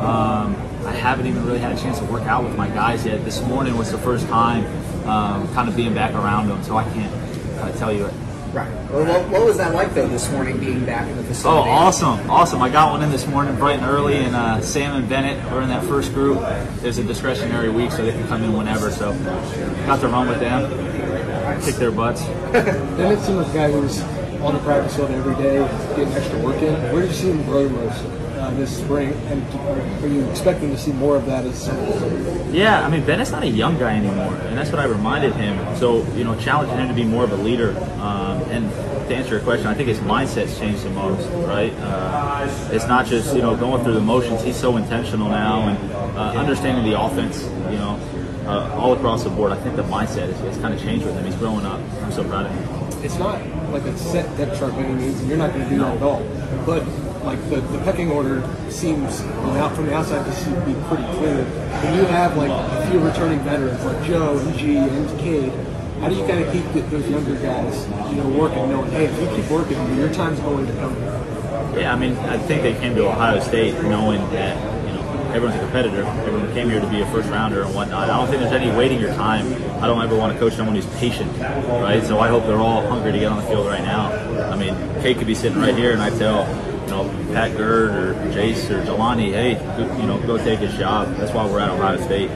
I haven't even really had a chance to work out with my guys yet. This morning was the first time kind of being back around them, so I can't kind of tell you it. Right. Well, what was that like, though, this morning, being back in the facility? Oh, awesome. I got one in this morning bright and early, and Sam and Bennett were in that first group. There's a discretionary week, so they can come in whenever, so got to run with them, kick their butts. Bennett seemed like a guy who was on the practice field every day, getting extra work in. Where did you see him grow most this spring, and are you expecting to see more of that as Yeah, I mean, Bennett's not a young guy anymore, and that's what I reminded him. So, challenging him to be more of a leader. And to answer your question, I think his mindset's changed the most, right? It's not just, going through the motions. He's so intentional now, and understanding the offense, all across the board. I think the mindset has kind of changed with him. He's growing up. I'm so proud of him. It's not like a set depth chart by any means, and you're not going to do that at all. But like the pecking order seems from the outside to be pretty clear. When you have like a few returning veterans like Joe and G and Cade, how do you kind of keep those younger guys, working, knowing, hey, if you keep working, your time's going to come? Yeah, I mean, I think they came to Ohio State knowing that everyone's a competitor. Everyone came here to be a first rounder and whatnot. I don't think there's any waiting your time. I don't ever want to coach someone who's patient, right? So I hope they're all hungry to get on the field right now. I mean, Kate could be sitting right here, and I tell Pat Gerd or Jace or Jelani, hey, go take his job. That's why we're at Ohio State.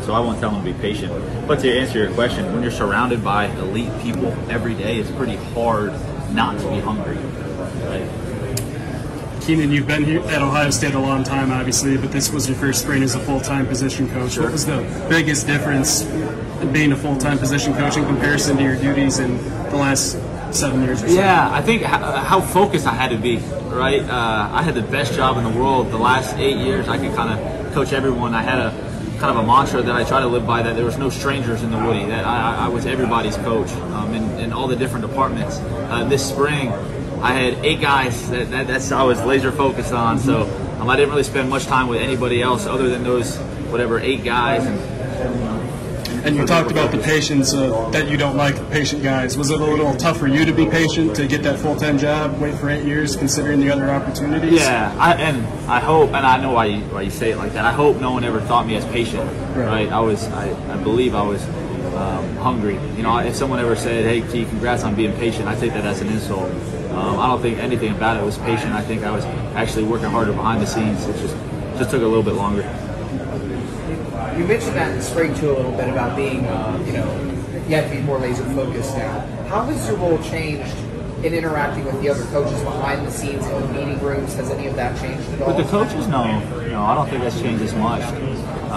So I won't tell them to be patient. But to answer your question, when you're surrounded by elite people every day, it's pretty hard not to be hungry, right? Keenan, you've been here at Ohio State a long time, obviously, but this was your first spring as a full-time position coach. Sure. What was the biggest difference in being a full-time position coach in comparison to your duties in the last 7 years or so? Yeah, I think how focused I had to be, right? I had the best job in the world. The last 8 years, I could kind of coach everyone. I had a kind of a mantra that I try to live by, that there was no strangers in the Woody, that I was everybody's coach in all the different departments. This spring, I had 8 guys that's I was laser focused on, so I didn't really spend much time with anybody else other than those 8 guys. And you talked about the patience that you don't like, the patient guys. Was it a little tough for you to be patient to get that full-time job, wait for 8 years, considering the other opportunities? Yeah, I hope, and I know why you say it like that. I hope no one ever thought me as patient, right? I believe I was hungry. If someone ever said, hey, T, congrats on being patient, I take that as an insult. I don't think anything about it was patient. I think I was actually working harder behind the scenes. It just took a little bit longer. You mentioned that in the spring, too, a little bit about being, you have to be more laser focused now. How has your role changed in interacting with the other coaches behind the scenes in the meeting rooms? Has any of that changed at all? With the coaches, no, I don't think that's changed as much.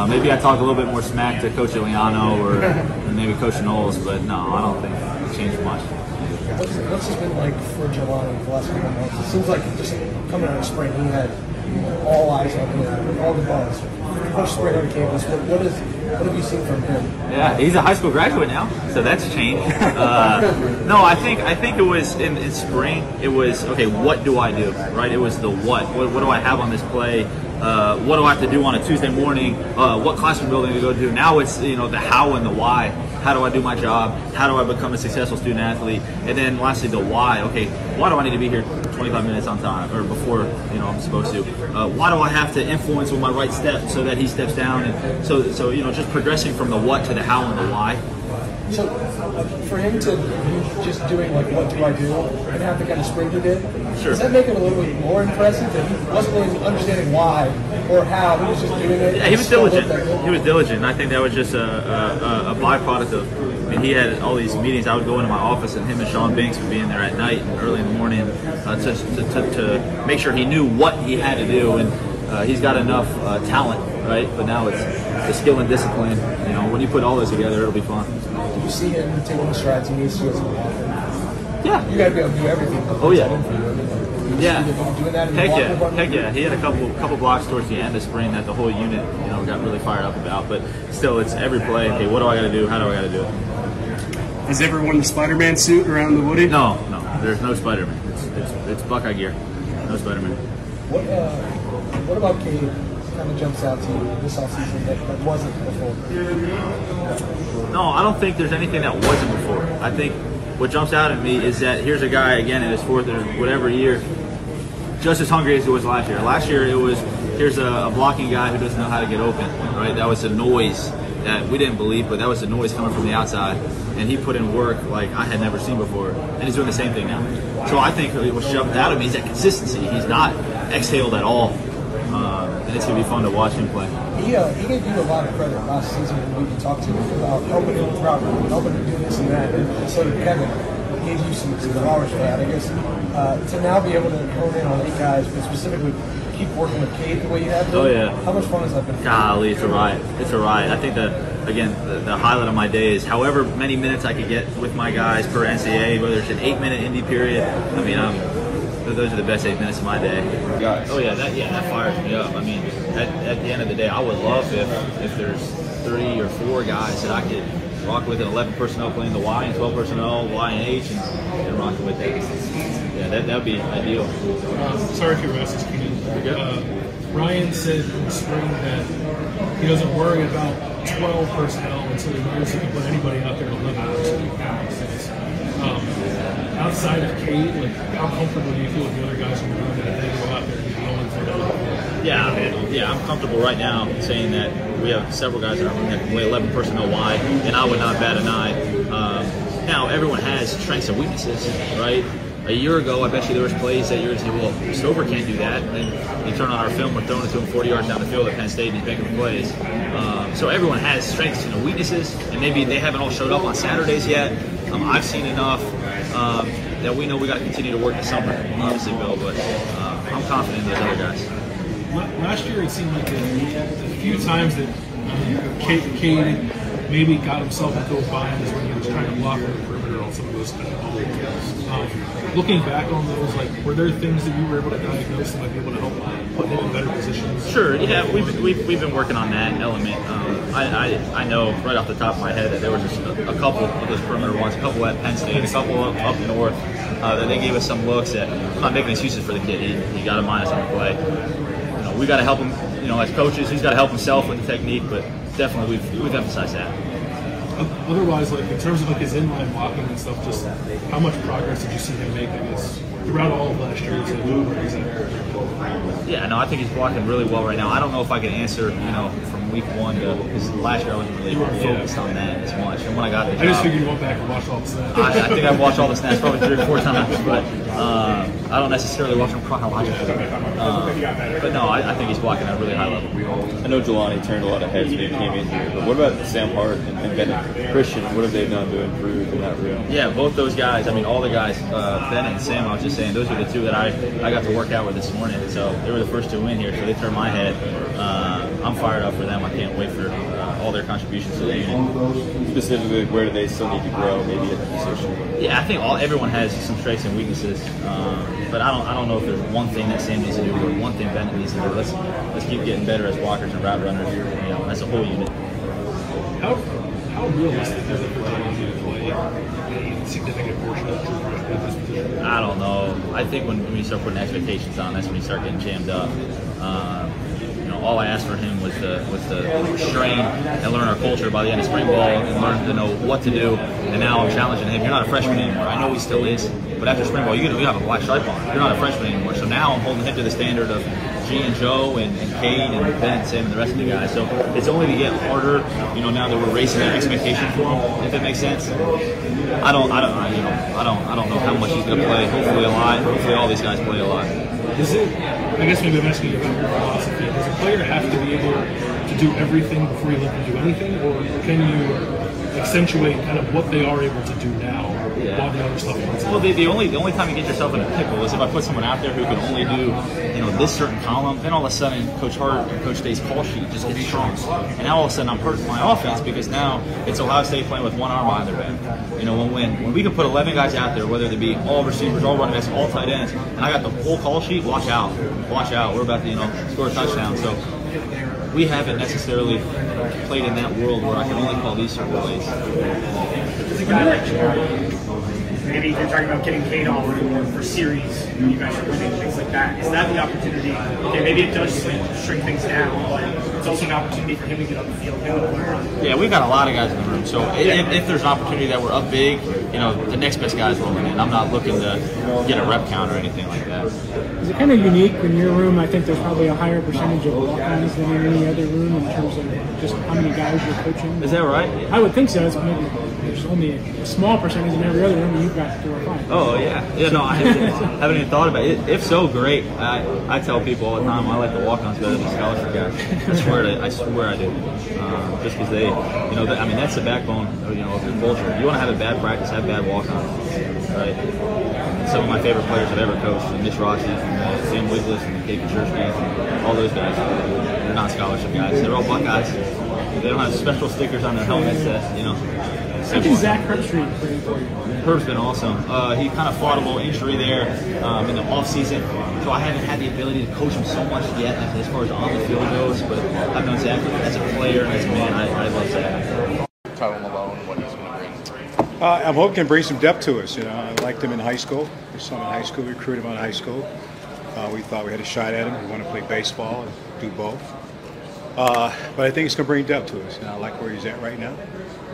Maybe I talk a little bit more smack to Coach Eliano or maybe Coach Knowles, but no, I don't think it changed much. What's it been like for Jelani the last couple of months? It seems like just coming out of spring, he had all eyes on him, all the buzz. First spring on campus, what have you seen from him? Yeah, he's a high school graduate now, so that's changed. No, I think it was in spring. It was okay. What do I do? Right? It was the what. What do I have on this play? What do I have to do on a Tuesday morning? What classroom building to go to? Now it's the how and the why. How do I do my job? How do I become a successful student athlete? And then lastly, the why. Okay, why do I need to be here 25 minutes on time or before I'm supposed to? Why do I have to influence with my right step so that he steps down? And so just progressing from the what to the how and the why. So for him to be just doing like what do I do and have the kind of spring he did, does that make it a little bit more impressive that he wasn't really understanding why or how, he was just doing it? Yeah, he was diligent. He was diligent. And I think that was just a byproduct of, he had all these meetings. I would go into my office and him and Sean Banks would be in there at night and early in the morning to make sure he knew what he had to do. And he's got enough talent, right? But now it's the skill and discipline. When you put all those together, it'll be fun. Do you see him taking the strides he needs to as a walker? Yeah. You got to be able to do everything. Oh yeah. Yeah. Doing that in the Heck yeah. He had a couple blocks towards the end of spring that the whole unit, got really fired up about. But still, it's every play. Okay, what do I got to do? How do I got to do it? Has everyone worn the Spider-Man suit around the Woody? No. There's no Spider-Man. It's Buckeye gear. No Spider-Man. What about Cade kind of jumps out to you this offseason that wasn't before? No, I don't think there's anything that wasn't before. I think what jumps out at me is that here's a guy, again, in his fourth or whatever year, just as hungry as he was last year. Last year, it was, here's a blocking guy who doesn't know how to get open, right? That was the noise that we didn't believe, but that was the noise coming from the outside. And he put in work like I had never seen before. And he's doing the same thing now. So I think what jumped out at me is that consistency. He's not exhaled at all. And it's going to be fun to watch him play. He gave you a lot of credit last season when we talked to him about helping him with route running, helping him do this and that. And so did Kevin. He gave you some flowers for that. I guess to now be able to hone in on 8 guys, but specifically keep working with Cade the way you have been. Oh, yeah. How much fun has that been? Golly, it's a riot. It's a riot. I think the highlight of my day is however many minutes I could get with my guys per NCAA, whether it's an 8-minute indie period. I mean, those are the best 8 minutes of my day. Guys. Oh yeah, that fires me up. I mean, at the end of the day, I would love if there's 3 or 4 guys that I could rock with, an 11 personnel playing the Y and 12 personnel, Y and H, and rocking with that. Yeah, that would be ideal. Sorry if you're asking, Keenan. Ryan said in the spring that he doesn't worry about 12 personnel until he knows he can put anybody out there at 11 personnel. Outside of Cade, how comfortable do you feel with the other guys in the room that they go out there and be the only thing? Yeah, I'm comfortable right now saying that we have several guys in our room that can play 11 personnel wide, and I would not bat an eye. Now, everyone has strengths and weaknesses, right? A year ago, I bet you there was plays that you would say, well, Stover can't do that. And then you turn on our film, we're throwing it to him 40 yards down the field at Penn State, and he's making plays. So everyone has strengths and weaknesses, and maybe they haven't all showed up on Saturdays yet. I've seen enough that we know we got to continue to work this summer, obviously, Bill, but I'm confident in those other guys. Last year, it seemed like a few times that Cade maybe got himself into a bind when he was trying to block on the perimeter on some of those things. Looking back on those, were there things that you were able to diagnose that might be able to help put him in better positions? Sure, yeah, we've been working on that element. I know right off the top of my head that there was just a couple of those perimeter ones, a couple at Penn State, a couple up north, that they gave us some looks that I'm not making excuses for the kid. He got a minus on the play. We got to help him. As coaches, he's got to help himself with the technique, but definitely we've emphasized that. Otherwise, in terms of his inline blocking and stuff, just how much progress did you see him make, I guess, throughout all of last year, he's Yeah, no, I think he's blocking really well right now. I don't know if I can answer, from week 1 to, because last year I wasn't really focused on that as much. And when I got the job, I just figured you went back and watched all the snaps. I think I've watched all the snaps probably 3 or 4 times, but I don't necessarily watch them chronologically. But no, I think he's blocking at a really high level. I know Jelani turned a lot of heads when he came in here, but what about Sam Hart and Bennett Christian? What have they done to improve in that room? Yeah, both those guys, all the guys, Bennett and Sam, I was just saying, those are the 2 that I got to work out with this morning. So they were the first 2 in here, so they turned my head. I'm fired up for them. I can't wait for all their contributions to the unit. Specifically, where do they still need to grow, maybe at the position? Yeah, I think everyone has some strengths and weaknesses, but I don't know if there's one thing that Sam needs to do or one thing Bennett needs to do. Let's keep getting better as blockers and route runners, as a whole unit. How realistic is it for Jelani to play a significant portion of true freshman at this position? I don't know. I think when you start putting expectations on, that's when you start getting jammed up. All I asked for him was to train and learn our culture by the end of spring ball and learn to know what to do. And now I'm challenging him. You're not a freshman anymore. I know he still is, but after spring ball, you have a black stripe on. You're not a freshman anymore. So now I'm holding him to the standard of G and Joe and Cade and Ben and Sam and the rest of the guys. So it's only to get harder, now that we're raising that expectation for him, if it makes sense. I don't know how much he's going to play. Hopefully a lot. Hopefully all these guys play a lot. I guess maybe I'm asking you about your philosophy. Does a player have to be able to do everything before you let them do anything, or can you accentuate kind of what they are able to do now while the other stuff comes Well, the only time you get yourself in a pickle is if I put someone out there who can only do this certain column. Then all of a sudden, Coach Hart and Coach Day's call sheet just gets strong, and now all of a sudden I'm hurting my offense because now it's Ohio State playing with one arm behind their back. When we can put 11 guys out there, whether they be all receivers, all running backs, all tight ends, and I got the whole call sheet, watch out, we're about to score a touchdown. So we haven't necessarily played in that world where I can only call these certain plays. Maybe you're talking about getting Cade off for series, you guys are winning, things like that. Is that the opportunity? Okay, maybe it does shrink things down, but it's also an opportunity for him to get on the field. Yeah, we've got a lot of guys in the room. So if there's an opportunity that we're up big, the next best guy is rolling in. I'm not looking to get a rep count or anything like that. Is it kind of unique in your room? I think there's probably a higher percentage of walk-ons than in any other room in terms of just how many guys you're coaching. Is that right? I would think so. It's maybe there's only a small percentage in every other room, and you've got 4 or 5. Oh yeah, no, I haven't even thought about it. If so, great. I tell people all the time I like the walk-ons better than the scholarship guys. I swear I do. Just because they, that's the backbone of your culture. You want to have a bad practice, have bad walk-ons, right? Some of my favorite players I've ever coached, Mitch Rossi, Sam Wiglis, and Kate Kaczynski, and all those guys. They're not scholarship guys. They're all Buckeyes. They don't have special stickers on their helmets that, How did Zach Herbstreit bring for you? Herb's been awesome. He kind of fought a little injury there in the off season, so I haven't had the ability to coach him so much yet as far as on the field goes. But I've known Zach as a player and as a man. I love Zach. Tell him alone what he's going to bring. I'm hoping to bring some depth to us. I liked him in high school. We saw him in high school. We recruited him out of high school. We thought we had a shot at him. We want to play baseball and do both. But I think it's going to bring depth to us. I like where he's at right now.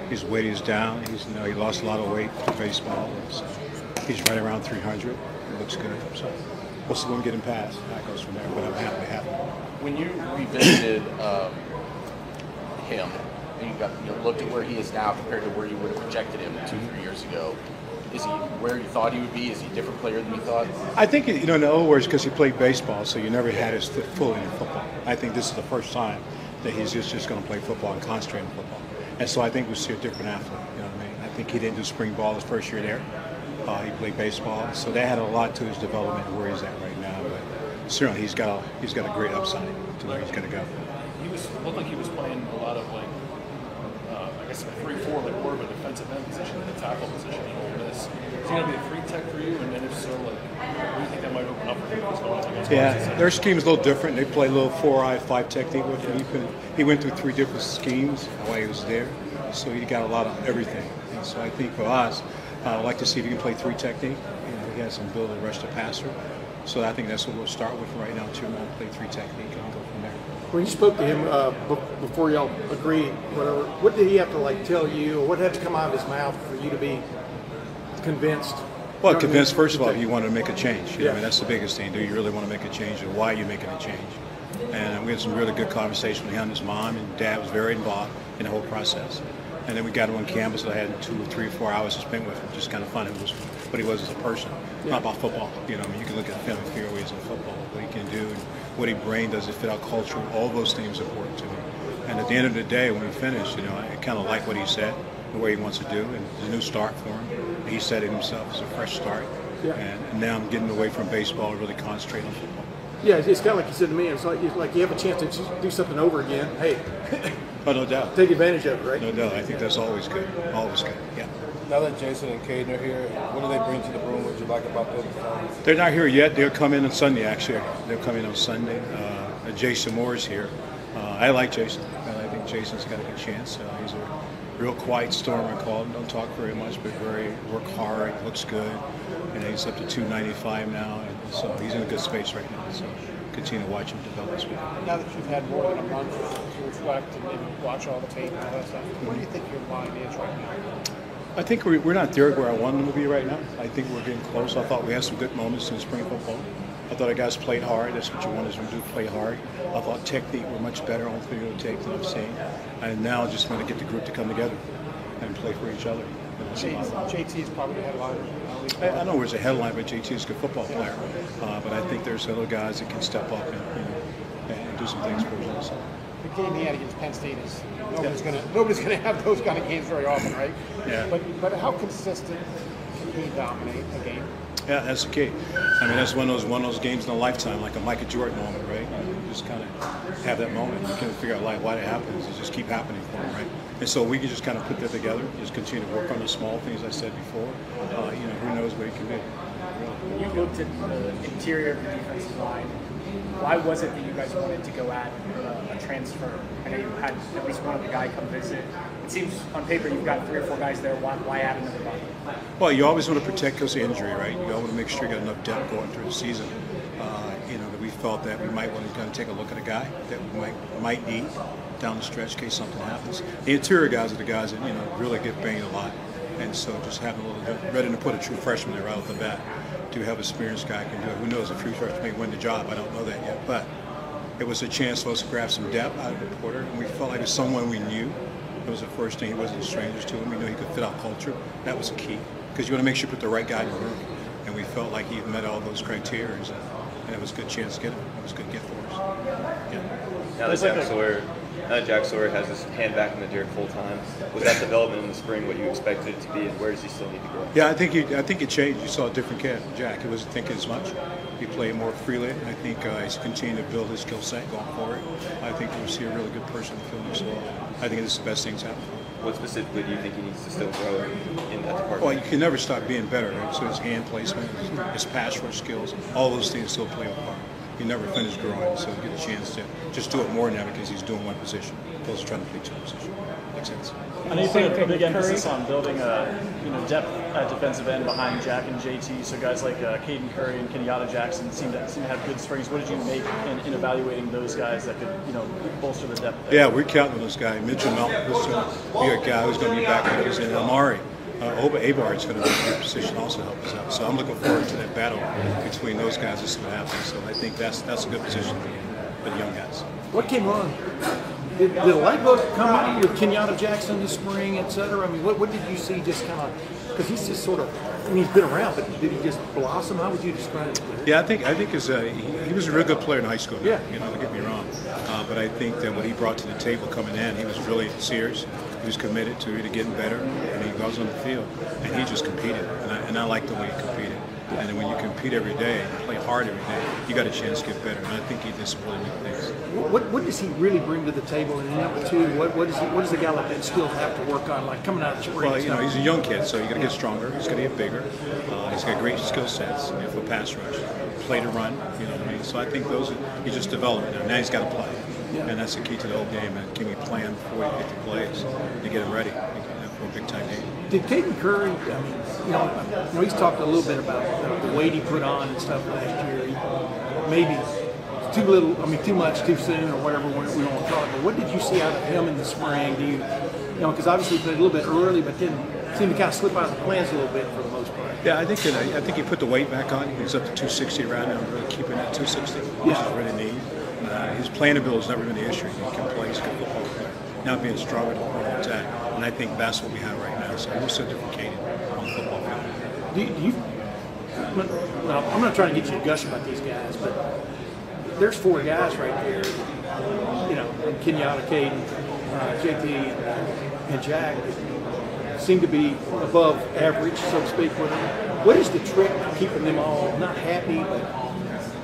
His weight is down. He lost a lot of weight to baseball. So he's right around 300. It looks good. So we'll see when we get him past. That goes from there. But I'm happy. When you revisited him, and you looked at where he is now compared to where you would have projected him 2-3 years ago, is he where you thought he would be? Is he a different player than you thought? I think, in other words, because he played baseball, so you never had his fully in football. I think this is the first time that he's just going to play football and concentrate on football. And so I think we'll see a different athlete. You know what I mean? I think he didn't do spring ball his first year there. He played baseball, so that had a lot to his development where he's at right now. But certainly he's got a great upside to where he's going to go. He looked like he was playing a lot of I guess a 3-4, like more of a defensive end position than a tackle position in Ole Miss. Is he going to be a 3-tech for you? And then if so, what do you think that might open up for him? Yeah, their scheme is a little different. They play a little 4-eye, 5 technique with him. He went through 3 different schemes while he was there, so he got a lot of everything. And so I think for us, I'd like to see if he can play 3 technique. He has some ability to rush the passer. So I think that's what we'll start with right now, too. We'll play 3 technique and go from there. When you spoke to him before y'all agreed, whatever, what did he have to tell you, or what had to come out of his mouth for you to be convinced Well, You know what I convinced, mean? first of all, you want to make a change. You know, Yeah. I mean, that's the biggest thing. Do you really want to make a change, and why are you making a change? And we had some really good conversation with him and his mom, and Dad was very involved in the whole process. And then we got him on campus, and I had 2 or 3 or 4 hours to spend with him. Just kind of fun. It was what he was as a person, not about football. You know, I mean, you can look at him and figure ways in football, what he can do, and what he brings, does it fit our culture? All those things are important to me. And at the end of the day, when we finished, you know, I kind of like what he said, the way he wants to do, and it's a new start for him. He said it himself, it's a fresh start. Yeah. And now I'm getting away from baseball and really concentrate on football. Yeah, it's kind of like you said to me. It's like you have a chance to just do something over again. Hey, Oh, no doubt. take advantage of it, right? No doubt. I think that's always good. Always good. Yeah. Now that Jason and Caden are here, what do they bring to the room? What do you like about them? They're not here yet. They'll come in on Sunday, actually. They'll come in on Sunday. Jason Moore is here. I like Jason. I think Jason's got a good chance. He's a real quiet storm, I call him. Don't talk very much, but work hard, looks good. And he's up to 295 now, and so he's in a good space right now. So continue to watch him develop this week. Now that you've had more than a month to reflect and maybe watch all the tape and all that stuff, where do you think your line is right now? I think we're not there where I want them to be right now. I think we're getting close. I thought we had some good moments in spring football. I thought our guys played hard. That's what you want us to do, play hard. I thought technique were much better on videotape than I've seen. And now I just want to get the group to come together and play for each other. JT is probably the headliner. I know there's a headline, but JT is a good football player. But I think there's other guys that can step up and do some things for us. The game he had against Penn State is nobody's gonna have those kind of games very often, right? Yeah. But how consistent can he dominate a game? Yeah, that's the key. I mean, that's one of those games in a lifetime, like a Michael Jordan moment, right? You just kind of have that moment. You can't figure out why it happens. It just keep happening for him, right? And so we can just kind of put that together, just continue to work on the small things I said before. Who knows what he can do. When you looked at the interior of the defensive line, why was it that you guys wanted to go at a transfer? I know you had at least one other guy come visit. It seems on paper you've got 3 or 4 guys there. Why add another body? Well, you always want to protect because of injury, right? You always want to make sure you got enough depth going through the season. That we felt that we might want to kind of take a look at a guy that we might need down the stretch in case something happens. The interior guys are the guys that really get banged a lot, and so just having a little bit, rather than put a true freshman there right off the bat, to have an experienced guy can do it. Who knows? A few freshmen may win the job. I don't know that yet, but it was a chance for us to grab some depth out of the Porter, and we felt like it was someone we knew. It was the first thing. He wasn't strangers to him. We knew he could fit our culture. That was the key, because you want to make sure you put the right guy in the room, and we felt like he met all those criteria, and it was a good chance to get him. It was a good gift for us. Yeah. Now that Jack Sawyer has his hand back in the dirt full time, was that development in the spring what you expected it to be, and where does he still need to grow? Yeah, I think it changed. You saw a different kid. Jack, he wasn't thinking as much. He played more freely. I think he's continuing to build his skill set going forward. I think we'll see a really good person in the field as well. I think this is the best thing's happened. What specifically do you think he needs to still grow in that department? Well, you can never stop being better, right? So his hand placement, his pass rush skills, all those things still play a part. You never finish growing, so you get a chance to just do it more now because he's doing one position, opposed to trying to play 2 positions. Makes sense. I know you put a big emphasis on building depth at defensive end behind Jack and JT. So guys like Caden Curry and Kenyatta Jackson seem to have good springs. What did you make in evaluating those guys that could bolster the depth there? Yeah, we're counting on those guys. Mitchell Melton was be a guy who's going to be back with us, and Amari. Abar is going to be in a position to also help us out. So I'm looking forward to that battle between those guys that's going to happen. So I think that's a good position to be in for the young guys. What came wrong? Did the light bulb come on with Kenyatta Jackson this spring, et cetera? I mean, what did you see just kind of, because he's just sort of, he's been around, but did he just blossom? How would you describe it? Yeah, I think he was a real good player in high school. Yeah. Don't get me wrong. But I think that what he brought to the table coming in, he was really serious. He was committed to getting better, and he goes on the field, and he just competed. And I like the way he competed. And then when you compete every day, and play hard every day, you got a chance to get better. And I think he did some really good things. What does he really bring to the table? And number 2, what does a guy like that still have to work on, like coming out of the spring? Well, he's a young kid, so you got to get stronger. He's got to get bigger. He's got great skill sets for pass rush, play to run. So I think he's just developing now. Now he's got to play. Yeah. And that's the key to the whole game. And can we plan 40, 50 plays to get him ready for a big-time game? Did Caden Curry, he's talked a little bit about the weight he put on and stuff last year. Maybe too much, too soon, or whatever we want to call it. But what did you see out of him in the spring? Do you because obviously he played a little bit early, but then seemed to kind of slip out of the plans a little bit for the most part. Yeah, I think he put the weight back on. He's up to 260 right now, really keeping that 260, which is really neat. His playing ability has never been the issue. He can play, he's a good football player. Now being stronger to point attack, and I think that's what we have right now. So we're so differentiated on the football field. Well, I'm not trying to get you to gush about these guys, but there's 4 guys right there, you know, Kenyatta, Caden, JT, and Jack seem to be above average, so to speak, with them. What is the trick to keeping them all not happy, but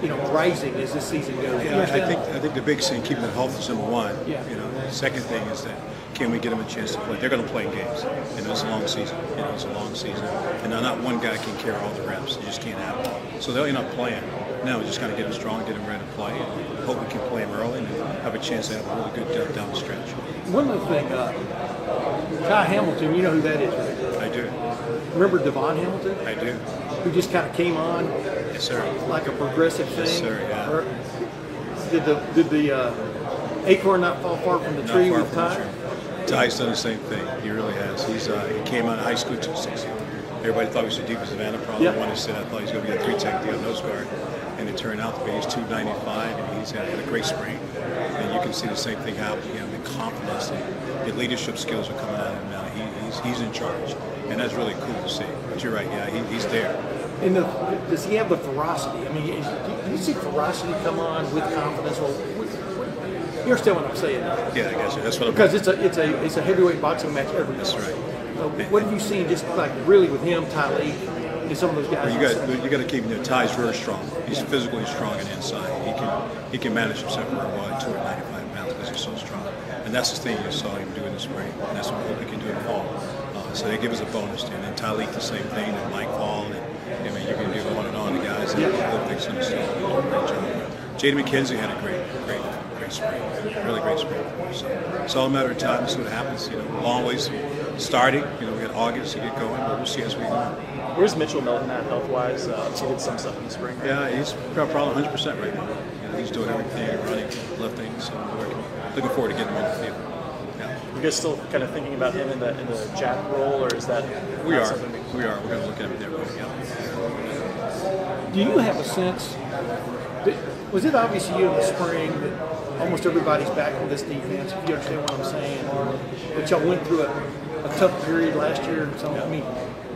you know, rising as this season goes? Yeah, I think the big thing, keeping them healthy is number one. Yeah. You know, the second thing is that can we get them a chance to play? They're going to play games, and it's a long season. You know, it's a long season, and now not one guy can carry all the reps. You just can't have it. So they'll end up playing. Now we just got to get them strong, get them ready to play, and hope we can play them early and have a chance to have a really good depth down the stretch. One other thing, Ty Hamilton, you know who that is, right? I do. Remember Devon Hamilton? I do. Who just kind of came on, yes, sir, like a progressive thing. Yes, sir. Yeah. Or did the acorn not fall far from the tree with Ty? Ty's done the same thing. He really has. He came out of high school 260. Everybody thought he was a defensive end. Probably one that said I thought he was going to be a 3-tech deal nose guard, and it turned out to be he's 295, and he's had a great spring. And you can see the same thing happening. You know, the confidence, the leadership skills are coming out of him now. He's in charge, and that's really cool to see. But you're right, yeah, he's there. And does he have the ferocity? I mean, do you see ferocity come on with confidence? Well, you understand what I'm saying? Yeah, I guess that's what I'm. Because it's a heavyweight boxing match every day. That's right. What have you seen just like really with him, Tyleek, and some of those guys? Well, you got to keep him. Ty's very strong. He's physically strong and inside. He can manage himself very well at 295 pounds because he's so strong. And that's the thing you saw him do in the spring. And that's what we hope he can do in the fall. So they give us a bonus there. And then Tyleek the same thing. And Mike Hall. And I mean, you can do on and on. The guys that hope they're going to do a great job. Jaden McKenzie had a great spring. Really great spring. So it's all a matter of time to see what happens. You know, long ways starting. You know, we got August to get going, but we'll see as we go. Where's Mitchell Melton at health-wise? He did some stuff in the spring. Right? Yeah, he's probably 100% right now. You know, he's doing everything, running, lifting, so we're looking forward to getting him on the field. Yeah. You guys still kind of thinking about him in the Jack role, or is that? We are. We're going to look at him there. Do you have a sense? Was it obvious to you in the spring that almost everybody's back on this defense? If you understand what I'm saying, but y'all went through a tough period last year. So I mean,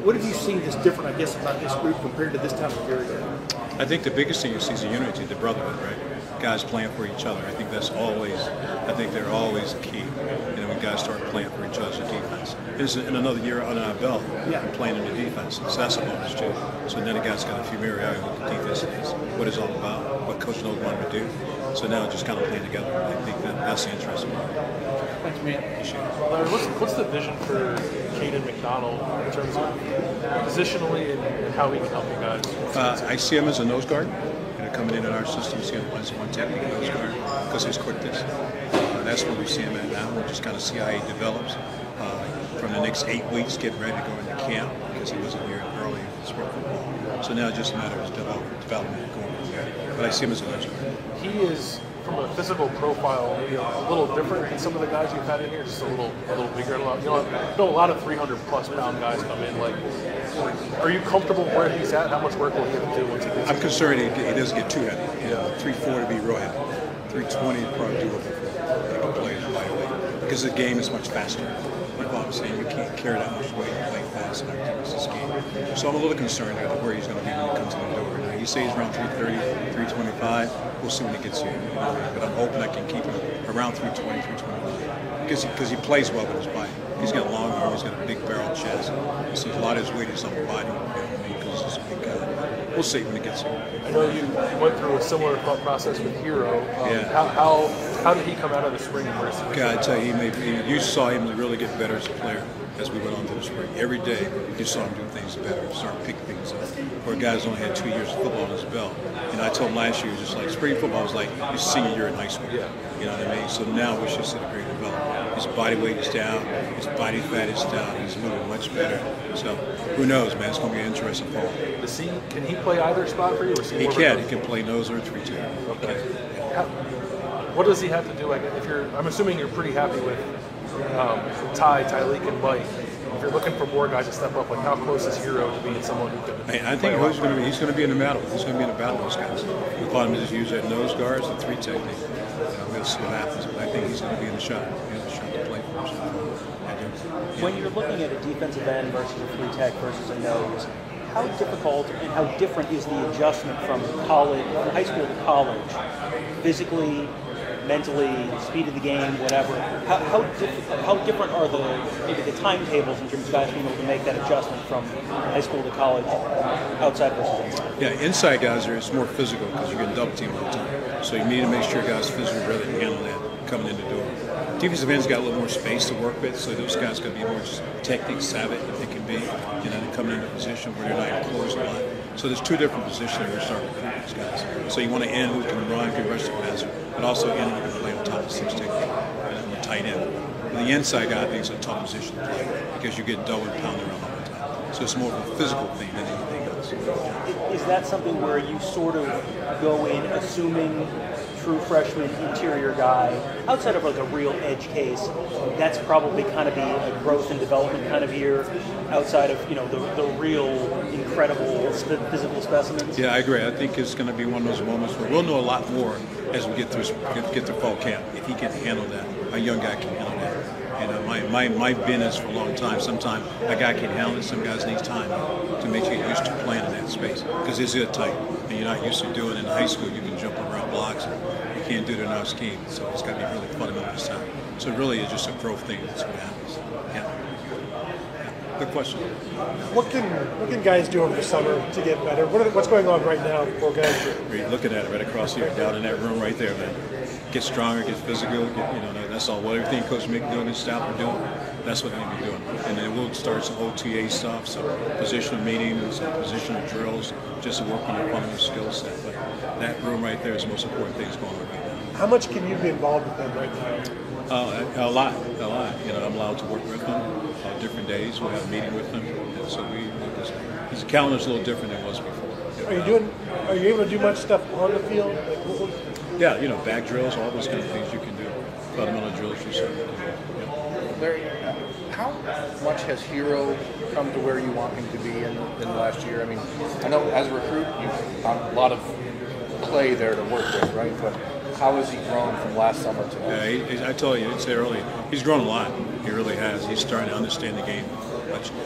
what have you seen that's different, I guess, about this group compared to this time of year ago? I think the biggest thing you see is the unity, the brotherhood, right? Guys playing for each other. I think that's always. I think they're always key. You know, when guys start playing for each other's defense. It's in another year on our belt. Yeah. Playing in the defense, so that's a bonus too. So then the guys got a familiarity with the defense is, what it's all about, what Coach Knowles wanted to do. So now just kind of playing together. I think that's the interesting part. Thanks, man. Larry, what's the vision for Keenan McDonald in terms of positionally and how he can help you guys? I see him as a nose guard. Coming in our system, see him as one technical nose guard because his quickness. That's where we see him at now. We'll just kind of see how he develops from the next 8 weeks, getting ready to go into camp because he wasn't here early in spring football. So now it's just a matter of his development going from there. But I see him as a nose guard. He is, from a physical profile, a little different than some of the guys you've had in here. Just a little bigger. A lot of 300+ pound guys come in. Like, are you comfortable where he's at? How much work will he have to do once he gets? I'm concerned he doesn't get too heavy. You know, 340 be real heavy. 320 is probably doable for he can play right away because the game is much faster. You know what I'm saying? You can't carry that much weight and play fast in our this game. So I'm a little concerned about where he's going to be when he comes in the door. Now, he says around 330, 325. We'll see when he gets here. You know, but I'm hoping I can keep him around 320, 325 because he plays well with his body. He's got a long arm. He's got a big barrel chest. So a lot of his weight is on the body. Because he's a big guy. We'll see when he gets here. I know you went through a similar thought process with Hero. How did he come out of the spring versus? God, I tell you, you saw him really get better as a player as we went on to the spring. Every day, you saw him do things better, start picking things up. Where guys only had 2 years of football on his belt. And I told him last year, just like spring football was like his senior year in high school. Yeah. You know what I mean? So now we should see the great development. His body weight is down, his body fat is down, he's moving much better. So who knows, man? It's going to be an interesting fall. Can he play either spot for you? Or he can. He can play nose or 3-2. Okay. What does he have to do? I'm assuming you're pretty happy with Tyleek, and Mike. if you're looking for more guys to step up, like how close is Hero to being someone who can? I think he's going to be in the battle. He's going to be in the battle with those guys. We thought him to just use that nose guards, the 3 technique. We'll see what happens, but I think he's going to be in the shot. He has a shot to play for us. When you're looking at a defensive end versus a 3 tech versus a nose, how difficult and how different is the adjustment from college, from high school to college, physically, mentally, speed of the game, whatever? How different are maybe the timetables in terms of guys being able to make that adjustment from high school to college, outside versus inside? Yeah, inside guys it's more physical because you're getting double teamed all the time. So you need to make sure guys physically ready to handle that coming in the door. Defensive end's got a little more space to work with, so those guys got to be more technique savvy if they can be, coming into a position where they're not enclosed a lot. So there's 2 different positions where we start recruiting these guys. So you want to end who can run, can rush the passer, but also end who can play on top of 6 technique, a tight end. And the inside guy, I think, is a tough position to play because you get double pounded around all the time. So it's more of a physical thing than anything else. Is that something where you sort of go in assuming true freshman interior guy, outside of like a real edge case, that's probably kind of be a growth and development kind of year, outside of the real incredible physical specimens? Yeah, I agree. I think it's going to be one of those moments where we'll know a lot more as we get through fall camp. If he can handle that, a young guy can handle that. My business for a long time. Sometimes a guy can handle it. Some guys need time to make you used to playing in that space because it's tight, and you're not used to doing it in high school. You can jump around blocks, and you can't do it in our scheme. So it's got to be really fundamental this time. So really, it's just a growth thing. That's what happens. Yeah. Good question. What can guys do over the summer to get better? What's going on right now for guys? You're looking at it right across here, down in that room right there, man. Get stronger, get physical. That's all. Everything Coach Mick doing and staff are doing, that's what they need to be doing. And then we'll start some OTA stuff, some positional meetings, some positional drills, just to work on your fundamental skill set. But that room right there is the most important thing that's going on right now. How much can you be involved with them right now? A lot. I'm allowed to work with them different days. We'll have a meeting with them. And so his calendar's a little different than it was before. Are you able to do much stuff on the field? Yeah, back drills, all those kind of things you can do. Fundamental drills you certainly can do. Yeah. Larry, how much has Hero come to where you want him to be in the last year? I mean, I know as a recruit, you've got a lot of play there to work with, right? But how has he grown from last summer to now? Yeah, I told you, I'd say earlier, he's grown a lot. He really has. He's starting to understand the game.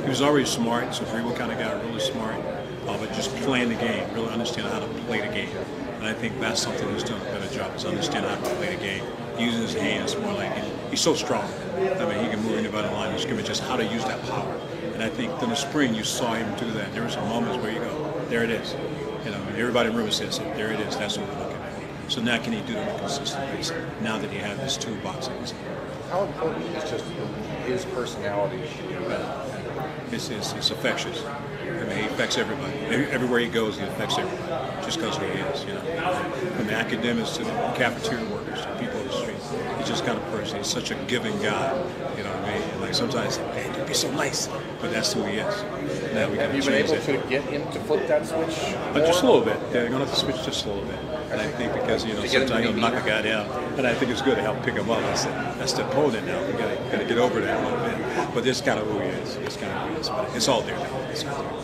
He was already smart, so dribble kind of got really smart, but just playing the game, really understanding how to play the game. And I think that's something he's doing a better job, is understanding how to play the game, using his hands more like he's so strong. I mean, he can move anybody in the line of scrimmage, just how to use that power. And I think in the spring you saw him do that. There were some moments where you go, there it is. Everybody in the room says it, there it is. That's what we're looking at. So now can he do it on a consistent basis? Now that he has this toolbox in his hand. How important is just his personality? It's infectious. I mean, he affects everybody. Everywhere he goes, he affects everybody, just because who he is, From the academics to the cafeteria workers to people on the street. He's just kind of person. He's such a giving guy, you know what I mean? And like sometimes, man, you'd be so nice, but that's who he is. Now we got to change that. Have you been able to get him to flip that switch? Just a little bit. Yeah, you're going to have to switch just a little bit. And I think because, sometimes he'll knock a guy down, and I think it's good to help pick him up. That's the opponent now. We got to get over that a little bit. But this is kind of who he is. It's kind of who he is. But it's all there now. It's all there.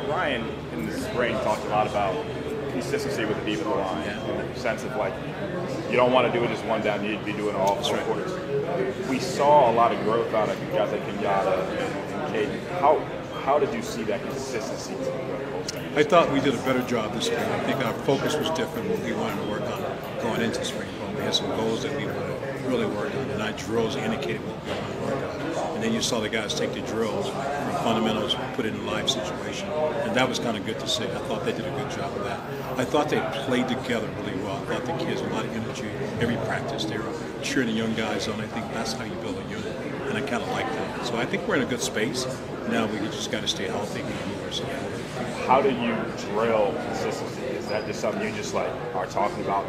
Ryan in the spring talked a lot about consistency with the defensive line, in the sense of you don't want to do it just one down, you need to be doing it all 4 quarters. We saw a lot of growth out of guys like Kenyatta and Caden. How did you see that consistency? I thought we did a better job this spring. I think our focus was different what we wanted to work on going into spring. We had some goals that we wanted to really work on, and our drills indicated what we wanted to work on. And then you saw the guys take the drills from fundamentals, put it in a live situation, and that was kind of good to see. I thought they did a good job of that. I thought they played together really well. I thought the kids had a lot of energy. Every practice, they were cheering the young guys on. I think that's how you build a unit, and I kind of like that. So I think we're in a good space. Now we just got to stay healthy and move ourselves forward. How do you drill consistency? Is that just something you just are talking about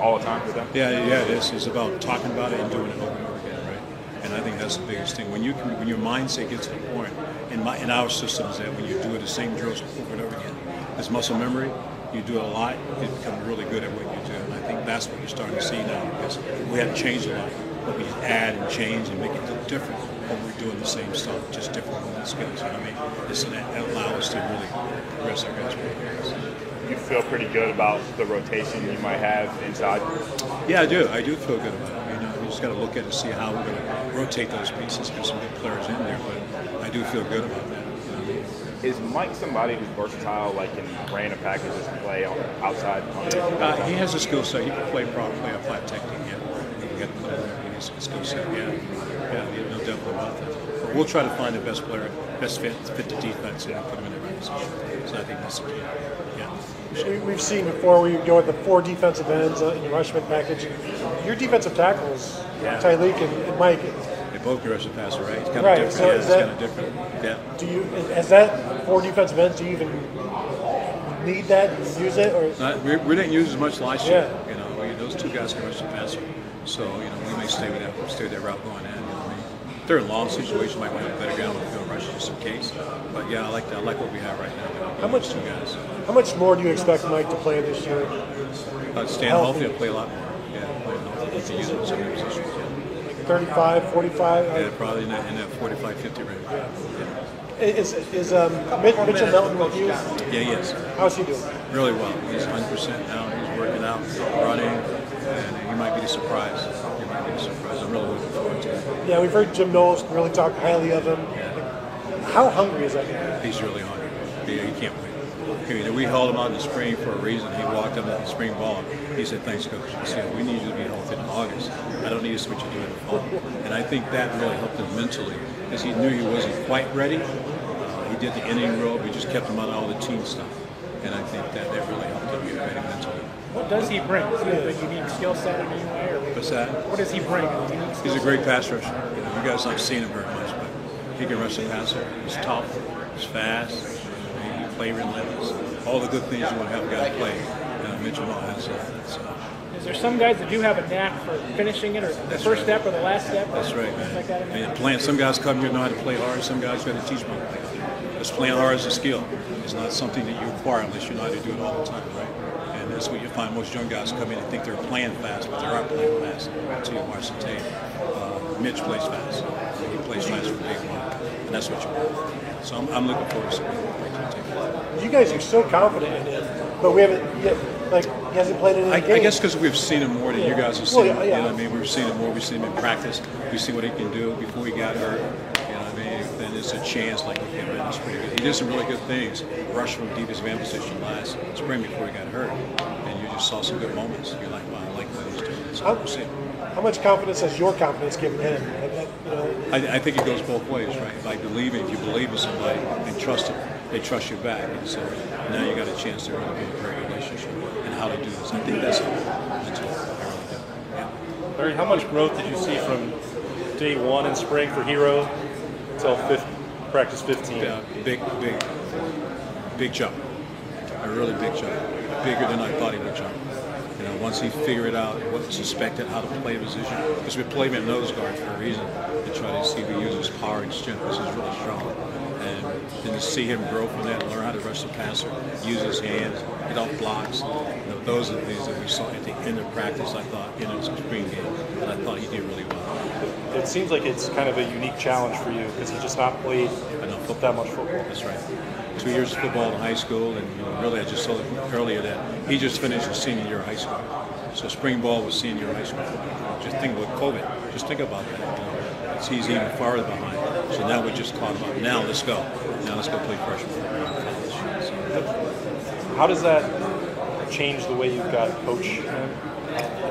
all the time with them? Yeah, it is. It's about talking about it and doing it over and over again, right? And I think that's the biggest thing. When your mindset gets to the point, in our system is that when you do the same drills over and over again, it's muscle memory. You do it a lot, you become really good at what you do. And I think that's what you're starting to see now because we have changed a lot. what we add and change and make it look different, but we're doing the same stuff, just different skills. You know what I mean? This and that allow us to really progress our guys. You feel pretty good about the rotation you might have inside? Yeah, I do. I do feel good about it. You know, we just got to look at it and see how we're going to rotate those pieces, get some good players in there, but I do feel good about that. Is Mike somebody who's versatile, like in random packages and play outside? He has a skill set. He can play prop, play a flat technique. Yeah, he can get the player. He has a skill set. Yeah, no doubt about that. But we'll try to find the best player, best fit the defense, and put him in the right position. So I think that's the key. Yeah. We've seen before we go with the 4 defensive ends in the rushman package. Your defensive tackles, Tyleek and Mike. They both can rush the passer, right? It's kind of different. So it's kind of different. Yeah. Do you, as that 4 defensive ends, do you even need that? Use it, or we didn't use as much last year. You know, those 2 guys can rush the passer, so you know we may stay with that route going in. You know, if they're in long situations, might want to have better ground with field rush just in case. But yeah, I like that. I like what we have right now. How much 2 guys? How much more do you expect Mike to play this year? Staying healthy and play a lot more. Yeah, play healthy. To use it in some positions. 35, 45? Yeah, probably in that 45-50 range. Yeah. Is Mitchell Melton with you? Yeah, he is. How's he doing? Really well. He's 100% now. He's working out, running, and he might be the surprise. I'm really looking forward to it. Yeah, we've heard Jim Knowles really talk highly of him. How hungry is that guy? He's really hungry. Yeah, he can't wait. We held him out in the spring for a reason. He walked up in the spring ball. He said, "Thanks, Coach. He said, we need you to be healthy in August. I don't need to see what you do in the fall." And I think that really helped him mentally, because he knew he wasn't quite ready. He did the inning role, but we just kept him on all the team stuff. And I think that really helped him get ready mentally. What does he bring? Is he a unique skill set in any way? What's that? What does he bring? He's a great pass rusher. You know, you guys haven't seen him very much, but he can rush the passer. He's tough. He's fast. He can play relentless. All the good things you want to have a guy play. Mitchell has that. So. Is there some guys that do have a knack for finishing it, or the first step or the last step? That's right, man. Like that and some guys come here know how to play hard. Some guys got to teach them how to play hard. Because playing hard is a skill. It's not something that you acquire unless you know how to do it all the time, right? And that's what you find. Most young guys come in and think they're playing fast, but they aren't playing fast until you watch the tape. Mitch plays fast. He plays fast from day one, and that's what you want. So I'm looking forward to seeing him play tape. You guys are so confident in him, but we haven't yet. Like, he hasn't played in any games. I guess because we've seen him more than you guys have seen him. You know what I mean? We've seen him more. We've seen him in practice. We see what he can do before he got hurt. You know what I mean? Then it's a chance. Like, okay, man, that's pretty good. He did some really good things. Rushed from deepest van position last spring before he got hurt, and you just saw some good moments. You're like, wow, I like what he's doing. So we'll see. How much confidence has your confidence given him? I think it goes both ways, right? Like believing, if you believe in somebody and trust them, they trust you back. And so now you got a chance to really build a great relationship and how to do this. I think that's it. Larry, how much growth did you see from day 1 in spring for Hero until practice 15? Yeah, big jump. A really big jump. Bigger than I thought he would jump. You know, once he figured out what suspected how to play the position, because we played him at nose guard for a reason, to try to see if he uses his power and strength, because he's really strong. And then to see him grow from that, learn how to rush the passer, use his hands, get off blocks. You know, those are the things that we saw at the end of practice, I thought, in the spring game, and I thought he did really well. It seems like it's kind of a unique challenge for you, because he just not played that much football. That's right. 2 years of football in high school, and really I just told him earlier that he just finished his senior year of high school. So spring ball was senior year of high school football. Just think about COVID. Just think about that. You know, he's even farther behind. So now we just caught him up. Now let's go. Now let's go play freshman football in college. So. How does that change the way you've got to coach him?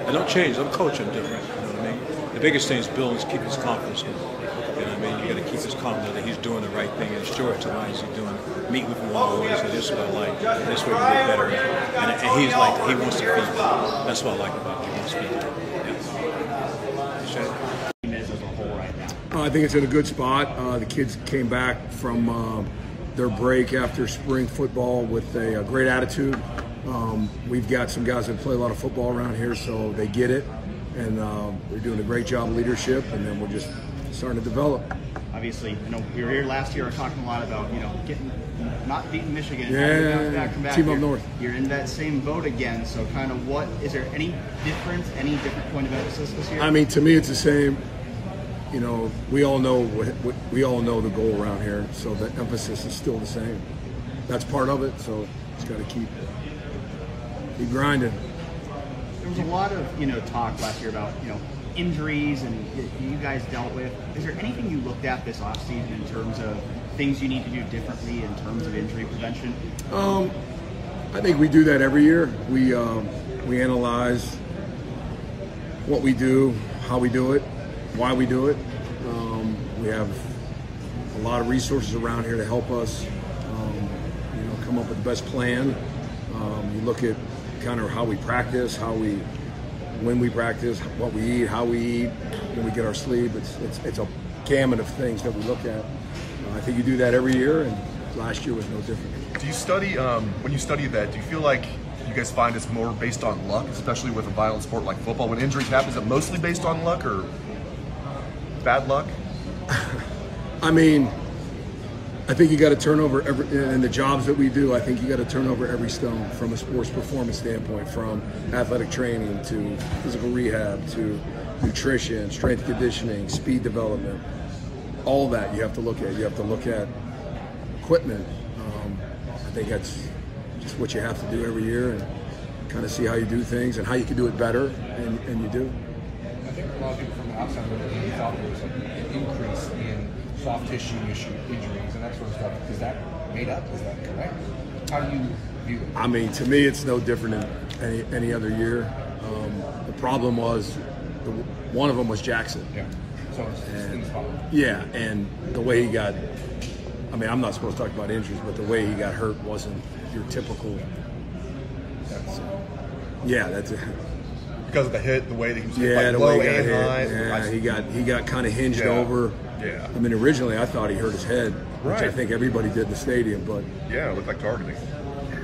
I don't change. I'm coaching different. You know what I mean? The biggest thing is building is keeping his confidence going. You know what I mean? You got to keep his confidence that he's doing the right thing and show it to why is he doing it. Meet with him one-on-one. So this is what I like. This is what we get better at. And he's like, he wants to feed me. That's what I like about him. He wants to feed me. I think it's in a good spot. The kids came back from their break after spring football with a great attitude. We've got some guys that play a lot of football around here, so they get it. And they're doing a great job of leadership, and then we're just starting to develop. Obviously, you know, we were here last year talking a lot about, you know, not beating Michigan. Yeah, come back team here. up north. You're in that same boat again. So kind of is there any different point of emphasis this year? I mean, to me, it's the same. You know, we all know we all know the goal around here, so the emphasis is still the same. That's part of it. So just got to keep grinding. There was a lot of, you know, talk last year about, you know, injuries and you guys dealt with. Is there anything you looked at this offseason in terms of things you need to do differently in terms of injury prevention? I think we do that every year. We analyze what we do, how we do it, why we do it. We have a lot of resources around here to help us, you know, come up with the best plan. You look at kind of how we practice, when we practice, what we eat, how we eat, when we get our sleep. It's a gamut of things that we look at. I think you do that every year, and last year was no different. Do you study, when you study that, do you feel like you guys find it's more based on luck, especially with a violent sport like football? When injuries happen, is it mostly based on luck or bad luck? I mean, I think you got to turn over in the jobs that we do. I think you got to turn over every stone from a sports performance standpoint, from athletic training to physical rehab to nutrition, strength conditioning, speed development. All that you have to look at. You have to look at equipment. I think that's just what you have to do every year, and kind of see how you do things and how you can do it better, and you do. I think a lot of people from the outside looking in thought there was an increase in soft tissue injuries and that sort of stuff. Is that made up? Is that correct? How do you view it? I mean, to me, it's no different than any other year. The problem was one of them was Jackson. Yeah. So it's in the spot. Yeah, and the way he got, I mean, I'm not supposed to talk about injuries, but the way he got hurt wasn't your typical. That's it. Because of the hit, the way that he was hit, like the low way he got and hit. high. Yeah, he got kind of hinged over. Yeah. I mean, originally I thought he hurt his head, which I Right. think everybody did in the stadium, but Yeah, it looked like targeting.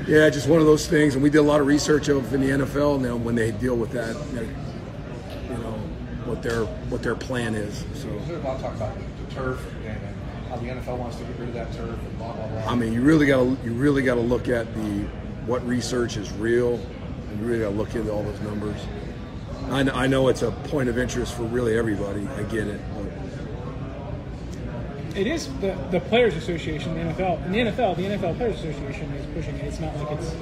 yeah, just one of those things. And we did a lot of research of in the NFL now when they deal with that, you know, what their plan is. So There's a lot of talk about the turf and how the NFL wants to get rid of that turf and blah blah blah. I mean, you really got to look at what research is real, and you really got to look into all those numbers. I know it's a point of interest for really everybody. I get it. But it is the Players Association, the NFL. In the NFL Players Association is pushing it. It's not like it's,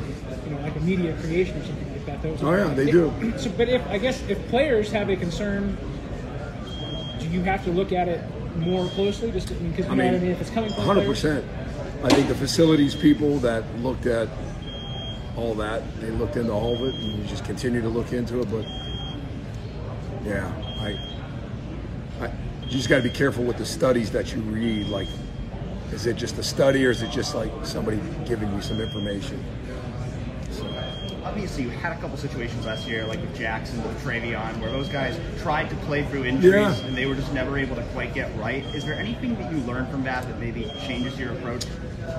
you know, like a media creation or something like that. Those they do. So, but if players have a concern, do you have to look at it more closely? Just because you know what I mean, if it's coming from 100%. I think the facilities people that looked at all that, they looked into all of it, and we just continue to look into it. But yeah, you just got to be careful with the studies that you read. Like, is it just a study, or is it just like somebody giving you some information? Obviously, you had a couple situations last year, like with Jackson, with Travion, where those guys tried to play through injuries and they were just never able to quite get right. Is there anything that you learned from that maybe changes your approach?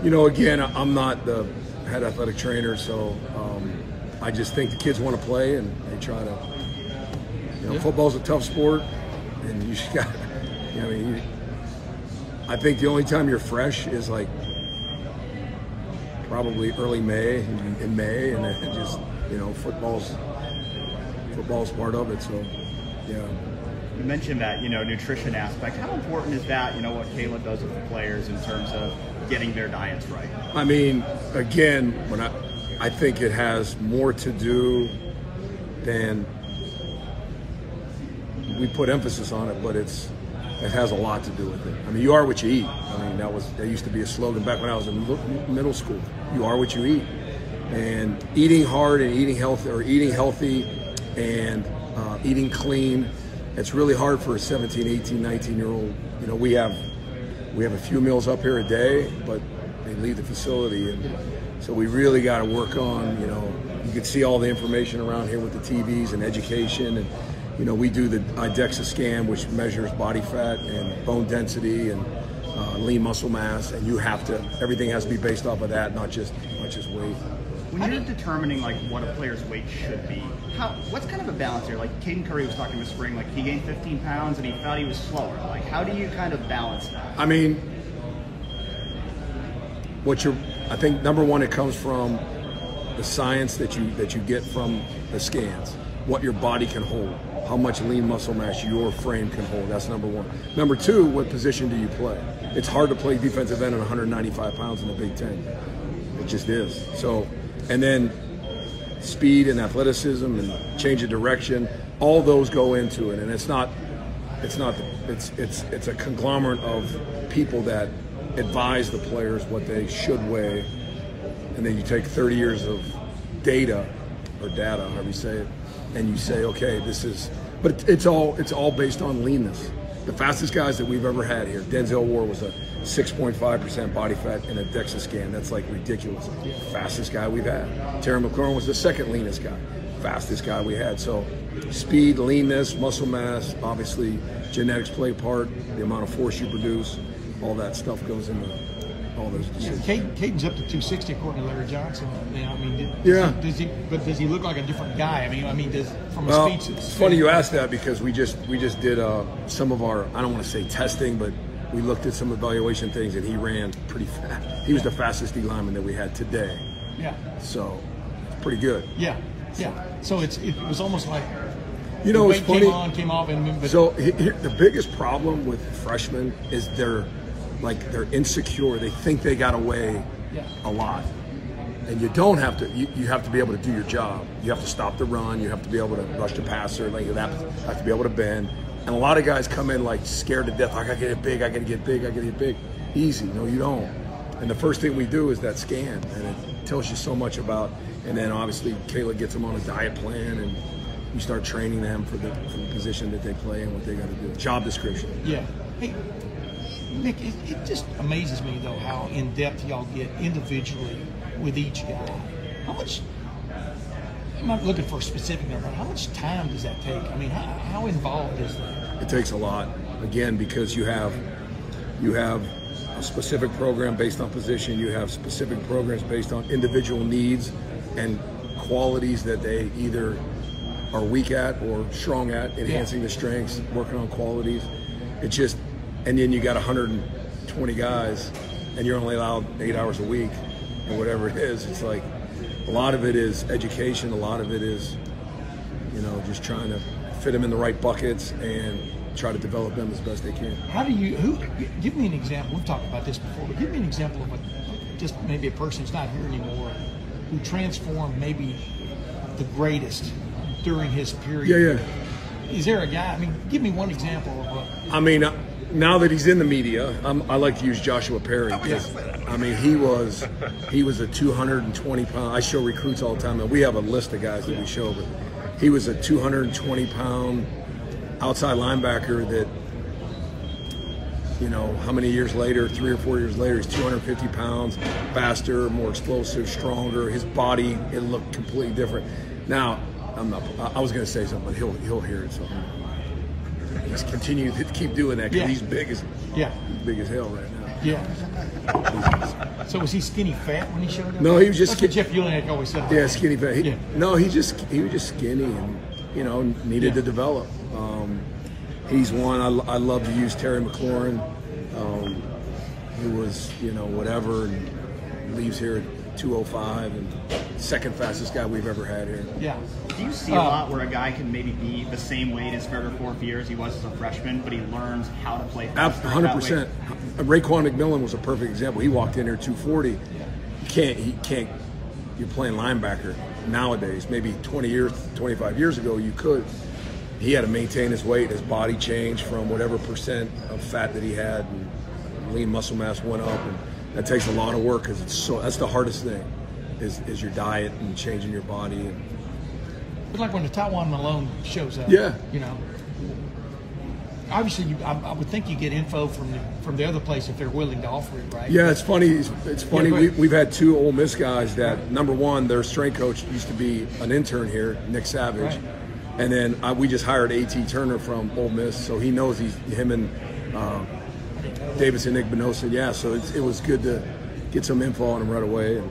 You know, again, I'm not the head athletic trainer, so I just think the kids want to play and they try to. You know, football's a tough sport, and you just got. You know, I mean, I think the only time you're fresh is like probably early May, in May, and then just, you know, football's part of it. So, yeah. You mentioned that, you know, nutrition aspect. How important is that? You know, what Caleb does with the players in terms of getting their diets right. I mean, again, I think it has more to do than we put emphasis on it, but it has a lot to do with it. I mean, you are what you eat. I mean, that used to be a slogan back when I was in middle school. You are what you eat. And eating hard and eating healthy and eating clean, it's really hard for a 17, 18, 19-year-old. You know, we have a few meals up here a day, but they leave the facility. And so we really got to work on, you know, you can see all the information around here with the TVs and education. And, you know, we do the IDEXA scan, which measures body fat and bone density and lean muscle mass. And everything has to be based off of that, not just weight. When you're determining like what a player's weight should be, what's kind of a balance here? Like Caden Curry was talking this spring, like he gained 15 pounds and he felt he was slower. Like how do you kind of balance that? I mean, I think number one, it comes from the science that you get from the scans, what your body can hold, how much lean muscle mass your frame can hold. That's number one. Number two, what position do you play? It's hard to play defensive end at 195 pounds in the Big Ten. It just is. So, and then speed and athleticism and change of direction, all those go into it. And it's a conglomerate of people that advise the players what they should weigh, and then you take 30 years of data, however you say it, and you say, okay, this is, but it's all based on leanness. The fastest guys that we've ever had here, Denzel Ward was a 6.5% body fat in a DEXA scan. That's like ridiculous. Fastest guy we've had. Terry McLaurin was the second leanest guy. Fastest guy we had. So speed, leanness, muscle mass, obviously genetics play a part, the amount of force you produce, all that stuff goes into all those decisions. Caden's up to 260 according to Larry Johnson. I mean, does he look like a different guy? I mean, from a speed. It's funny you asked that because we just did some of our, I don't want to say testing, but we looked at some evaluation things and he ran pretty fast. He was the fastest D lineman that we had today. Yeah. So it's pretty good. Yeah. So it was almost like the weight came on, came off, and so the biggest problem with freshmen is they're insecure. They think they got to weigh a lot, and you don't have to. You have to be able to do your job. You have to stop the run. You have to be able to rush the passer. Like you have to be able to bend. And a lot of guys come in like scared to death. I got to get big. I got to get big. I got to get big. Easy. No, you don't. And the first thing we do is that scan, and it tells you so much about. And then obviously Kayla gets them on a diet plan, and you start training them for the position that they play and what they got to do. Job description. Yeah. Hey, Nick, it just amazes me though how in depth y'all get individually with each guy. How much? I'm not looking for a specific number. How much time does that take? I mean, how involved is that? It takes a lot. Again, because you have a specific program based on position. You have specific programs based on individual needs and qualities that they either are weak at or strong at, enhancing the strengths, working on qualities. It's just, and then you got 120 guys and you're only allowed 8 hours a week or whatever it is. It's like a lot of it is education, a lot of it is, just trying to fit them in the right buckets and try to develop them as best they can. How do you, give me an example, we've talked about this before, but give me an example of just maybe a person who's not here anymore who transformed maybe the greatest during his period. Yeah. Is there a guy, I mean, give me one example of what. I mean, now that he's in the media, I like to use Joshua Perry. Because, I mean, he was a 220 pound, I show recruits all the time, and we have a list of guys that we show, but he was a 220 pound outside linebacker that, how many years later, 3 or 4 years later, he's 250 pounds, faster, more explosive, stronger. His body, it looked completely different. Now, I was going to say something, but he'll hear it. So he's continuing to keep doing that because he's big as hell right now. Yeah. So was he skinny fat when he showed up? No, he was just skinny. Jeff Ulick always said. Yeah, skinny fat. No, he was just skinny and needed to develop. He's one. I love to use Terry McLaurin, who was whatever and leaves here at 205 and second fastest guy we've ever had here. Yeah. Do you see a lot where a guy can maybe be the same weight his third or fourth year as he was as a freshman, but he learns how to play faster? 100%. Raekwon McMillan was a perfect example. He walked in here 240. He can't. You're playing linebacker nowadays. Maybe 25 years ago, you could. He had to maintain his weight. His body changed from whatever percent of fat that he had, and lean muscle mass went up, and that takes a lot of work because that's the hardest thing, is your diet and changing your body. But like when the Taiwan Malone shows up, obviously I would think you get info from the other place if they're willing to offer it, right? Yeah, it's funny. It's funny. We've had 2 Ole Miss guys that, number one, their strength coach used to be an intern here, Nick Savage. Right. And then we just hired A.T. Turner from Ole Miss, so he knows him and Davis and Nick Benosa. Yeah, so it was good to get some info on him right away. And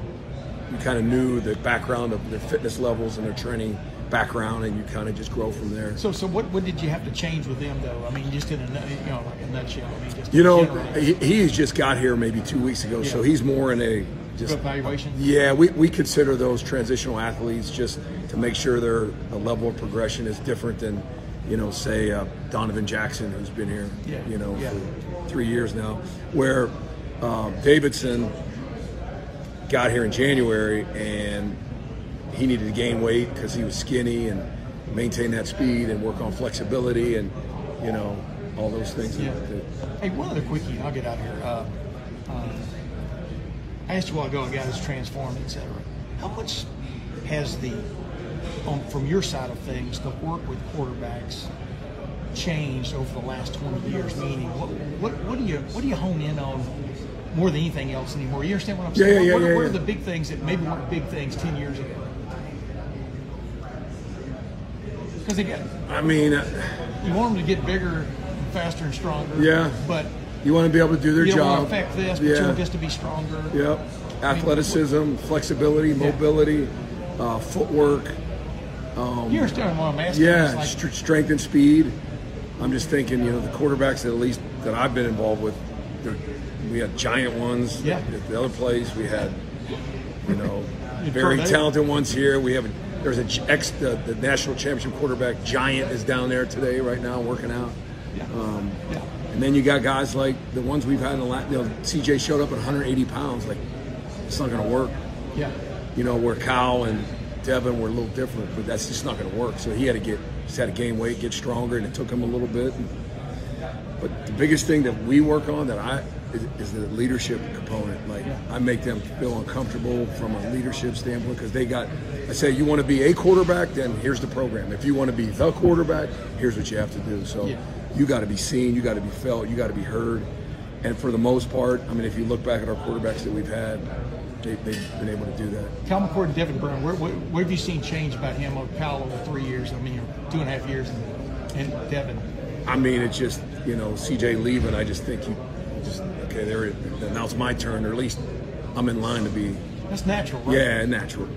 you kind of knew the background of their fitness levels and their training background, and you kind of just grow from there. So what did you have to change with them, though? I mean, just in a like a nutshell. I mean, just he's just got here maybe 2 weeks ago, so he's more in a just evaluation. Yeah, we consider those transitional athletes just to make sure their level of progression is different than, say Donovan Jackson, who's been here, for 3 years now, where Davidson got here in January and he needed to gain weight because he was skinny and maintain that speed and work on flexibility and, all those things. Yeah. Hey, one other quickie, I'll get out of here. I asked you a while ago, a guy who's transformed, et cetera. How much has from your side of things, the work with quarterbacks changed over the last 20 years? Meaning, what do you hone in on more than anything else anymore? You understand what I'm saying? What are the big things that maybe weren't big things 10 years ago? Because again, you want them to get bigger, faster, and stronger. Yeah. But you want to be able to do their job. You don't want to affect this, but you want this to be stronger. Yep. Athleticism, flexibility, mobility, footwork. You understand what I'm asking? Yeah, strength and speed. I'm just thinking, the quarterbacks at least that I've been involved with, we had giant ones. Yeah. At the other place, we had, very talented ones here. There's the national championship quarterback Giant is down there today, right now, working out. And then you got guys like the ones we've had in the last. CJ showed up at 180 pounds. Like, it's not going to work. Yeah. Where Kyle and Devin were a little different, but that's just not going to work. So he had to gain weight, get stronger, and it took him a little bit. But the biggest thing that we work on is the leadership component. Like, I make them feel uncomfortable from a leadership standpoint because I say, you want to be a quarterback, then here's the program. If you want to be the quarterback, here's what you have to do. So you got to be seen, you got to be felt, you got to be heard. And for the most part, if you look back at our quarterbacks that we've had, they've been able to do that. Cal McCord and Devin Brown, what have you seen change about him over Cal over 3 years? 2.5 years, and Devin. It's just, CJ leaving, I just think okay, now it's my turn, or at least I'm in line to be. That's natural, right? Yeah, natural.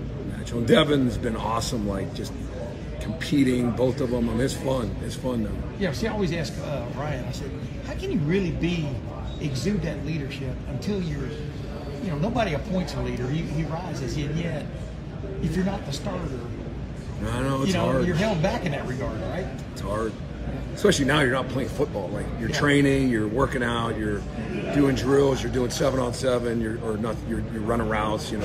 And Devin's been awesome, like just competing, both of them. It's fun. It's fun now. Yeah, see, I always ask Ryan, I said, how can you really exude that leadership until you're, nobody appoints a leader. He rises, and yet, if you're not the starter, I know, it's hard. You're held back in that regard, right? It's hard. Especially now you're not playing football. Like, you're training, you're working out, you're doing drills, you're doing 7-on-7, you're running routes, we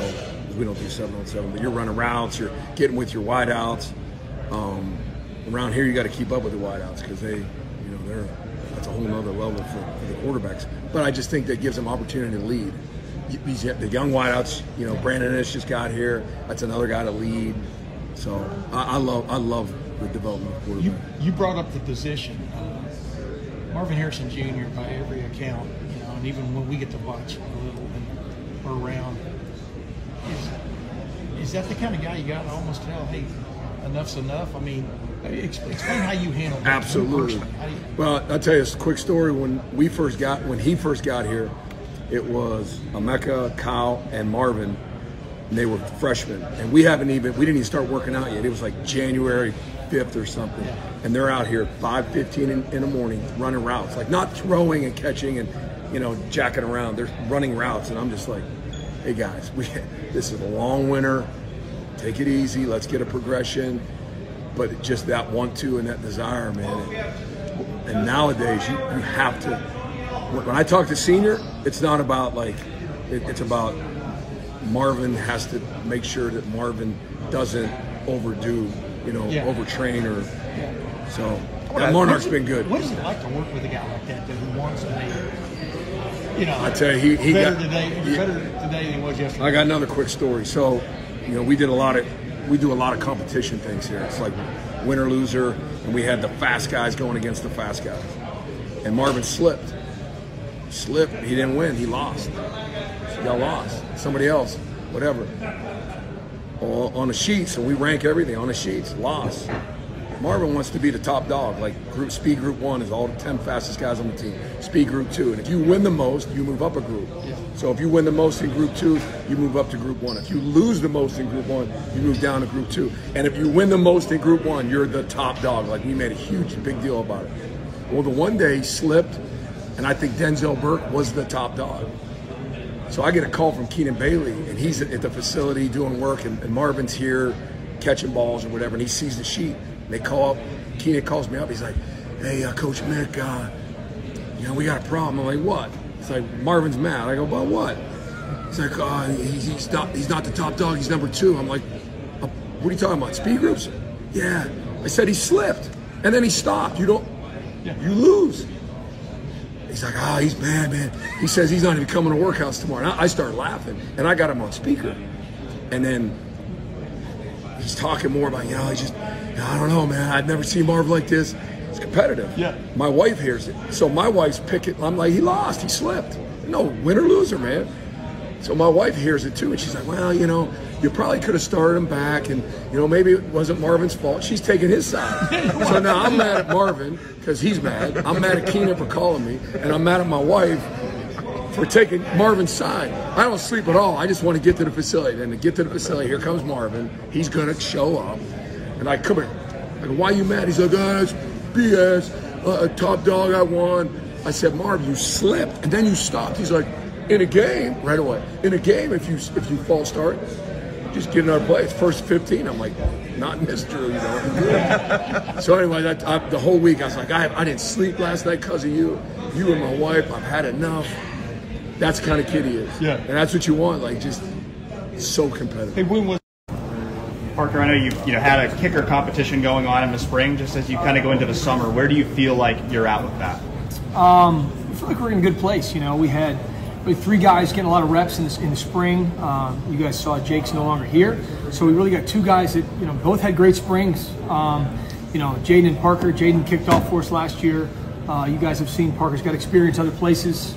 don't do 7-on-7, but you're running routes, you're getting with your wideouts. Around here you got to keep up with the wideouts because that's a whole nother level for the quarterbacks. But I just think that gives them opportunity to lead. The young wideouts, Brandon Ish just got here. That's another guy to lead. So I love the development of quarterback. You brought up the position. Marvin Harrison Jr., by every account, and even when we get to watch a little and we're around, is that the kind of guy you got to almost tell, hey, enough's enough? Explain how you handle that. Absolutely. Well, I'll tell you a quick story. When he first got here, it was Emeka, Kyle, and Marvin, and they were freshmen. And we didn't even start working out yet. It was like January 5th or something. Yeah. And they're out here at 5:15 in the morning running routes, like not throwing and catching and, jacking around. They're running routes. And I'm just like, hey guys, this is a long winter. Take it easy. Let's get a progression. But just that 1-2 and that desire, man. And nowadays, you have to. When I talk to senior, it's not about it's about Marvin has to make sure that Marvin doesn't overdo, overtrain or. So Monarch's been good. What is it like to work with a guy like that who wants to make? I tell you, he better got today than he was yesterday. I got another quick story. So, we do a lot of competition things here. It's like winner loser, and we had the fast guys going against the fast guys. And Marvin slipped. He didn't win. He lost. He got lost. Somebody else, whatever. On the sheets, and we rank everything on the sheets. Lost. Marvin wants to be the top dog. Like speed group 1 is all the 10 fastest guys on the team. Speed group 2, and if you win the most, you move up a group. So if you win the most in group 2, you move up to group 1. If you lose the most in group 1, you move down to group 2. And if you win the most in group 1, you're the top dog. Like we made a huge big deal about it. Well, the one day he slipped, and I think Denzel Burke was the top dog. So I get a call from Keenan Bailey, and he's at the facility doing work, and Marvin's here catching balls or whatever, and he sees the sheet. And they call up, Keenan calls me up, he's like, hey, Coach Mick, we got a problem. I'm like, what? He's like, Marvin's mad. I go, about what? He's like, he's not the top dog, he's number 2. I'm like, what are you talking about, speed groups? Yeah. I said he slipped, and then he stopped. You lose. He's like, he's mad, man. He says he's not even coming to workouts tomorrow. And I started laughing, and I got him on speaker. And then he's talking more about, he's just, I don't know, man. I've never seen Marv like this. It's competitive. Yeah. My wife hears it. So my wife's picking. I'm like, he lost. He slipped. No, win or loser, man. So my wife hears it too, and she's like, well, you probably could have started him back, and maybe it wasn't Marvin's fault. She's taking his side. So now I'm mad at Marvin because he's mad. I'm mad at Keenan for calling me, and I'm mad at my wife for taking Marvin's side. I don't sleep at all. I just want to get to the facility. And to get to the facility, here comes Marvin. He's gonna show up, and I come here. I go, why are you mad? He's like, it's BS. Top dog, I won. I said, Marv, you slipped, and then you stopped. He's like, in a game, right away. In a game, if you false start, just get another play. It's first 15. I'm like, not in this drill, So anyway, the whole week I was like, I didn't sleep last night because of you. You and my wife. I've had enough. That's the kind of kid he is. Yeah. And that's what you want. Like, just so competitive. Hey, when was Parker? I know you had a kicker competition going on in the spring. Just as you kind of go into the summer, where do you feel like you're at with that? I feel like we're in a good place. We had 3 guys getting a lot of reps in the spring. You guys saw Jake's no longer here, so we really got 2 guys that both had great springs. Jaden and Parker. Jaden kicked off for us last year. You guys have seen Parker's got experience other places.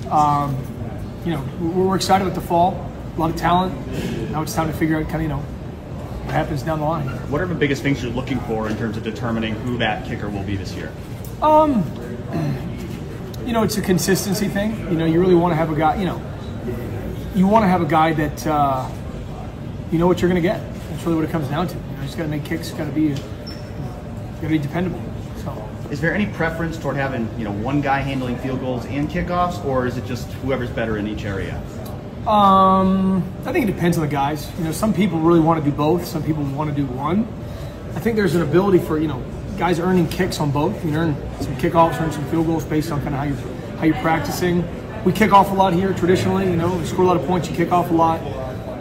We're excited about the fall. A lot of talent. Now it's time to figure out what happens down the line. What are the biggest things you're looking for in terms of determining who that kicker will be this year? It's a consistency thing. You really want to have a guy, you want to have a guy that you know what you're going to get. That's really what it comes down to. He's got to make kicks, got to be dependable. So, is there any preference toward having one guy handling field goals and kickoffs, or is it just whoever's better in each area? I think it depends on the guys. Some people really want to do both. Some people want to do one. I think there's an ability for guys earning kicks on both. You can earn some kickoffs, earn some field goals based on kind of how you're practicing. We kick off a lot here traditionally. We score a lot of points. You kick off a lot.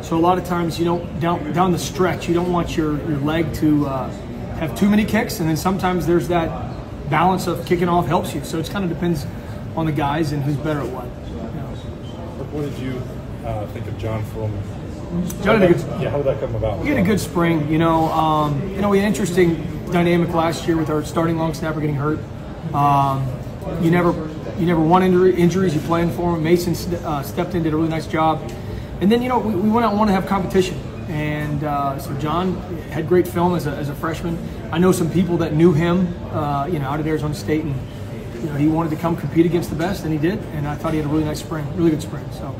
So a lot of times, down the stretch, you don't want your leg to have too many kicks, and then sometimes there's that balance of kicking off helps you. So it kind of depends on the guys and who's better at what. What did you think of John Fleming? John had a good, how did that come about? We had a good spring. We had an interesting dynamic last year with our starting long snapper getting hurt. You never want injuries. You plan for them. Mason stepped in, did a really nice job. And then, we went out and wanted to have competition. And so John had great film as a freshman. I know some people that knew him, out of Arizona State, and he wanted to come compete against the best, and he did. And I thought he had a really nice spring, really good spring. So,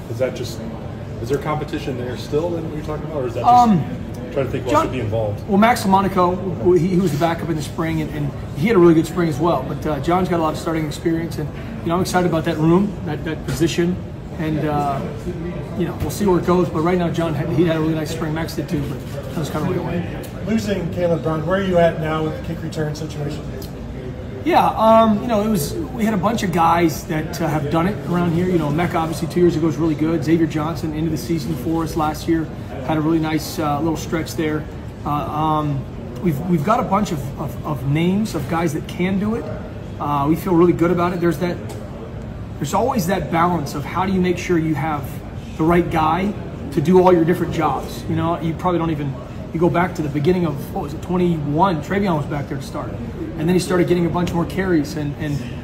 is there competition there still than what you're talking about, or is that just trying to think what should be involved? Well, Max Monaco, he was the backup in the spring, and he had a really good spring as well. But John's got a lot of starting experience, and I'm excited about that room, that position. And we'll see where it goes. But right now, John had a really nice spring. Max did too, but that was kind of where it went. Losing Caleb Brown, where are you at now with the kick return situation? Yeah, we had a bunch of guys that have done it around here. Mecca obviously 2 years ago was really good. Xavier Johnson into the season for us last year, had a really nice little stretch there. We've got a bunch of names of guys that can do it. We feel really good about it. There's always that balance of how do you make sure you have the right guy to do all your different jobs. You probably don't even, you go back to the beginning of, 21, Travion was back there to start. And then he started getting a bunch more carries, and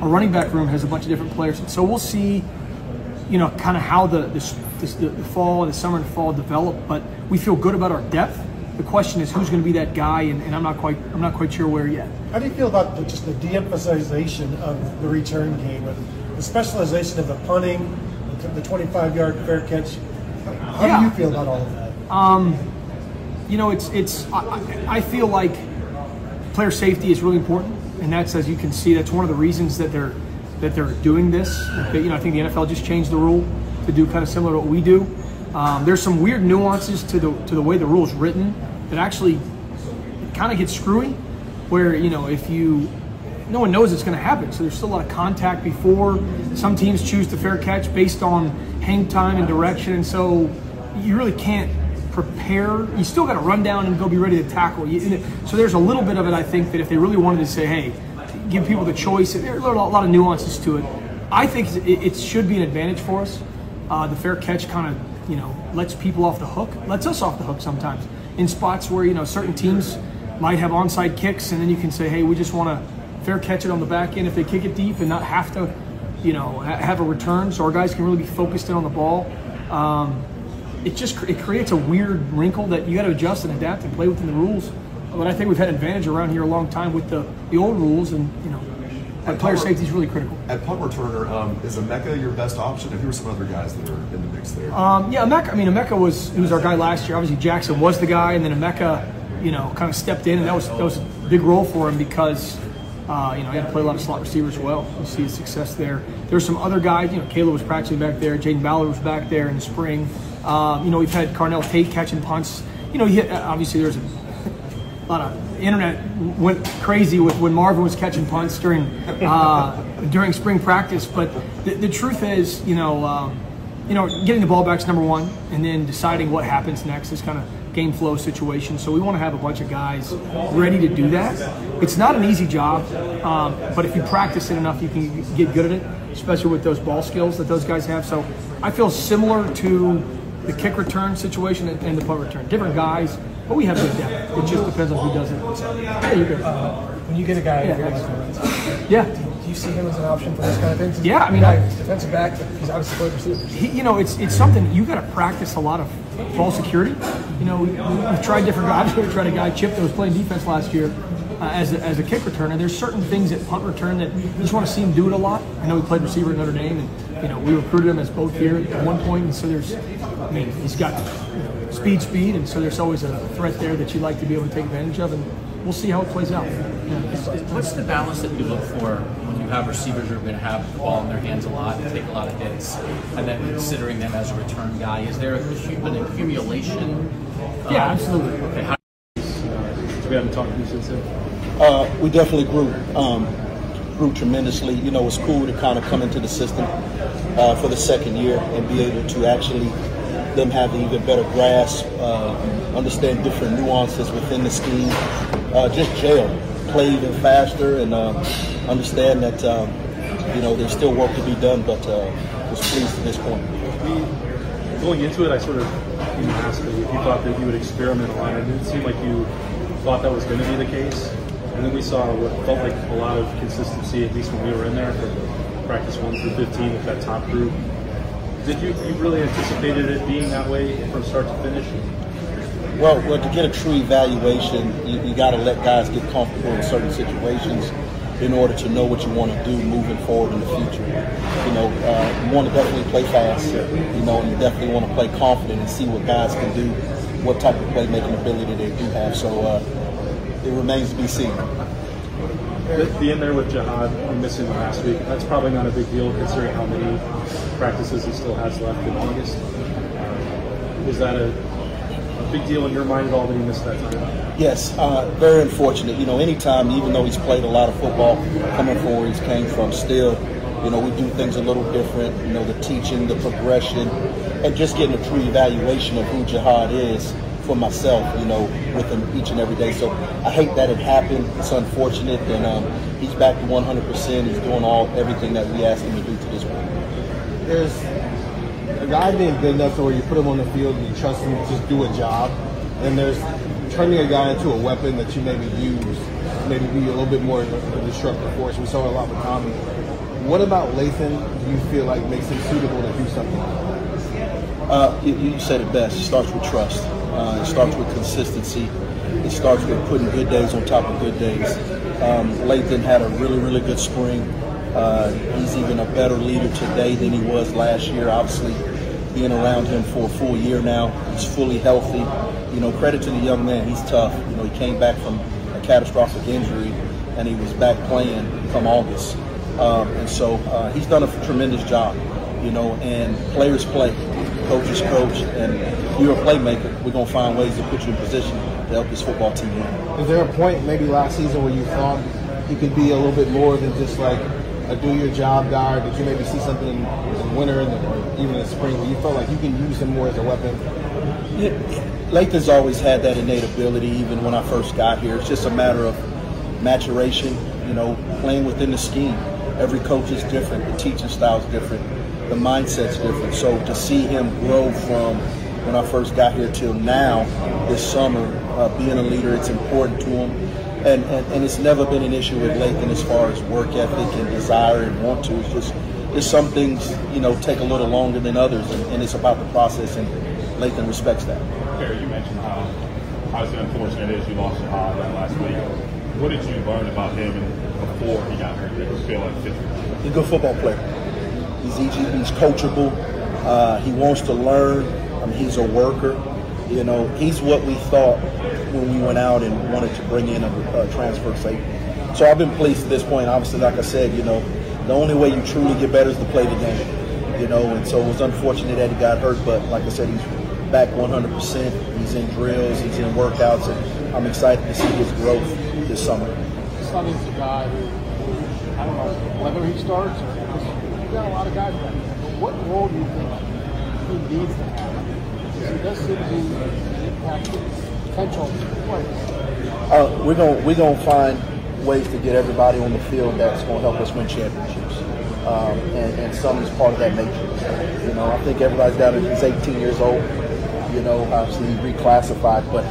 our running back room has a bunch of different players. And so we'll see, kind of how the fall, the summer and the fall develop, but we feel good about our depth. The question is who's going to be that guy, and I'm not quite sure where yet. How do you feel about just the de-emphasization of the return game and the specialization of the punting, the 25-yard fair catch? How do you feel about all of that? You know, I feel like player safety is really important, and that's, as you can see, that's one of the reasons that they're doing this. You know, I think the NFL just changed the rule to do kind of similar to what we do. There's some weird nuances to the way the rule is written that actually kind of gets screwy, where, you know, no one knows it's going to happen, so there's still a lot of contact before. Some teams choose to fair catch based on hang time and direction, and so you really can't prepare. You still got to run down and go be ready to tackle. So there's a little bit of it, I think, that if they really wanted to say, hey, give people the choice, there are a lot of nuances to it. I think it should be an advantage for us. The fair catch kind of, you know, lets people off the hook, lets us off the hook sometimes in spots where, you know, certain teams might have onside kicks, and then you can say, hey, we just want to fair catch it on the back end if they kick it deep and not have to, you know, have a return, so our guys can really be focused in on the ball. It creates a weird wrinkle that you got to adjust and adapt and play within the rules. But I think we've had an advantage around here a long time with the old rules, and, you know, player safety is really critical. At punt returner, is Emeka your best option? And who are some other guys that are in the mix there? Yeah, Emeka. I mean, Emeka was our guy last year. Obviously, Jackson was the guy, and then Emeka, you know, kind of stepped in, and that was a big role for him because, you know, he had to play a lot of slot receivers as well. You see his success there. There's some other guys. You know, Caleb was practicing back there. Jaden Ballard was back there in the spring. You know, we've had Carnell Tate catching punts. You know, obviously there's a lot of internet went crazy with when Marvin was catching punts during spring practice. But the truth is, you know, getting the ball back is number one, and then deciding what happens next is kind of game flow situation. So we want to have a bunch of guys ready to do that. It's not an easy job, but if you practice it enough, you can get good at it, especially with those ball skills that those guys have. So I feel similar to the kick return situation and the punt return. Different guys, but we have good depth. It just depends on who does it. Yeah, you're good. When you get a guy, do you see him as an option for this kind of things? Yeah, I mean, he's defensive back, but he's obviously played receiver. You know, it's something you got to practice a lot of ball security. You know, we've tried different guys. We tried a guy, Chip, that was playing defense last year as a kick returner. There's certain things at punt return that you just want to see him do it a lot. I know he played receiver at Notre Dame, and, you know, we recruited him as both here at one point, and so he's got speed, and so there's always a threat there that you'd like to be able to take advantage of, and we'll see how it plays out. What's the balance that you look for when you have receivers who are going to have the ball in their hands a lot and take a lot of hits, and then considering them as a return guy? Is there an accumulation? Yeah, absolutely. Okay, we haven't talked to you since then. We definitely grew tremendously. You know, it's cool to kind of come into the system for the second year and be able to actually them have an even better grasp, understand different nuances within the scheme, just play even faster, and understand that you know, there's still work to be done, but was pleased to this point. Going into it, I sort of asked if you thought that you would experiment a lot. It didn't seem like you thought that was going to be the case. And then we saw what felt like a lot of consistency, at least when we were in there, from practice 1 through 15 with that top group. Did you really anticipated it being that way from start to finish? Well, to get a true evaluation, you got to let guys get comfortable in certain situations in order to know what you want to do moving forward in the future. You know, you want to definitely play fast. You know, you definitely want to play confident and see what guys can do, what type of playmaking ability they do have. So it remains to be seen. Being there with Jihad and missing last week, that's probably not a big deal considering how many practices he still has left in August. Was that a big deal in your mind at all that he missed that time? Yes, very unfortunate. You know, anytime, even though he's played a lot of football, coming from where he came from, still, you know, we do things a little different. You know, the teaching, the progression, and just getting a true evaluation of who Jihad is for myself, you know, with him each and every day. So I hate that it happened. It's unfortunate, and he's back to 100%. He's doing everything that we asked him to do to this point. There's a guy being good enough to where you put him on the field and you trust him to just do a job, and there's turning a guy into a weapon that you maybe use, maybe be a little bit more of a disruptive force. We saw it a lot with Tommy. What about Lathan do you feel like makes him suitable to do something like that? You said it best. It starts with trust. It starts with consistency. It starts with putting good days on top of good days. Lathan had a really, really good spring. He's even a better leader today than he was last year. Obviously, being around him for a full year now, he's fully healthy. You know, credit to the young man. He's tough. You know, he came back from a catastrophic injury, and he was back playing come August. And so he's done a tremendous job. You know, and players play, coaches coach, and if you're a playmaker, we're going to find ways to put you in position to help this football team win. Is there a point maybe last season where you thought he could be a little bit more than just like a do-your-job guy? Did you maybe see something in the winter or even in the spring where you felt like you can use him more as a weapon? Lathan's always had that innate ability even when I first got here. It's just a matter of maturation, you know, playing within the scheme. Every coach is different. The teaching style is different. The mindset's different. So to see him grow from when I first got here till now, this summer, being a leader, it's important to him. And it's never been an issue with Lathan as far as work ethic and desire and want to. It's just some things, you know, take a little longer than others, and it's about the process, and Lathan respects that. Perry, you mentioned how unfortunate it is you lost your high that last week. What did you learn about him before he got hurt that you feel like fit? He's a good football player. He's easy, he's coachable. He wants to learn. I mean, he's a worker. You know, he's what we thought when we went out and wanted to bring in a transfer safety. So I've been pleased at this point. Obviously, like I said, you know, the only way you truly get better is to play the game. You know, and so it was unfortunate that he got hurt, but like I said, he's back 100%. He's in drills, he's in workouts, and I'm excited to see his growth this summer. Sonny's a guy who, I don't know whether he starts or you've got a lot of guys back there, but what role do you think he needs to have? Because he does seem to be an impactful potential player. We're gonna find ways to get everybody on the field that's going to help us win championships, and Sonny's part of that matrix. You know, I think everybody's down there. He's 18 years old. You know, obviously reclassified, but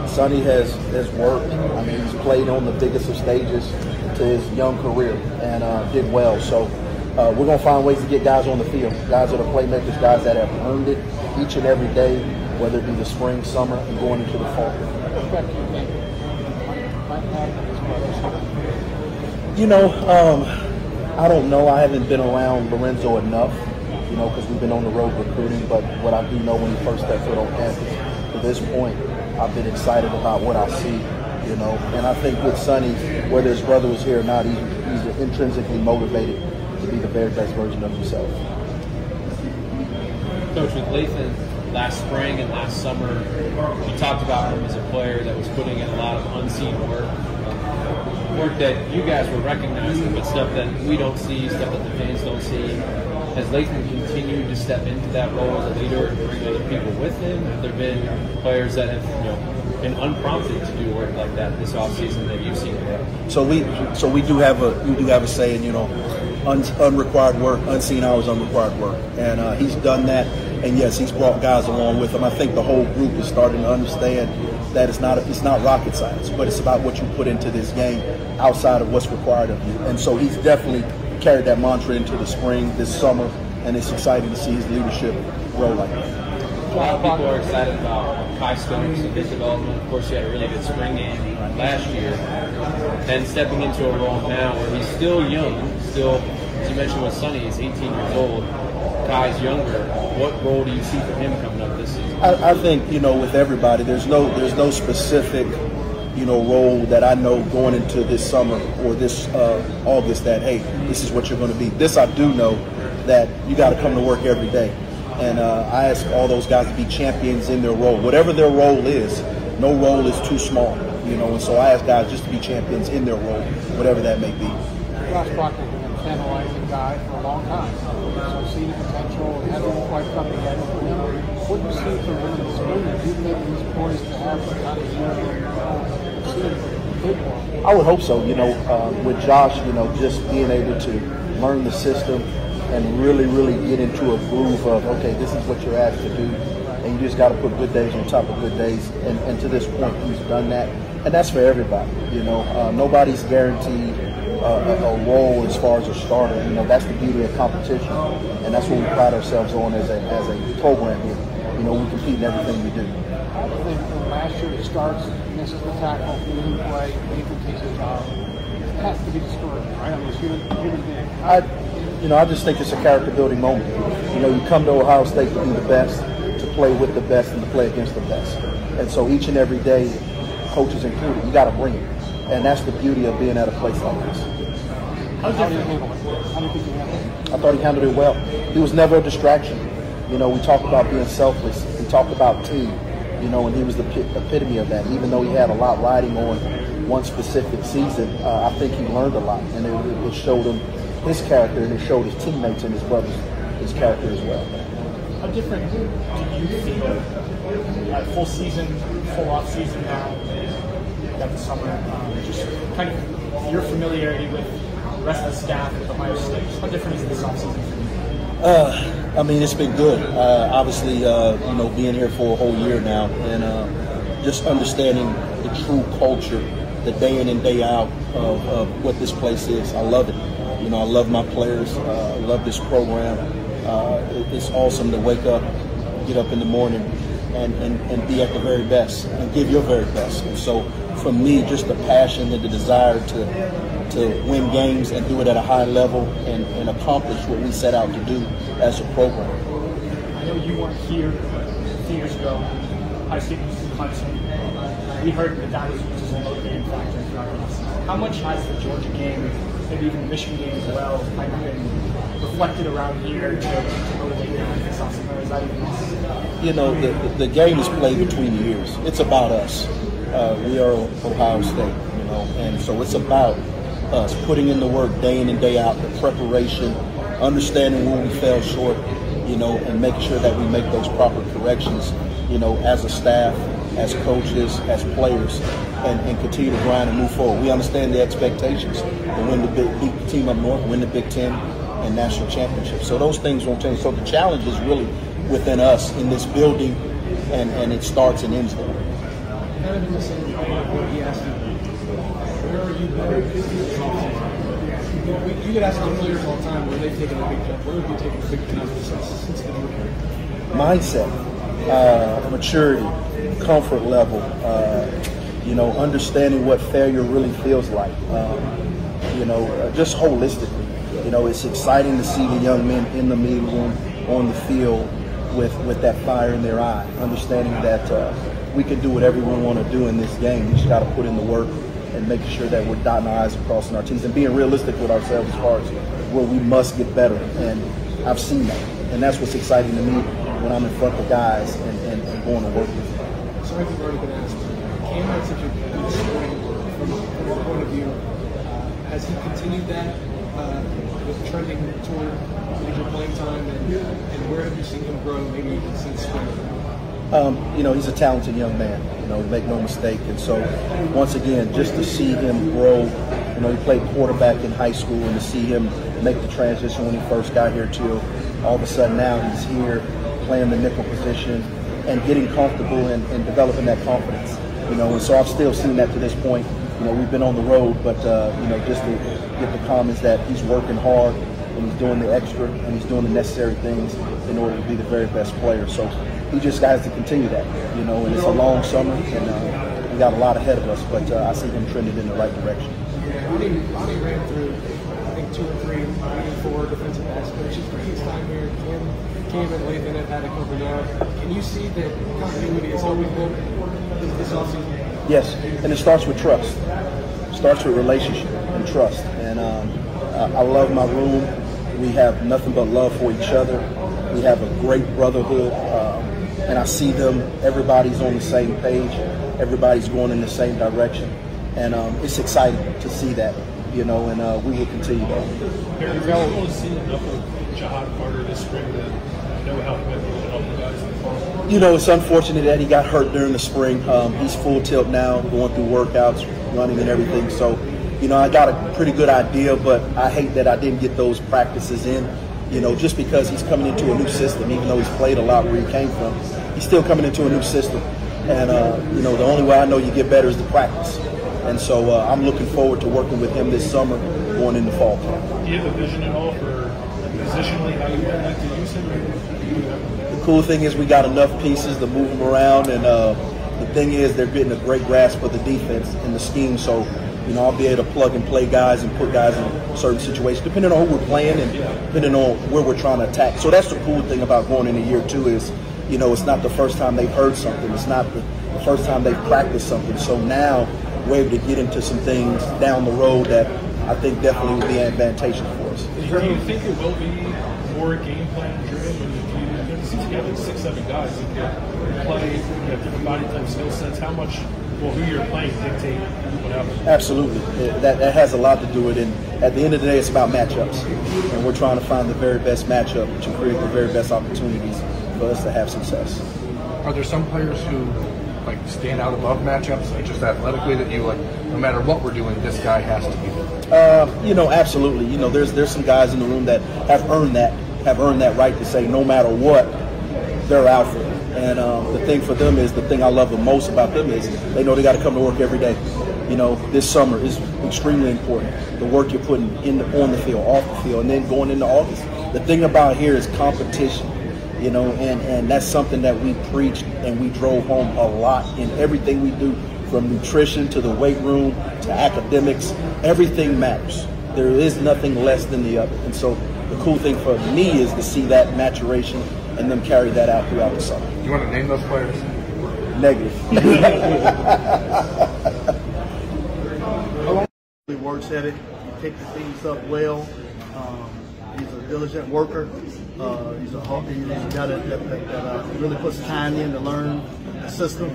Sonny has worked. I mean, he's played on the biggest of stages to his young career and did well. So we're going to find ways to get guys on the field, guys that are playmakers, guys that have earned it each and every day, whether it be the spring, summer, and going into the fall. You know, I don't know. I haven't been around Lorenzo enough, you know, because we've been on the road recruiting. But what I do know when he first stepped foot on campus, to this point, I've been excited about what I see, you know. And I think with Sonny, whether his brother was here or not, he's intrinsically motivated to be the very best version of himself. Coach, with Lathan last spring and last summer, you talked about him as a player that was putting in a lot of unseen work that you guys were recognizing, but stuff that we don't see, stuff that the fans don't see. Has Lathan continued to step into that role as a leader and bring other people with him? Have there been players that have, you know, been unprompted to do work like that this offseason that you've seen? So we do have a saying, you know, unrequired work, unseen hours, unrequired work, and he's done that. And yes, he's brought guys along with him. I think the whole group is starting to understand that it's not rocket science, but it's about what you put into this game outside of what's required of you. And so he's definitely carried that mantra into the spring, this summer, and it's exciting to see his leadership grow like that. A lot of people are excited about Kai Stokes and his development. Of course, he had a really good spring game last year. And stepping into a role now where he's still young, still, as you mentioned with Sonny, he's 18 years old. Kai's younger. What role do you see for him coming up this season? I think, you know, with everybody, there's no specific, you know, role that I know going into this summer or this August that, hey, this is what you're going to be. This I do know, that you got to come to work every day. And I ask all those guys to be champions in their role. Whatever their role is, no role is too small, you know. And so I ask guys just to be champions in their role, whatever that may be. Josh Proctor's been a tantalizing guy for a long time. So see the potential and hasn't quite come together for him. What do you see from him in the spring? Do you think he's poised to have the kind of year? I would hope so. You know, with Josh, you know, just being able to learn the system and really, really get into a groove of, okay, this is what you're asked to do, and you just got to put good days on top of good days. And to this point, he's done that, and that's for everybody. You know, nobody's guaranteed a role as far as a starter. You know, that's the beauty of competition, and that's what we pride ourselves on as a program here. You know, we compete in everything we do. I think from last year he starts, misses the tackle, doesn't play, Nathan takes his job. It has to be discouraging, right? I mean, it's human being. I just think it's a character building moment. You come to Ohio State to be the best, to play with the best, and to play against the best. And so each and every day, coaches included, you got to bring it. And that's the beauty of being at a place like this. How did you handle it? How do you think you handled it? I thought he handled it well. He was never a distraction. We talked about being selfless. We talked about team, and he was the epitome of that. Even though he had a lot riding on one specific season, I think he learned a lot. And it showed him his character, and it showed his teammates and his brothers his character as well. How different do you feel? Full season, full off season now. Got the summer. Just kind of your familiarity with the rest of the staff at Ohio State. How different is this off season for you? It's been good. Obviously, being here for a whole year now, and just understanding the true culture, the day in and day out of what this place is. I love it. I love my players. I love this program. It's awesome to wake up, get up in the morning, and be at the very best and give your very best. And so for me, just the passion and the desire to win games and do it at a high level and accomplish what we set out to do as a program. I know you weren't here a few years ago. Ohio State was in Clemson. We heard that was just a motivating factor throughout the season. How much has the Georgia game, maybe even the Michigan game as well, kind of been reflected around here to motivate them this offseason? Or is that even the game is played between the years. It's about us. We are Ohio State, and so it's about us putting in the work day in and day out, the preparation, understanding where we fell short, and making sure that we make those proper corrections, as a staff, as coaches, as players, and continue to grind and move forward. We understand the expectations to win the team up north, win the Big Ten and national championship. So those things won't change. So the challenge is really within us in this building, and it starts and ends there. Kind of in the same vein of what he asked you, where are you better you get asked on players all the time where they've taken a big jump. Where have you taken a big jump since the new year? Mindset, maturity, comfort level, understanding what failure really feels like, just holistically. It's exciting to see the young men in the meeting room, on the field, with that fire in their eye, understanding that we can do whatever we want to do in this game. We just got to put in the work and making sure that we're dotting our I's and crossing our T's and being realistic with ourselves as far as where we must get better. And I've seen that. And that's what's exciting to me when I'm in front of guys and going to work with them. So I've already been asked, Cam had such a good spring from your point of view. Has he continued that with trending toward major playing time? And where have you seen him grow maybe even since spring? He's a talented young man, make no mistake. And so, once again, just to see him grow, he played quarterback in high school, and to see him make the transition when he first got here to all of a sudden now he's here playing the nickel position and getting comfortable and developing that confidence. And so I've still seen that to this point. We've been on the road, but, just to get the comments that he's working hard and he's doing the extra and he's doing the necessary things in order to be the very best player. So he just has to continue that, and it's a long summer, and we got a lot ahead of us, but I see him trending in the right direction. Bonnie ran through, I think, 2 or 3, maybe 4 defensive backs coaches for his time here. Cam and Lathan have had it covered out. Can you see that continuity is helping them this offseason? Yes, and it starts with trust. It starts with relationship and trust. And I love my room. We have nothing but love for each other. We have a great brotherhood. And I see them, everybody's on the same page. Everybody's going in the same direction. And it's exciting to see that, and we will continue that. Have you only seen enough of Jahad Carter this spring to know how he might be able to help you guys in the fall? It's unfortunate that he got hurt during the spring. He's full tilt now, going through workouts, running and everything. So, I got a pretty good idea, but I hate that I didn't get those practices in, just because he's coming into a new system, even though he's played a lot where he came from. He's still coming into a new system. And, the only way I know you get better is to practice. And so I'm looking forward to working with him this summer going into fall camp. Do you have a vision at all for positionally how you would like to use him? cool thing is we got enough pieces to move them around, and the thing is they're getting a great grasp of the defense and the scheme. So, I'll be able to plug and play guys and put guys in certain situations, depending on who we're playing and depending on where we're trying to attack. So that's the cool thing about going into year 2 is, it's not the first time they've heard something. It's not the first time they've practiced something. So now we're able to get into some things down the road that I think definitely will be advantageous for us. Do you think it will be more game plan driven when it seems like you have 6, 7 guys who can play, different body type skill sets? How much will who you're playing dictate whatever? Absolutely. That has a lot to do with it. And at the end of the day, it's about matchups. And we're trying to find the very best matchup to create the very best opportunities for us to have success. Are there some players who stand out above matchups, just athletically, that you no matter what we're doing, this guy has to be there? Absolutely. There's some guys in the room that have earned that right to say no matter what, they're Alford. And the thing for them is, the thing I love the most about them is they know they got to come to work every day. This summer is extremely important. The work you're putting on the field, off the field, and then going into August. The thing about here is competition. And that's something that we preached and we drove home a lot in everything we do, from nutrition to the weight room to academics. Everything matters. There is nothing less than the other. And so the cool thing for me is to see that maturation and them carry that out throughout the summer. You want to name those players? Negative. He works at it. He picks the things up well. He's a diligent worker. He's a guy that really puts time in to learn the system.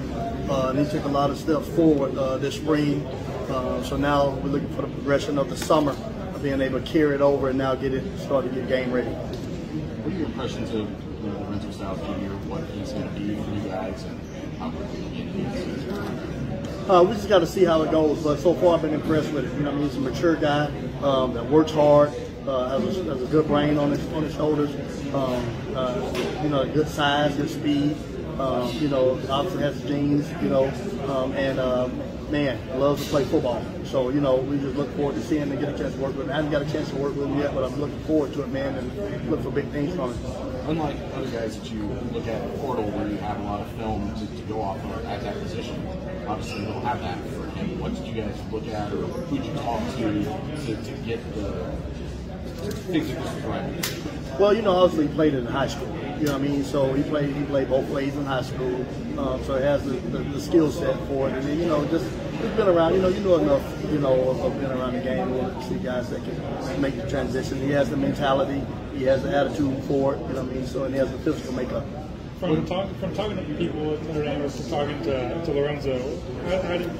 And he took a lot of steps forward this spring. So now we're looking for the progression of the summer, of being able to carry it over and now start to get game ready. What are your impressions of Lorenzo Styles Jr., what he's going to be for you guys, and how quickly he can we just got to see how it goes. But so far, I've been impressed with it. He's a mature guy that works hard, has a good brain on his shoulders. Good size, good speed. Obviously has genes. Man, loves to play football. So, we just look forward to seeing him and get a chance to work with him. I haven't got a chance to work with him yet, but I'm looking forward to it, man, and look for big things from him. Unlike other guys that you look at in the portal where you have a lot of film to go off of at that position, obviously you don't have that for him. What did you guys look at, or who did you talk to get the things that this was right? Well, obviously he played in high school. So he played both ways in high school. So he has the skill set for it. And then, just he's been around. You know enough. Of being around the game to see guys that can make the transition. He has the mentality. He has the attitude for it. So and he has the physical makeup. From talking to people at Notre Dame, to talking to Lorenzo,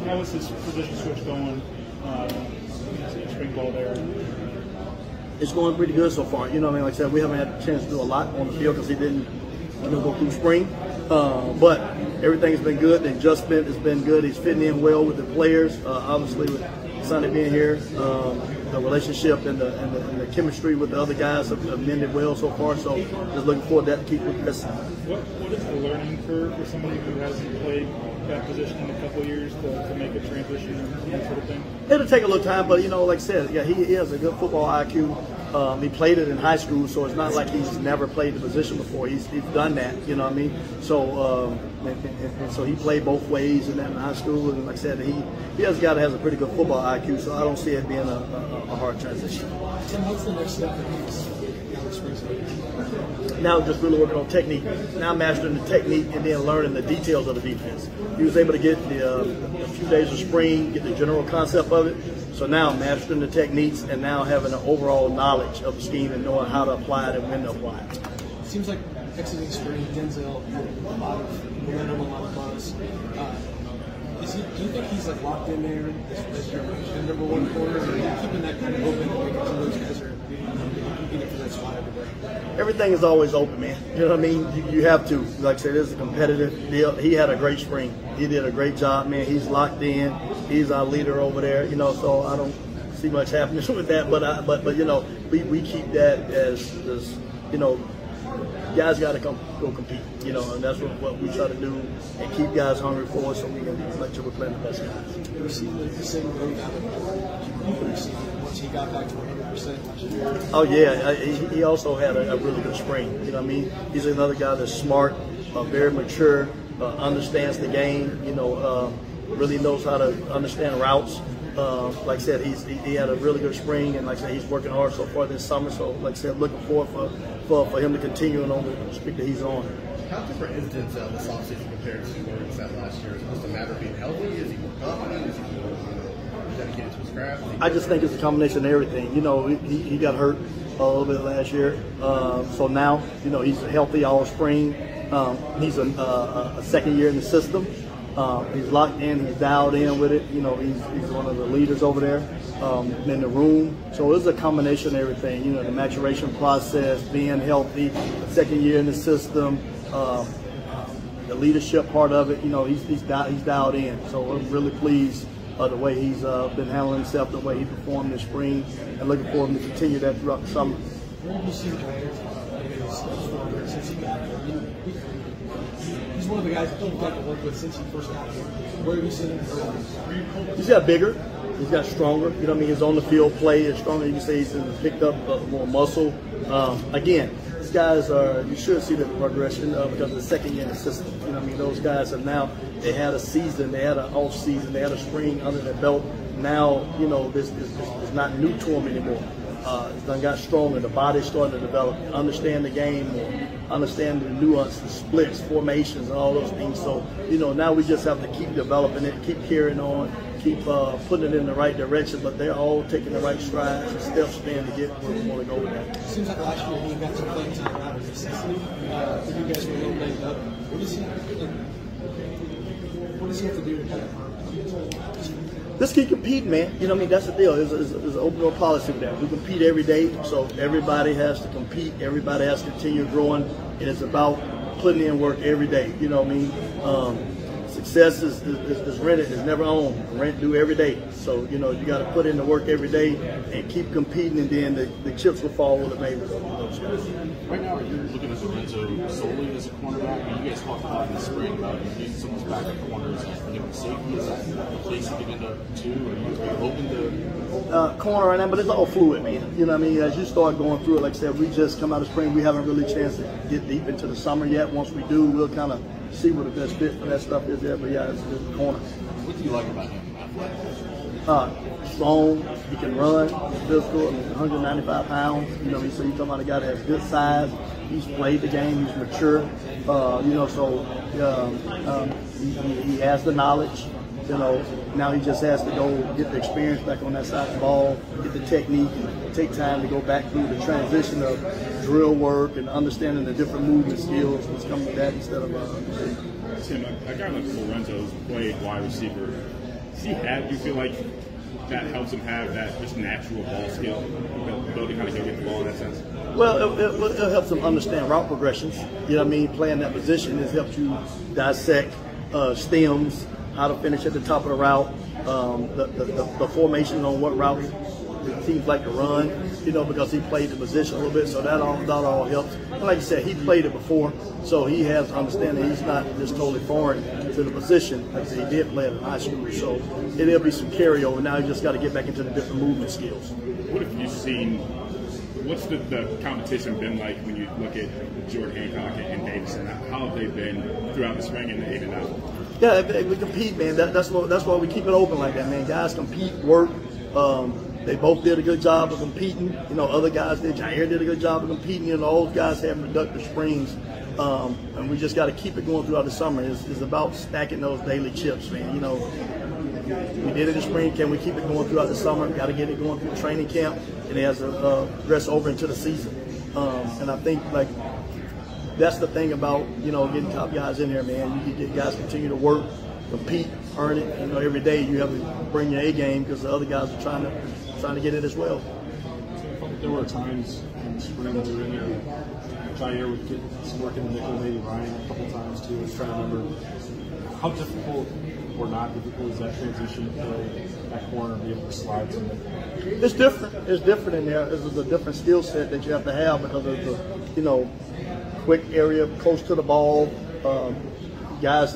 how was his position switch going? Spring ball there. It's going pretty good so far. Like I said, we haven't had a chance to do a lot on the field because he didn't, go through spring. But everything's been good. The adjustment has been good. He's fitting in well with the players. Obviously, with Sonny being here, the relationship and the chemistry with the other guys have mended well so far. So just looking forward to that to keep progressing. What is the learning curve for somebody who hasn't played that position in a couple of years to make a transition and that sort of thing? It'll take a little time, but like I said, yeah, he has a good football IQ. He played it in high school, so it's not like he's never played the position before. He's done that, So so he played both ways in that in high school, and like I said, he has a guy that has a pretty good football IQ, so I don't see it being a hard transition. Tim, what's the next step for you? Now just really working on technique. Now mastering the technique and then learning the details of the defense. He was able to get a few days of spring, get the general concept of it. So now mastering the techniques and now having an overall knowledge of the scheme and knowing how to apply it and when to apply it. It seems like exiting spring, Denzel, a lot of momentum, a lot of buzz. Do you think he's locked in there as your number one corner, or are you keeping that kind of open because some of those guys are competing for that spot every day? Everything is always open, man. You know what I mean? You have to. Like I said, it's a competitive deal. He had a great spring. He did a great job, man. He's locked in. He's our leader over there. So I don't see much happening with that. But we keep that as guys got to go compete, you know, and that's what we try to do, and keep guys hungry for us so we can make sure we're playing the best guys. You received the same rate out of once he got back to 100% last year. Oh yeah, he also had a really good spring. You know what I mean? He's another guy that's smart, very mature, understands the game. You know, really knows how to understand routes. Like I said, he had a really good spring, and like I said, he's working hard so far this summer. So like I said, looking forward for him to continue on the streak that he's on. How different is it this offseason compared to where he was at last year? Is it just a matter of being healthy? Is he more confident? Is he more dedicated to his craft? I just think it's a combination of everything. You know, he got hurt a little bit last year, so now you know he's healthy all spring. He's a second year in the system. He's locked in. He's dialed in with it. You know, he's one of the leaders over there in the room. So it's a combination of everything. You know, the maturation process, being healthy, second year in the system, the leadership part of it. You know, he's dialed in. So I'm really pleased the way he's been handling himself, the way he performed this spring, and looking for him to continue that throughout the summer. Where do you see since he got here? He's one of the guys that you've got to work with since he first got here. Where have you seen him? He's got bigger. He's got stronger. You know what I mean? His on the field play is stronger. You can say he's picked up more muscle. Again, these guys are, you should see the progression because of the second year in the system. You know what I mean? Those guys have now, they had a season, they had an off season, they had a spring under their belt. Now, you know, this is not new to them anymore. It's done got stronger. The body's starting to develop. Understand the game more. Understand the nuances, splits, formations, and all those things. So, you know, now we just have to keep developing it, keep carrying on, keep putting it in the right direction. But they're all taking the right strides and steps then to get where we want to go with that. It seems like last year he got some playing time out of necessity. You guys were a little banged up. What does he have to do to kind of Just keep competing, man. You know what I mean? That's the deal. There's an open door policy with that. We compete every day, so everybody has to compete. Everybody has to continue growing. And it's about putting in work every day. You know what I mean? Success is rented. It's never owned. Rent due every day. So, you know, you got to put in the work every day and keep competing, and then the chips will fall with the neighbors. Right now, are you looking at Lorenzo solely as a cornerback? I mean, you guys talked about in the spring about using some of his backup corners as safety. Is that a place you can end up to? Are you open to corner right now? But it's all fluid, man. You know what I mean? As you start going through it, like I said, we just come out of spring. We haven't really a chance to get deep into the summer yet. Once we do, we'll kind of see what the best fit for that stuff is there. But yeah, it's just the corner. What do you like about him? Strong, he can run, physical, 195 pounds. You know, so you're talking about a guy that has good size. He's played the game, he's mature. You know, so he has the knowledge. You know, now he just has to go get the experience back on that side of the ball, get the technique, and take time to go back through the transition of drill work and understanding the different movement skills that's coming with that instead of Tim, a guy like Lorenzo's played wide receiver. Do you feel like that helps him have that just natural ball skill, ability to kind of go get the ball in that sense? Well, it helps him understand route progressions. You know what I mean? Playing that position has helped you dissect stems, how to finish at the top of the route, the formation on what route the teams like to run, you know, because he played the position a little bit, so that all helps. And like you said, he played it before, so he has understanding. He's not just totally foreign to the position. Like I said, he did play at high school, so there'll be some carryover. Now he just got to get back into the different movement skills. What have you seen? What's the competition been like when you look at Jordan Hancock and Davison? How have they been throughout the spring and even now? Yeah, we compete, man. That's why we keep it open like that, man. Guys compete, work. They both did a good job of competing. You know, other guys did. Jair did a good job of competing. You know, all those guys have productive springs. And we just got to keep it going throughout the summer. It's about stacking those daily chips, man. You know, we did it in the spring. Can we keep it going throughout the summer? Got to get it going through training camp. And it has to progress over into the season. And I think, like, that's the thing about, you know, getting top guys in there, man. You get guys continue to work, compete, earn it. You know, every day you have to bring your A game because the other guys are trying to get it as well. There were times in spring when we were in there, Jair would get some work in the nickel, maybe Ryan a couple times too. I was trying to remember how difficult or not difficult is that transition to play that corner and be able to slide to it. It's different. It's different in there. It's a different skill set that you have to have because of the, you know, quick area, close to the ball. Guys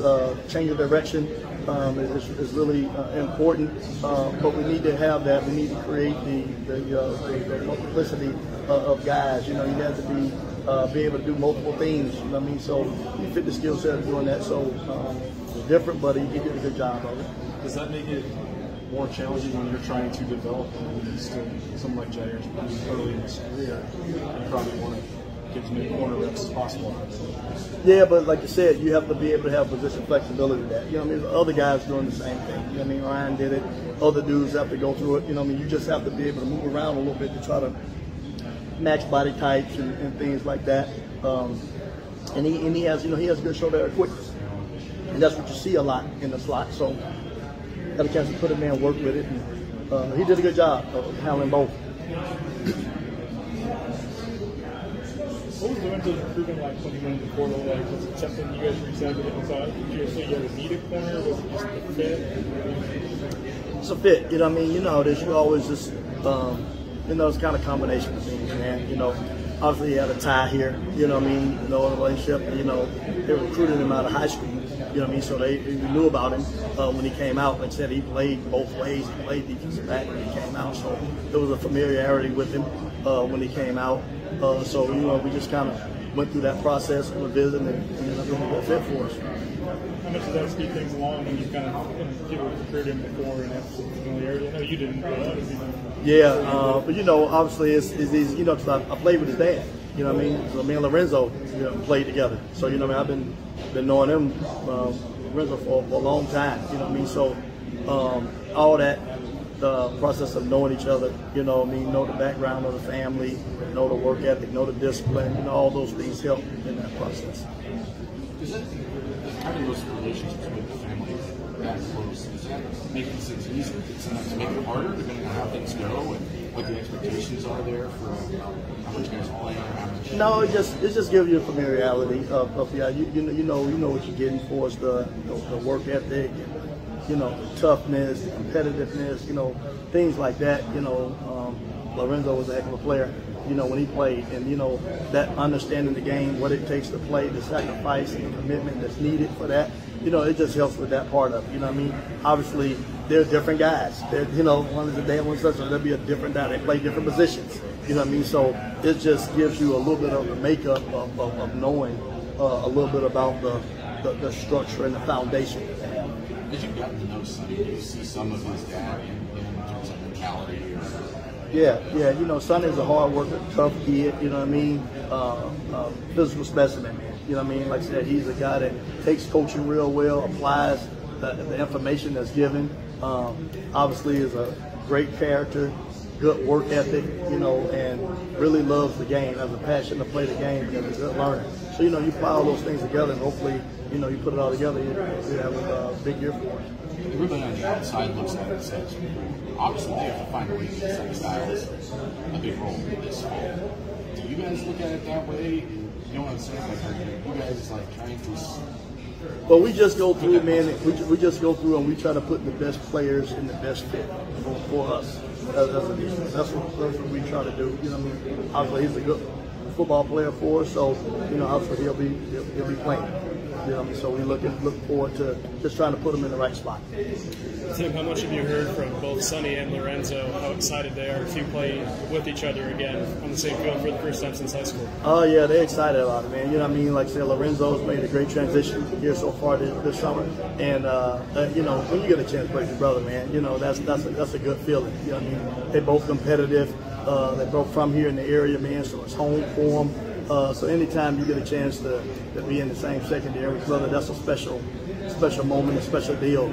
change of direction is really important, but we need to have that. We need to create the multiplicity of guys. You know, you have to be able to do multiple things. You know what I mean? So you fit the skill set of doing that. So it's different, but he did a good job of it. Does that make it more challenging when you're trying to develop and still someone like Jair's early in his career? You probably want to get as many corner reps as possible. Yeah, but like you said, you have to be able to have position flexibility to that. You know what I mean? Other guys doing the same thing. You know what I mean? Ryan did it. Other dudes have to go through it. You know what I mean? You just have to be able to move around a little bit to try to match body types and things like that. And he has, you know, he has good shoulder area quickness. And that's what you see a lot in the slot. So got a chance to put him in and work with it. And he did a good job of handling both. What was Lorenzo's recruitment like when he went into the portal? Like, was it something you guys reached out to him and thought you ever need a corner? Was it just a fit? It's a fit, you know what I mean? You know how it is. You always just, you know, it's kind of a combination of things, man. You know, obviously he had a tie here, you know what I mean? You know, in a relationship, you know, they recruited him out of high school, you know what I mean? So they knew about him when he came out. Like I said, he played both ways. He played defensive back when he came out. So there was a familiarity with him when he came out. So, you know, we just kind of went through that process of a visit and ended up being a good fit for us. How much does that speed things along when you kind of people have recruited him before and have some familiarity? I know you didn't. Yeah, but you know, obviously it's easy, you know, because I played with his dad. You know what I mean? So me and Lorenzo, you know, played together. So you know, what I mean, I've been knowing him, Lorenzo, for a long time. You know what I mean? So all that, the process of knowing each other, you know what I mean, know the background of the family, know the work ethic, know the discipline, you know, all those things help in that process. Does that, having those relationships with the family that close, does that make things easier? Does it sometimes make it harder depending on how things go and what the expectations are there for how much guys play or how much? No, it just gives you a familiarity of yeah, you know what you're getting for us, the work ethic, you know, toughness, competitiveness, you know, things like that. You know, Lorenzo was a heck of a player, you know, when he played, and you know, that understanding the game, what it takes to play, the sacrifice and the commitment that's needed for that, you know, it just helps with that part of it. You know what I mean? Obviously, they're different guys. They're, you know, one is a day, one's such, so there'll be a different guy. They play different positions. You know what I mean? So it just gives you a little bit of the makeup of knowing a little bit about the structure and the foundation. As you've gotten to know Sonny, do you see some of his dad in terms of mentality? Yeah, you know, Sonny's a hard worker, tough kid, you know what I mean? Physical specimen, man. You know what I mean? Like I said, he's a guy that takes coaching real well, applies the information that's given. Obviously is a great character, good work ethic, you know, and really loves the game, has a passion to play the game, and he's a good learner. So, you know, you apply all those things together and hopefully, you know, you put it all together, you have a big year for him. Everybody on the outside looks at it and says, obviously they have to find a way to get some styles a big role in this fall. Do you guys look at it that way? You know what I'm saying? Like, are you guys like trying to? Well, we just go through, man. We just go through and we try to put the best players in the best fit for us as a defense. That's what we try to do. You know what I mean? Obviously, he's a good football player for us, so you know, obviously he'll be playing. You know what I mean? So we look forward to just trying to put him in the right spot. Tim, how much have you heard from both Sonny and Lorenzo, how excited they are to play with each other again on the same field for the first time since high school? Oh, yeah, they're excited about it, man. You know what I mean? Like I said, Lorenzo's made a great transition here so far this summer. And, you know, when you get a chance to play with your brother, man, you know, that's a good feeling. You know what I mean? They're both competitive. They're both from here in the area, man, so it's home for them. So anytime you get a chance to be in the same secondary with brother, that's a special moment, a special deal.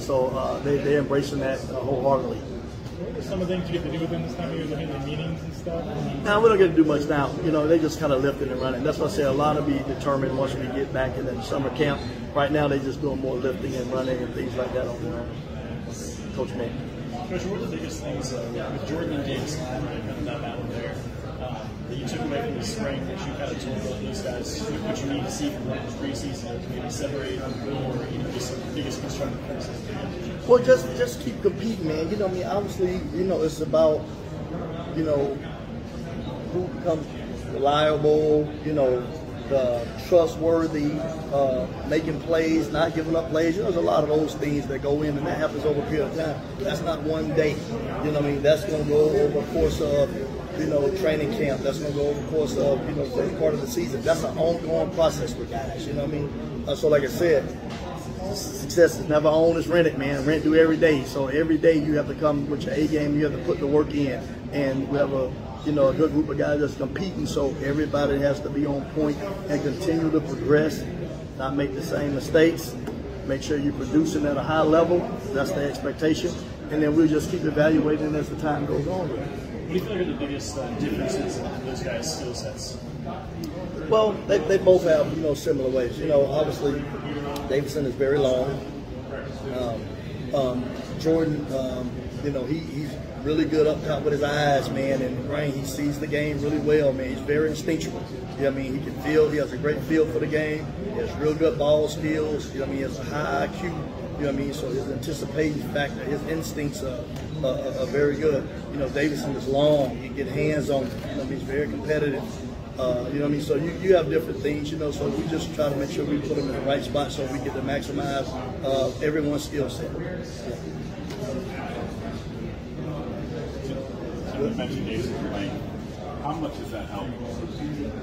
So they're embracing that wholeheartedly. What are some of the things you get to do with them this time of year, looking at meetings and stuff? Now, we don't get to do much now. You know, they just kind of lifting and running. That's why I say a lot will be determined once we get back in the summer camp. Right now, they're just doing more lifting and running and things like that on their own. Coach Nate. Coach, what are the biggest things with Jordan and James and that battle there that you took away from the spring that you kind of told both these guys what you need to see from the preseason to maybe separate on the board, or, you know, just the biggest constructive criticism? Well, just keep competing, man. You know what I mean? Obviously, you know, it's about, you know, who becomes reliable, you know, trustworthy, making plays, not giving up plays. You know, there's a lot of those things that go in, and that happens over a period of time. That's not one day. You know what I mean? That's going to go over the course of, you know, training camp. That's going to go over the course of, you know, first part of the season. That's an ongoing process with guys. You know what I mean? So like I said, success is never owned, it's rented, man. Rent due every day. So every day you have to come with your A game. You have to put the work in. And we have a good group of guys that's competing. So everybody has to be on point and continue to progress, not make the same mistakes. Make sure you're producing at a high level. That's the expectation. And then we'll just keep evaluating as the time goes on. What do you feel are the biggest differences in those guys' skill sets? Well, they both have, you know, similar ways. You know, obviously, Davidson is very long. Jordan, you know, he's really good up top with his eyes, man, and brain. He sees the game really well, man. He's very instinctual. You know what I mean? He can feel. He has a great feel for the game. He has real good ball skills. You know what I mean? He has a high IQ. You know what I mean? So his anticipation factor, his instincts are very good. You know, Davidson is long. You can get hands on him. You know what I mean? He's very competitive. You know what I mean? So you have different things, you know, so we just try to make sure we put them in the right spot so we get to maximize everyone's skill set. You mentioned Davidson Fleming. How much does that help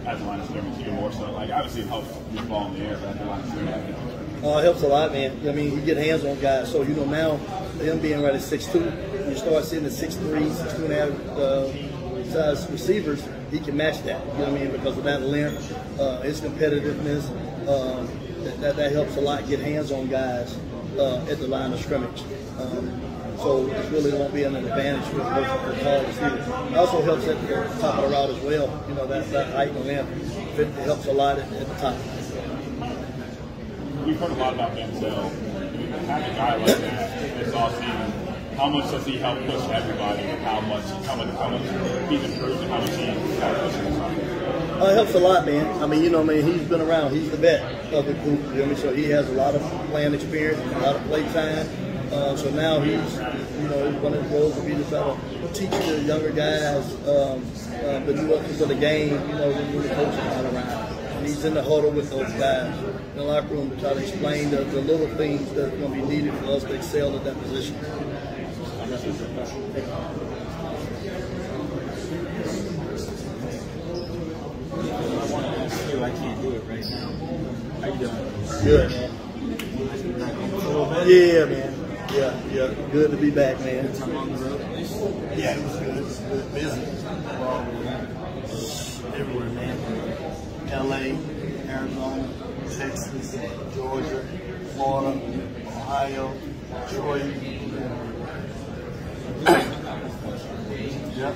as a line of scrimmage? Even more so, like obviously it helps you ball in the air, but at the line of scrimmage. It helps a lot, man. I mean, you get hands on guys. So, you know, now them being right at 6'2", you start seeing the 6'3", 6'2.5" size receivers, he can match that. You know what I mean? Because of that length, his competitiveness, that helps a lot get hands on guys at the line of scrimmage. So it really won't be an advantage for the tall receivers. It also helps at the top of the route as well. You know, that height and length, it helps a lot at the top. We've heard a lot about Denzel. Have a guy like that this offseason. How much does he help push everybody? How much he's improved and how much he's pushed himself? It helps a lot, man. I mean, you know, he's been around. He's the vet of the group. You know what I mean? So he has a lot of playing experience, a lot of play time. So now he's, you know, one of his roles will be to try to teach the younger guys the nuances of the game, you know, when the coach is not around. And he's in the huddle with those guys in the locker room to try to explain the little things that are going to be needed for us to excel at that position. I want to ask you, I can't do it right now. How you doing? Good, man. Yeah, man. Yeah. Good to be back, man. Yeah, it was good. It was good. Busy. Everywhere, man. LA, Arizona, Texas, Georgia, Florida, Ohio, Detroit. Yep.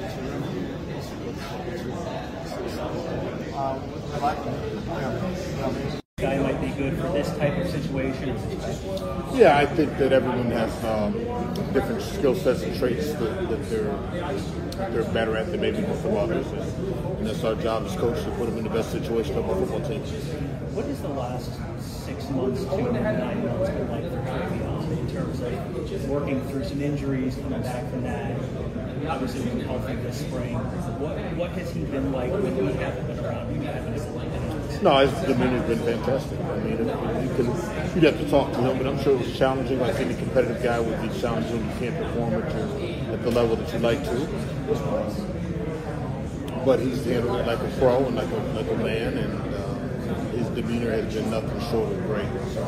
Guy might be good for this type of situation. Yeah, I think that everyone has different skill sets and traits that they're better at than maybe some others, and that's our job as coaches to put them in the best situation of our football team. What is the last 6 months to 9 months been like for Travion in terms of working through some injuries, coming back from that? Obviously, being healthy this spring. What has he been like when we haven't been around? We haven't been. No, his demeanor's been fantastic. I mean, you'd have to talk to him, but I'm sure it was challenging. Like any competitive guy would be challenging. You can't perform at the level that you like to. But he's handled it like a pro and like a man, and his demeanor has been nothing short of great. So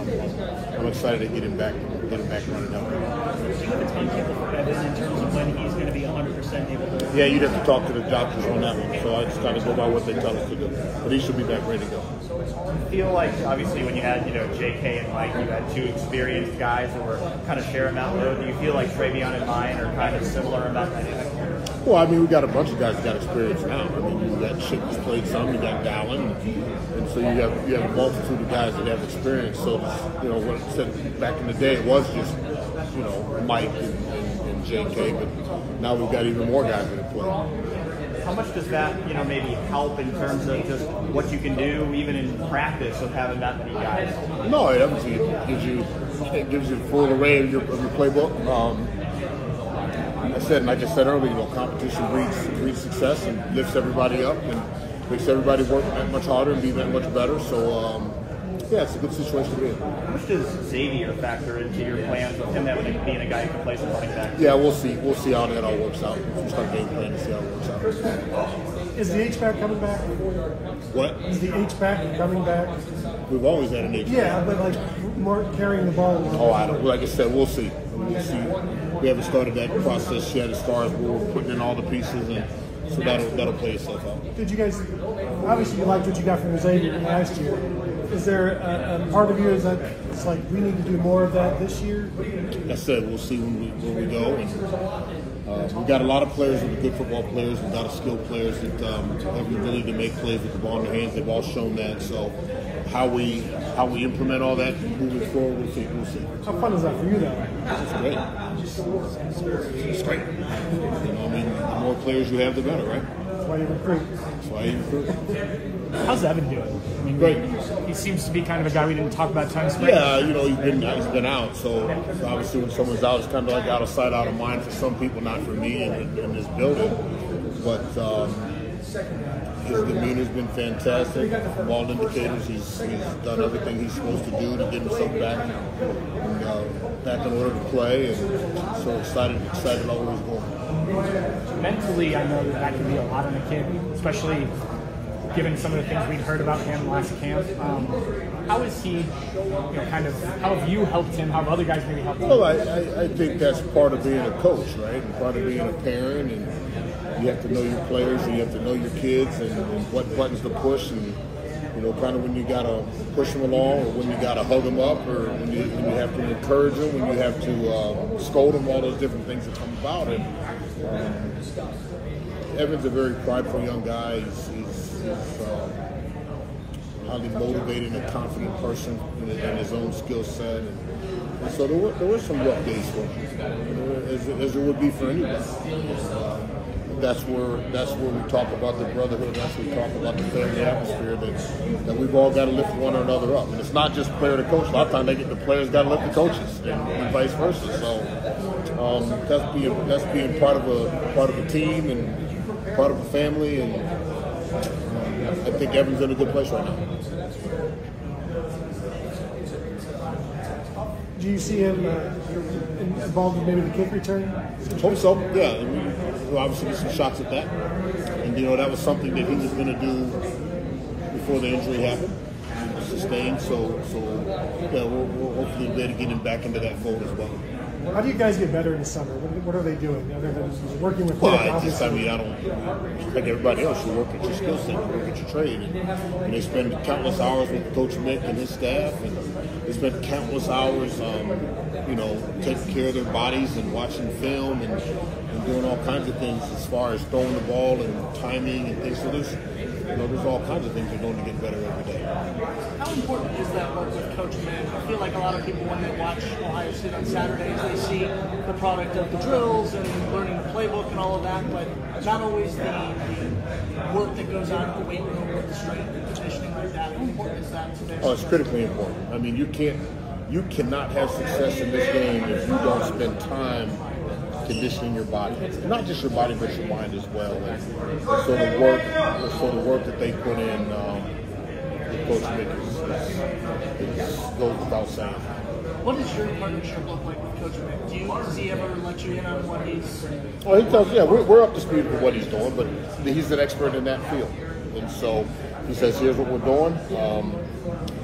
I'm excited to get him back running out. Do you have a timetable for Evan in terms of when he's going to be 100% able to? Yeah, you'd have to talk to the doctors on that one. So I just got to go by what they tell us to do. But he should be back ready to go. I feel like obviously when you had J.K. and Mike, you had two experienced guys that were kind of sharing that load. Do you feel like Travion and Ryan are kind of similar in that dynamic? Well, I mean, we got a bunch of guys that got experience now. I mean, you got Chick who's played some, you got Dallin, and so you have a multitude of guys that have experience. So, what I said back in the day, it was just, Mike and J.K., but now we've got even more guys that play. How much does that, maybe help in terms of just what you can do, even in practice, with having that many guys? No, it obviously gives you the full array of your playbook. Like I said earlier, competition breeds success and lifts everybody up, makes everybody work that much harder and be that much better. So, yeah, it's a good situation to be in. How much does Xavier factor into your plans with him being a guy who can play some running back? Yeah, we'll see. We'll see how that all works out. We'll start game plan to see how it works out. Is the H-back coming back? What? Is the H-back coming back? We've always had an H-back. Yeah, but like more carrying the ball. I don't. Like I said, we'll see. We'll see. We haven't started that process yet as far as we're putting in all the pieces, and so that'll play itself out. Did you guys? Obviously, you liked what you got from Xavier last year. Is there a part of you that it's like we need to do more of that this year? Like I said, we'll see when we go. And we've got a lot of players that are good football players. We've got skilled players that have the ability to make plays with the ball in their hands. They've all shown that. So how we implement all that moving forward, we'll see. How fun is that for you, though? It's great. It's great. You know, I mean, the more players you have, the better, right? That's why you recruit. That's why you recruit. How's Evan doing? I mean, great. He seems to be kind of a guy we didn't talk about tons. Yeah, you know, he's been out. So obviously, when someone's out, it's kind of like out of sight, out of mind for some people, not for me in this building. But his demeanor's been fantastic. From all indicators, he's done everything he's supposed to do to get himself back in order to play, and so excited about where he's going. Mentally, I know that can be a lot on a kid, especially given some of the things we'd heard about him last camp. How is he, how have you helped him? How have other guys maybe helped him? Well, I think that's part of being a coach, right? And part of being a parent, and you have to know your players, and you have to know your kids, and what buttons to push, and kind of when you got to push them along, or when you got to hug them up, or when you have to encourage them, when you have to scold them, all those different things that come about. And Evan's a very prideful young guy. He's highly motivated and a confident person in his own skill set. And so there were some rough days for him, as there would be for anybody. That's where we talk about the brotherhood. That's where we talk about the family atmosphere that we've all got to lift one another up. And it's not just player to coach. A lot of times the players got to lift the coaches, and vice versa. So that's being part of a team and part of a family. And I think Evan's in a good place right now. Do you see him involved in maybe the kick return? Hope so. Yeah, we'll obviously get some shots at that, and that was something that he was going to do before the injury happened, sustained. So yeah, we'll hopefully be able to get him back into that fold as well. How do you guys get better in the summer? What are they doing other than working with? Well, I don't like everybody else. You work at your skill set, you work at your trade, and they spend countless hours with Coach Mick and his staff, and they spend countless hours, taking care of their bodies and watching film and doing all kinds of things as far as throwing the ball and timing and things. So there's all kinds of things they're doing to get better every day. How important is that work with Coach Mick? I feel like a lot of people, when they watch Ohio State on Saturdays, they see the product of the drills and learning the playbook and all of that, but not always the work that goes on in the weight room with the strength and conditioning like that. How important is that to their Oh, it's critically important. I mean, you cannot have success in this game if you don't spend time conditioning your body, not just your body but your mind as well. And so the work that they put in, with Coach Mick goes without saying. What does your partnership look like with Coach Mick? Does he ever let you in on what he's? Oh, he tells. Yeah, we're up to speed with what he's doing, but he's an expert in that field, and so he says, "Here's what we're doing."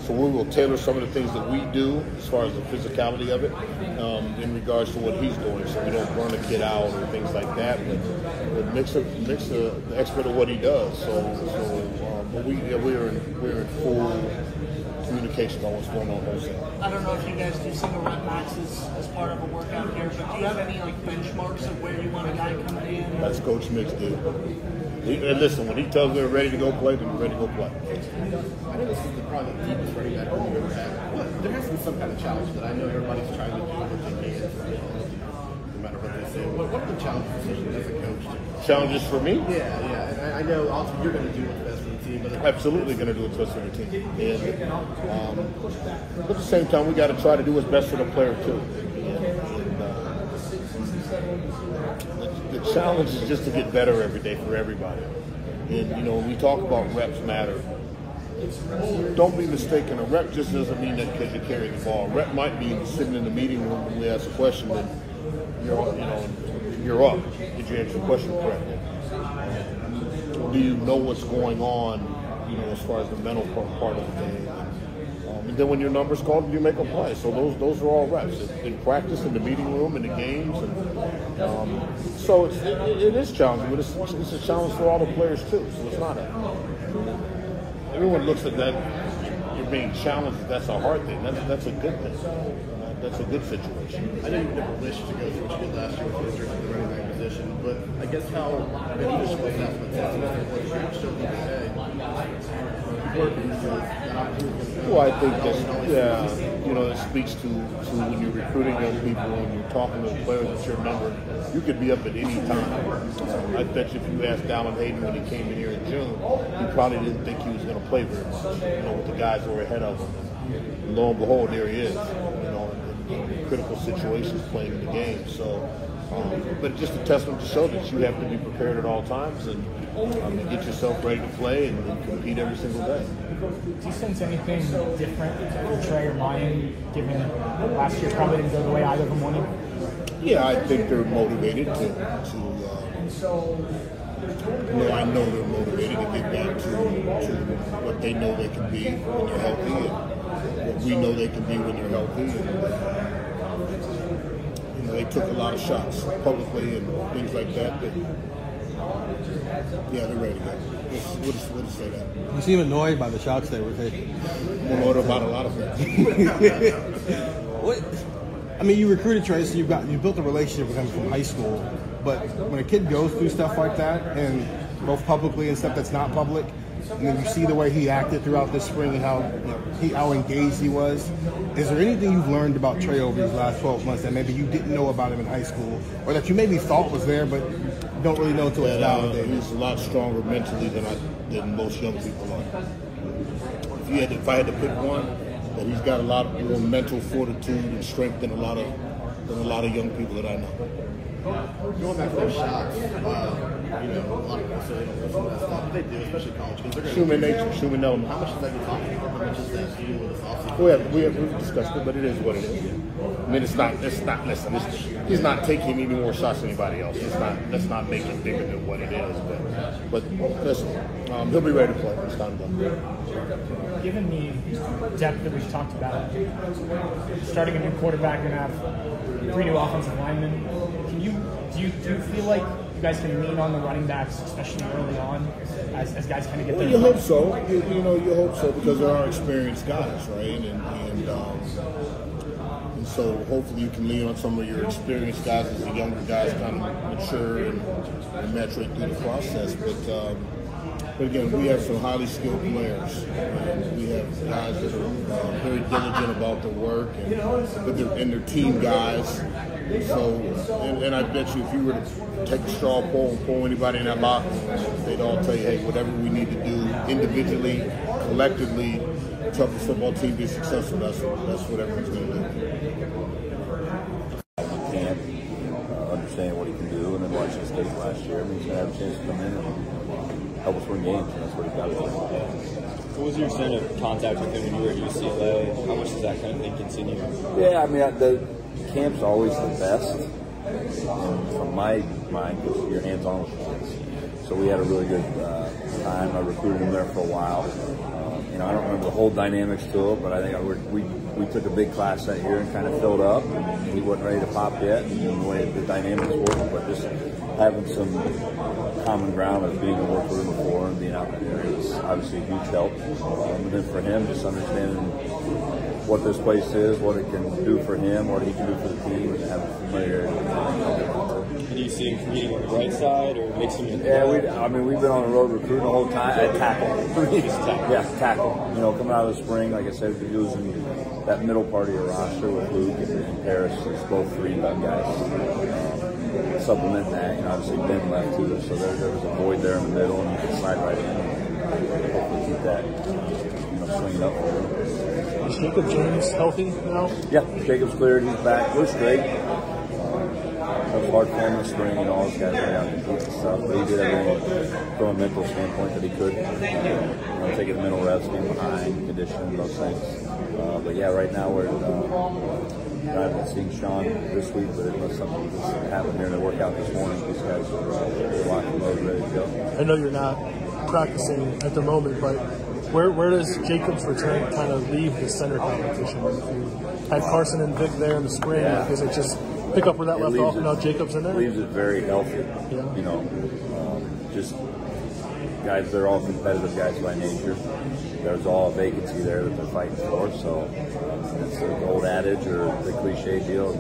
So we will tailor some of the things that we do as far as the physicality of it in regards to what he's doing, so we don't burn a kid out or things like that. But Mick's the expert of what he does. But we're in full communication about what's going on wholesale. I don't know if you guys do single rep maxes as part of a workout here, but do you have any benchmarks of where you want a guy coming in? That's Coach Mick's deal. And listen, when he tells me they're ready to go play, then we're ready to go play. I know this is probably the deepest running back we've ever had. There has to be some kind of challenge that I know everybody's trying to do what they can, no matter what they say. What are the challenges for you as a coach? Challenges for me? Yeah. And I know ultimately you're going to do what's best for the team. But absolutely going to do what's best for the team. And at the same time, we got to try to do what's best for the player too. The challenge is just to get better every day for everybody. And, you know, when we talk about reps matter, don't be mistaken. A rep just doesn't mean that because you carry the ball. A rep might mean sitting in the meeting room when we ask a question and you're up. Did you answer the question correctly? Do you know what's going on, you know, as far as the mental part of the game? And then when your number's called, you make a play. So those are all reps in practice, in the meeting room, in the games, and so it is challenging, but it's a challenge for all the players too. So it's not everyone looks at that you're being challenged. That's a hard thing. That's a good thing. That's a good situation. I know you've never wished to go through what you did last year with the running back position, but I guess how beneficial was that from a testing standpoint? Still going to say, well, I think that, you know, it speaks to when you're recruiting young people and you're talking to players at your number, you could be up at any time. I bet you if you asked Dallin Hayden when he came in here in June, he probably didn't think he was going to play very much, you know, with the guys who were ahead of him. And lo and behold, there he is, you know, in critical situations playing in the game. So, but just a testament to show that you have to be prepared at all times and get yourself ready to play and compete every single day. Do you sense anything different for Trey or Ryan, given last year probably didn't go the way either of them wanted? Yeah, I think they're motivated to I know they're motivated to get back to what they know they can be when they're healthy and what we know they can be when they're healthy. And, you know, they took a lot of shots publicly and things like that. But yeah, they're ready to go. We'll just say that. You seem annoyed by the shots they were taking. Annoyed about a lot of things. What? I mean, you recruited Trey, so you built a relationship with him from high school. But when a kid goes through stuff like that, and both publicly and stuff that's not public, and then you see the way he acted throughout this spring and how engaged he was, is there anything you've learned about Trey over these last 12 months that maybe you didn't know about him in high school, or that you maybe thought was there but don't really know until it's validated? He's a lot stronger mentally than most young people are. If I had to pick one, that he's got a lot of more mental fortitude and strength than a lot of young people that I know. Going back to those shots, you know, a lot of people say they don't listen to that stuff, but they do, especially college kids. Human nature, human element. How much is that you're talking about? How much is that to do with this offseason? We've discussed it, but it is what it is. I mean, listen, he's not taking any more shots than anybody else. Let's not make it bigger than what it is. But listen, he'll be ready to play when it's time to go. Given the depth that we've talked about, starting a new quarterback and have 3 new offensive linemen, do you feel like you guys can lean on the running backs, especially early on, as guys kind of get there? Well, you hope so. You hope so because there are experienced guys, right? And so hopefully you can lean on some of your experienced guys as the younger guys kind of mature and mature through the process. But again, we have some highly skilled players, and we have guys that are very diligent about their work, and they're team guys. So, and I bet you if you were to take a straw poll and pull anybody in that locker room, they'd all tell you, hey, whatever we need to do individually, collectively, to help the football team be successful, that's what everyone's going to do. Camp, understand what he can do, and then watching his tape last year, I mean, he's going to have a chance to come in and help us win games, and that's what he got to do. What was your extent of contact with him when you were at UCLA? How much does that kind of thing continue? Yeah, I mean, the camp's always the best, and from my mind, because you're hands-on with the kids. So we had a really good time. I recruited him there for a while. I don't remember the whole dynamics to it, but I think we took a big class that year and kind of filled up. And he wasn't ready to pop yet, and the way the dynamics worked, but just having some common ground of being a worker room before and being out there is obviously a huge help. And then for him, just understanding what this place is, what it can do for him, what he can do for the team, and having familiarity with it. Do you see him competing on the right side or mix him in? Yeah, we've been on the road recruiting the whole time at tackle. Yeah, tackle. Coming out of the spring, like I said, we're using that middle part of your roster with Luke and Paris. It's both 3 guys. Supplement that, obviously Ben left too, so there was a void there in the middle, and you can slide right in and hopefully keep that, swinging up for him. Is Jacob James healthy now? Yeah, Jacob's cleared. He's back. We're straight. It was hard for him in the spring, and all those guys went out and compete and stuff. But he did everything from a mental standpoint that he could. Taking the mental reps, being behind, conditioning, those things. But yeah, right now we're. I haven't seen Sean this week, but it was something that happened here in the workout this morning. These guys are locked and loaded, ready to go. I know you're not practicing at the moment, but where does Jacob's return kind of leave the center competition? If you had Carson and Vic there in the spring, does it just pick up where that left off? Now Jacob's in there. Leaves it very healthy. Yeah. Just guys. They're all competitive guys by nature. There's all a vacancy there that they're fighting for. So it's the old adage or the cliche deal: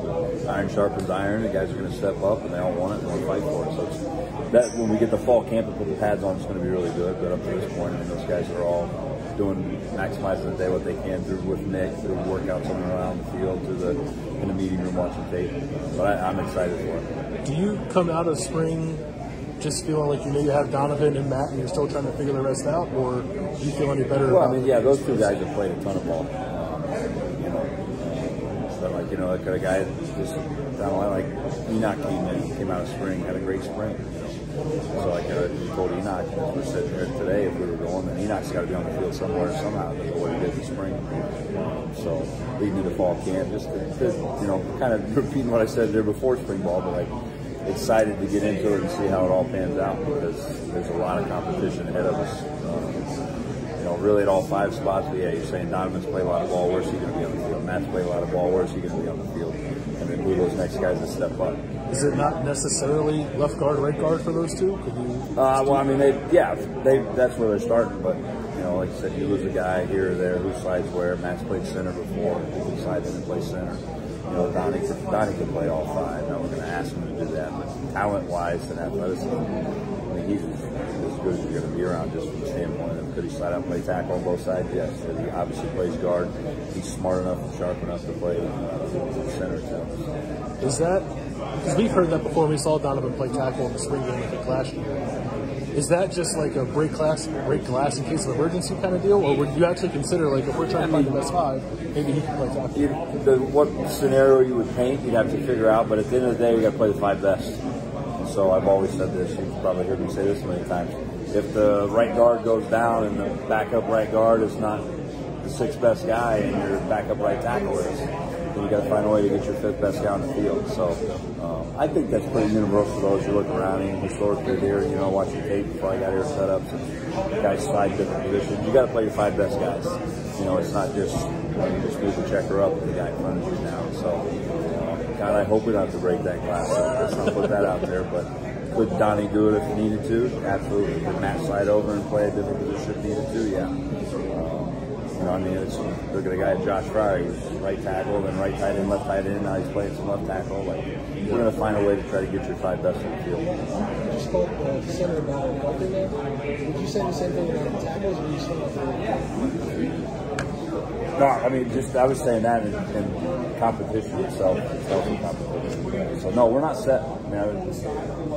iron sharpens iron. The guys are going to step up, and they all want it, and they'll fight for it. So it's, that when we get to fall camp and put the pads on, it's going to be really good. But up to this point, I mean, those guys are all maximizing the day what they can through with Nick, through workouts on around the field, in the meeting room watching tape. But I'm excited for it. Do you come out of spring just feeling like you have Donovan and Matt and you're still trying to figure the rest out, or do you feel any better? Well, I mean, yeah, those two guys have played a ton of ball. Like a guy just down the line, like Enoch came out of spring, had a great spring. So like we told Enoch, we're sitting here today, if we were going, then Enoch's got to be on the field somewhere somehow. That's what he did in spring. So leading into fall camp, just to kind of repeating what I said there before spring ball, but like excited to get into it and see how it all pans out, because there's a lot of competition ahead of us. Really at all 5 spots. But yeah, you're saying Donovan's played a lot of ball. Where's he going to be on the field? Matt's played a lot of ball. Where's he going to be on the field? And then who are those next guys that step up? Is it not necessarily left guard, right guard for those two? Could you? Well, I mean, that's where they're starting. But like I said, you lose a guy here or there who slides where. Matt's played center before. He can slide in and play center. Donnie can play all 5. Now we're going to ask him to do that. But talent-wise and athleticism, I mean, he's as good as you're going to be around, just from the standpoint of could he slide out and play tackle on both sides? Yes. He obviously plays guard. He's smart enough and sharp enough to play center too. Is that, because we've heard that before, we saw Donovan play tackle in the spring game, I think, last year. Is that just like a break glass in case of emergency kind of deal, or would you actually consider, like, if we're trying to find the best 5, maybe he can play tackle? What scenario you would paint, you'd have to figure out, but at the end of the day, you got to play the 5 best. And so I've always said this, you've probably heard me say this many times. If the right guard goes down and the backup right guard is not the 6th best guy and your backup right tackle is, then you got to find a way to get your 5th best guy on the field. So I think that's pretty universal. Those you look around and historically here, watching tape before I got here, setups and guys slide different positions. You got to play your 5 best guys. It's not just you just move the checker up with the guy in front of you now. So God, I hope we don't have to break that glass. Let's not put that out there, but. Could Donnie do it if he needed to? Absolutely. Could Matt slide over and play a different position if he needed to? Yeah. Look at a guy, Josh Fryer. He was right tackle, then right tight end, left tight end. Now he's playing some left tackle. Like, we're going to find a way to try to get your 5 best on the field. You just spoke the center about helping there. Would you say the same thing about tackles, or you still No, I mean, I was saying that in competition itself, it's healthy competition. So, no, we're not set. I mean, I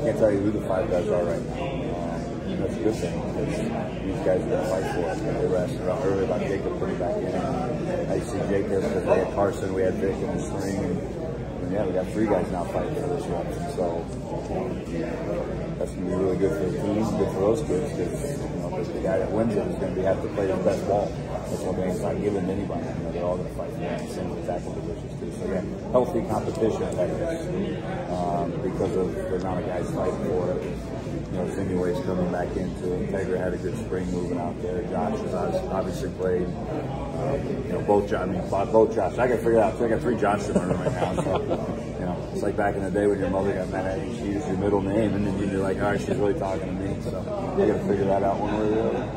can't tell you who the 5 guys are right now. That's a good thing, because these guys are going to fight for it. They were asking about earlier about Jacob putting back in. I see Jacob, because we had Carson, we had Vic in the spring, and yeah, we got 3 guys now fighting for this reps. And so that's going to be really good for the team, good for those kids, because the guy that wins it is going to have to play his best ball. That's what game's not given to anybody. They're all going to fight for that, same with tackle positions too. So yeah, healthy competition ahead of us because of the amount of guys fighting for it. Sinuate's coming back into it. Integra had a good spring moving out there. Josh has obviously played. Both Josh. I got to figure it out. So I got 3 Joshs in my room right now. So, it's like back in the day when your mother got mad at you, she used your middle name, and then you'd be like, all right, she's really talking to me. So I got to figure that out one way or the other.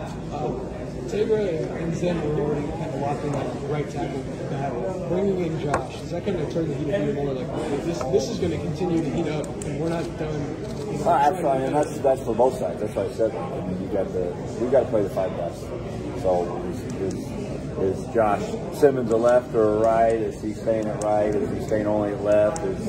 Integra and Zen were already kind of locked in that right tackle battle. Bringing in Josh, is that going to turn the heat up more? Like, this is going to continue to heat up, and we're not done. Absolutely, and that's for both sides. That's what I said. I mean, we got to play the 5 best. So is Josh Simmons a left or a right? Is he staying at right? Is he staying only at left? Is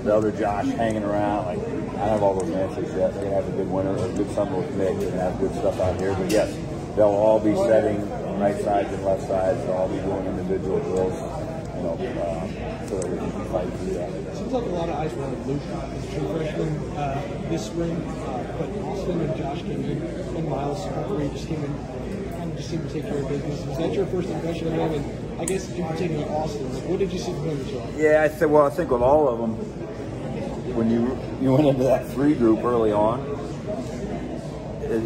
the other Josh hanging around? Like, I have all those answers yet. They're gonna have a good winter, a good summer with Mick, and have good stuff out here. But yes, they'll all be setting right sides and left sides. They'll all be doing individual drills. so that we can fight through that. It seems like a lot of eyes were on Luke as a true freshman this spring, but Austin and Josh came in, and Miles just came in and just seemed to take care of business. Was that your first impression of them? And I guess in particular Austin, what did you see from him this year? Yeah, I think with all of them, when you went into that 3 group early on,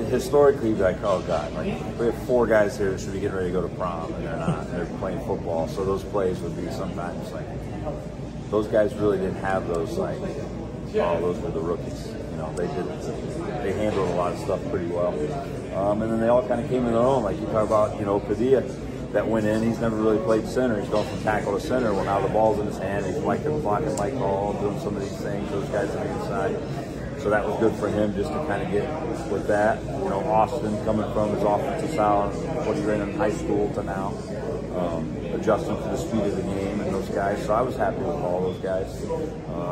historically, you'd be like, oh God, like we have 4 guys here that should be getting ready to go to prom, and they're not. They're playing football, so those plays would be sometimes like those guys really didn't have those like, oh, those were the rookies. They handled a lot of stuff pretty well, and then they all kind of came in their own. Like you talk about, Padilla that went in. He's never really played center. He's going from tackle to center. Well, now the ball's in his hand. He's blocking Mike Hall, doing some of these things. Those guys on the inside. So that was good for him just to kind of get with that. Austin coming from his offensive style, what he ran in high school to now, adjusting to the speed of the game and those guys. So I was happy with all those guys.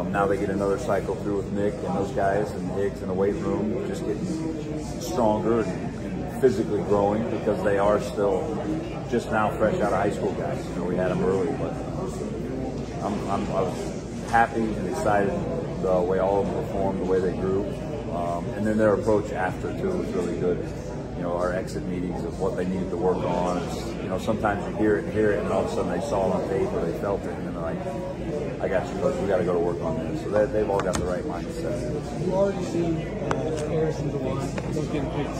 Now they get another cycle through with Nick and those guys and Higgs in the weight room, just getting stronger and physically growing because they are still just now fresh out of high school guys. We had them early, but I was happy and excited the way all of them performed, the way they grew, and then their approach after too was really good. Our exit meetings of what they needed to work on. Sometimes you hear it, and all of a sudden they saw it on tape or they felt it, and then they're like, "I got you, coach. We got to go to work on this." So they've all got the right mindset. You already see Harrison, DeWan, those getting picked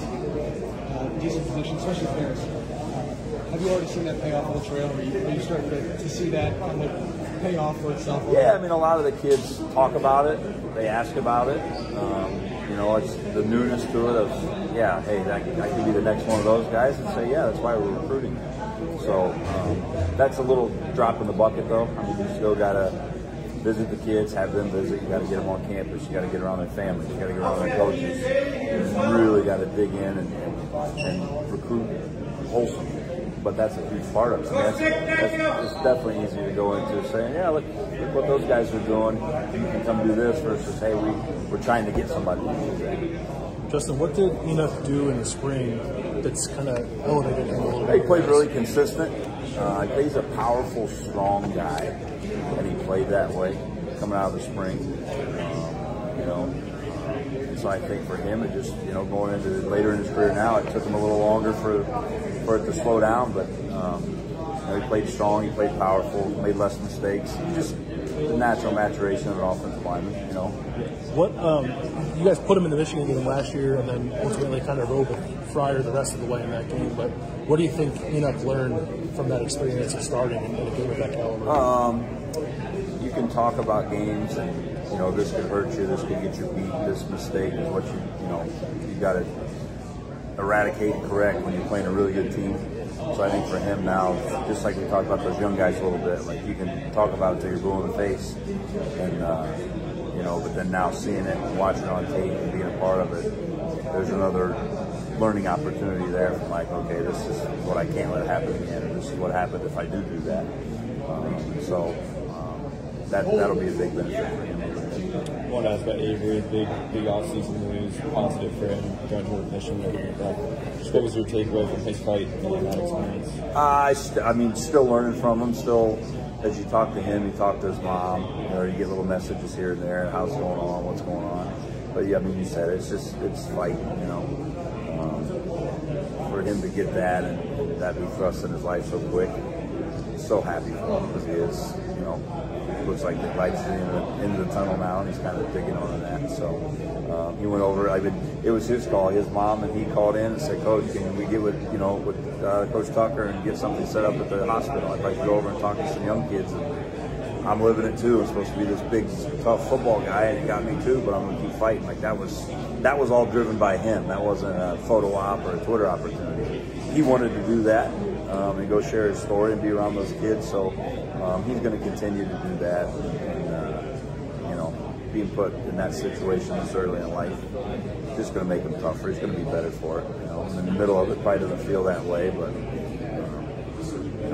decent positions, especially Harris. Have you already seen that pay off on the trail? Are you starting to see that kind of pay off for itself? Yeah, a lot of the kids talk about it. They ask about it. It's the newness to it of, hey, I could be the next one of those guys, and say, that's why we're recruiting. So that's a little drop in the bucket, though. You still got to visit the kids, have them visit. You got to get them on campus. You got to get around their families. You got to get around their coaches. You really got to dig in and recruit wholesome. But that's a huge part of it. It's definitely easy to go into saying, look what those guys are doing. You can come do this versus, hey, we're trying to get somebody to do that. Justin, what did Enoch do in the spring that's kind of elevated him a little bit? He played really consistent. He's a powerful, strong guy, and he played that way coming out of the spring. So I think for him, it just, going into later in his career now, it took him a little longer for it to slow down, but he played strong, he played powerful, made less mistakes. Just the natural maturation of an offensive lineman, What you guys put him in the Michigan game last year, and then ultimately kind of rode with Fryer the rest of the way in that game. But what do you think Enoch learned from that experience of starting in a game of that caliber? You can talk about games and this could hurt you, this could get you beat, this mistake is what you got to eradicate and correct when you're playing a really good team. So I think for him now, just like we talked about those young guys a little bit, like you can talk about it till you're blue in the face, and but then now seeing it and watching it on tape and being a part of it, there's another learning opportunity there from like, okay, this is what I can't let happen again, and this is what happened if I do that. That'll be a big benefit for him. I want to ask about Avery, big off-season news, positive for him, going to Michigan and everything like that. Just what was your takeaway from his fight and that experience? Still learning from him. Still, as you talk to him, you talk to his mom. You get little messages here and there, how's it going on, what's going on. But yeah, you said it, it's fight. For him to get that and that be thrust in his life so quick, so happy for him because he is, looks like the light's into the tunnel now, and he's kind of digging on that. So he went over. It was his call. His mom and he called in and said, "Coach, can we get with Coach Tucker and get something set up at the hospital? I'd like to go over and talk to some young kids." And I'm living it too. I'm supposed to be this big, tough football guy, and he got me too. But I'm going to keep fighting. Like that was all driven by him. That wasn't a photo op or a Twitter opportunity. He wanted to do that and go share his story and be around those kids. So he's going to continue to do that. And being put in that situation this early in life, just going to make him tougher. He's going to be better for it. In the middle of it, probably doesn't feel that way, but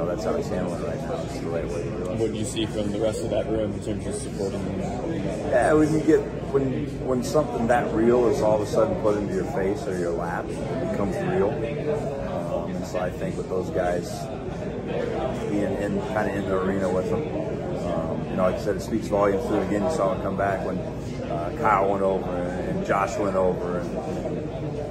that's how he's handling it right now. It's the right way to do it. What do you see from the rest of that room in terms of supporting him? Yeah, when something that real is all of a sudden put into your face or your lap, it becomes real. So I think with those guys being kind of in the arena with them, you know, like I said, it speaks volumes through. Again, you saw it come back when Kyle went over and Josh went over, and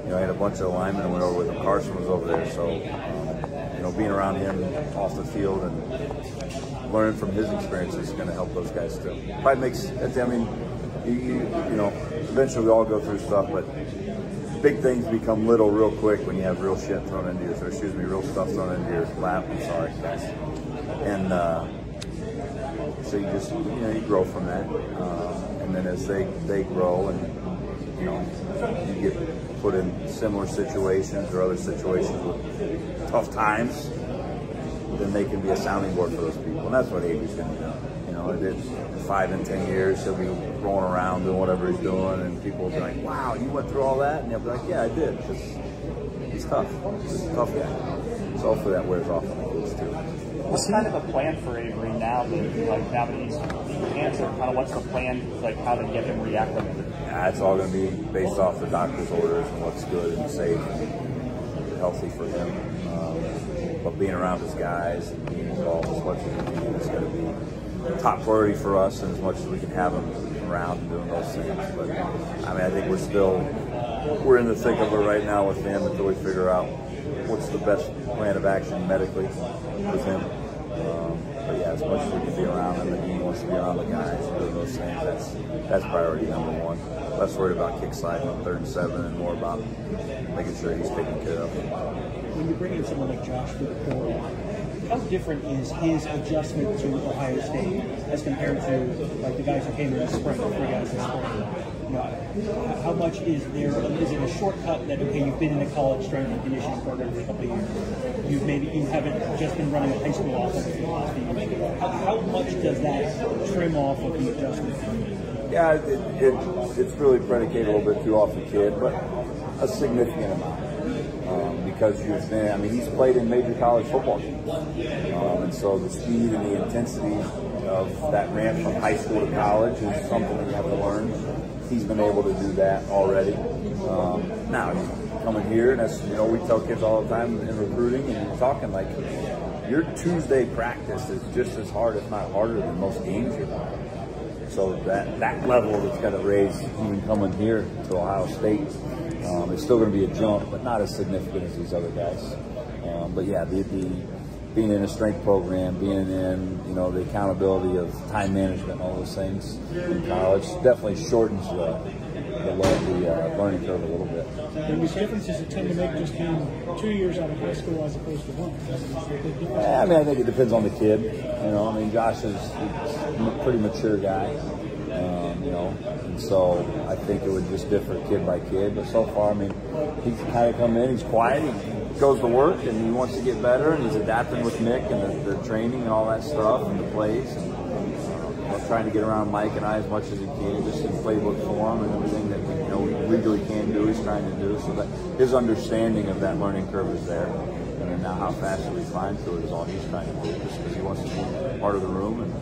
you know, I had a bunch of linemen that went over with him. Carson was over there, so you know, being around him off the field and learning from his experiences is going to help those guys too. Probably makes. I mean, you know, eventually we all go through stuff, but big things become little real quick when you have real shit thrown into your, or excuse me, real stuff thrown into your lap. I'm sorry, guys. And so you just, you know, you grow from that. And then as they grow and, you know, you get put in similar situations or other situations with tough times, then they can be a sounding board for those people. And that's what Avery's going to do. You know, in 5 and 10 years, he'll be rolling around doing whatever he's doing, and people will be like, wow, you went through all that? And he'll be like, yeah, I did. He's tough. He's a tough guy. So hopefully that wears off on the kids too. What's kind of the plan for Avery now that he's cancer? Kind of what's the plan, like how to get him reacclimated? Yeah, it's all going to be based off the doctor's orders and what's good and safe and healthy for him. But being around his guys and being involved as much as we can is going to be top priority for us, and as much as we can have him around and doing those things. But I mean, I think we're in the thick of it right now with him until we figure out what's the best plan of action medically with him. But yeah, as much as we can be around him and he wants to be around the guys and doing those things, that's priority number one. Less worried about kick sliding on 3rd and 7 and more about making sure he's taken care of. When you bring in someone like Josh with the portal, how different is his adjustment to Ohio State as compared to like the guys who came in the spring, the 3 guys this spring? You know, how much is there? Is it a shortcut that okay, you've been in a college strength and conditioning program for a couple of years, you haven't just been running a high school offense for the last few years? How much does that trim off of the adjustment? Yeah, it's really predicated a little bit too off the kid, but a significant amount. Because you've been, I mean, he's played in major college football games. And so the speed and the intensity of that ramp from high school to college is something that you have to learn. He's been able to do that already. Now, he's coming here, and that's, you know, we tell kids all the time in recruiting, and you're talking like your Tuesday practice is just as hard, if not harder, than most games you're playing. So that level that's got to raise even coming here to Ohio State, it's still going to be a jump, but not as significant as these other guys. But yeah, being in a strength program, being in, you know, the accountability of time management, all those things in college definitely shortens the learning curve a little bit. And the differences it tend to make just being 2 years out of high school as opposed to 1. Yeah, I mean, I think it depends on the kid. You know, I mean, Josh is a pretty mature guy. You know, and so I think it would just differ kid by kid. But so far, I mean, he's kind of come in, he's quiet, he goes to work, and he wants to get better, and he's adapting with Nick and the training and all that stuff and the plays. And trying to get around Mike and I as much as he can, just in playbook form and everything that we legally can do, he's trying to do. So that his understanding of that learning curve is there. And then now how fast he responds to it is all he's trying to do, just because he wants to be part of the room and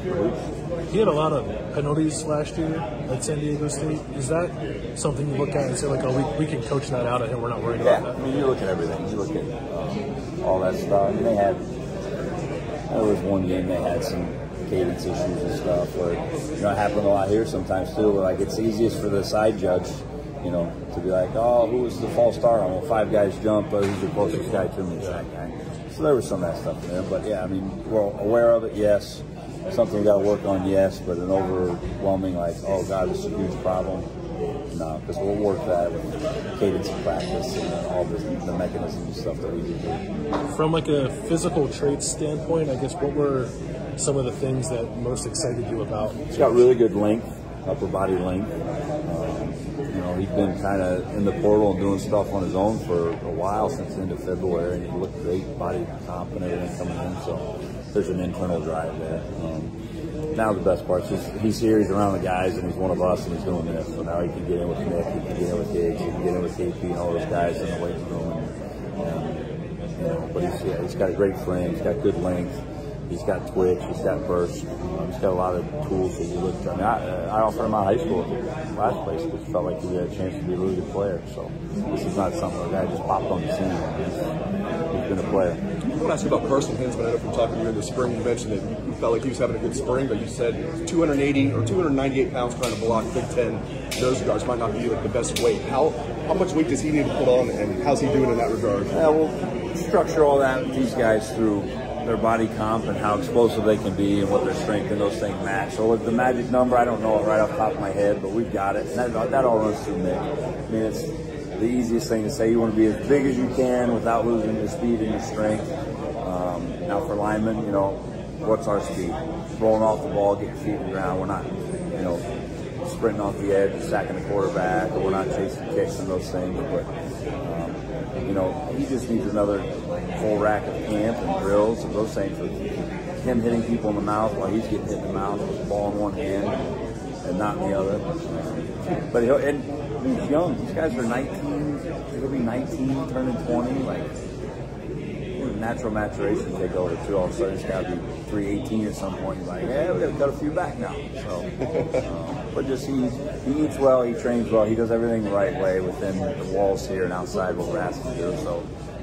produce. He had a lot of penalties last year at San Diego State. Is that something you look at and say, like, oh, we can coach that out of him, we're not worried about that? I mean, you look at everything. You look at all that stuff. I mean, there was one game they had some cadence issues and stuff where, you know, it happened a lot here sometimes too, where, like, it's easiest for the side judge, you know, to be like, oh, who was the false start on? Well, 5 guys jump, but who's the closest guy to me? It's that guy. So there was some of that stuff in there. But, yeah, I mean, we're aware of it, yes. Something we got to work on, yes. But an overwhelming, like, oh, God, this is a huge problem. No, because we'll work that with cadence and practice and all the mechanisms and stuff that we do. From, like, a physical traits standpoint, I guess, what were some of the things that most excited you about? He's got really good length, upper body length. You know, he's been kind of in the portal and doing stuff on his own for a while, since the end of February, and he looked great, body comp and everything coming in. So there's an internal drive there. Now the best part is he's here, he's around the guys, and he's one of us, and he's doing this. So now he can get in with Nick, he can get in with Diggs, he can get in with KP and all those guys in the weight room. You know, but he's got a great frame, he's got good length. He's got twitch, he's got burst, he's got a lot of tools that you look at. I mean, I offered him out of high school last place because felt like he had a chance to be a really good player. So this is not something that guy just popped on the scene. been a player. I want to ask you about Carson Hinsman. I know from talking to you in the spring, you mentioned that you felt like he was having a good spring, but you said 280 or 298 pounds trying to block Big Ten. Those guys might not be like the best weight. How much weight does he need to put on, and how's he doing in that regard? Yeah, we'll structure all that with these guys through their body comp and how explosive they can be and what their strength and those things match. So with the magic number, I don't know it right off the top of my head, but we've got it. And that all runs through Mick. I mean, it's the easiest thing to say. You want to be as big as you can without losing your speed and your strength. Now for linemen, you know, what's our speed? Rolling off the ball, getting feet in the ground. We're not, you know, sprinting off the edge, sacking the quarterback, or we're not chasing kicks and those things. But, you know, he just needs another full rack of camp and drills and those things. With him hitting people in the mouth while he's getting hit in the mouth with the ball in one hand and not in the other. But he's young. These guys are 19. He'll be 19, turning 20. Like, natural maturation take over too. All of a sudden, it's got to be 318 at some point. You're like, yeah, we got to cut a few back now. So, but just he eats well, he trains well, he does everything the right way within the walls here and outside what we're asking to do. So,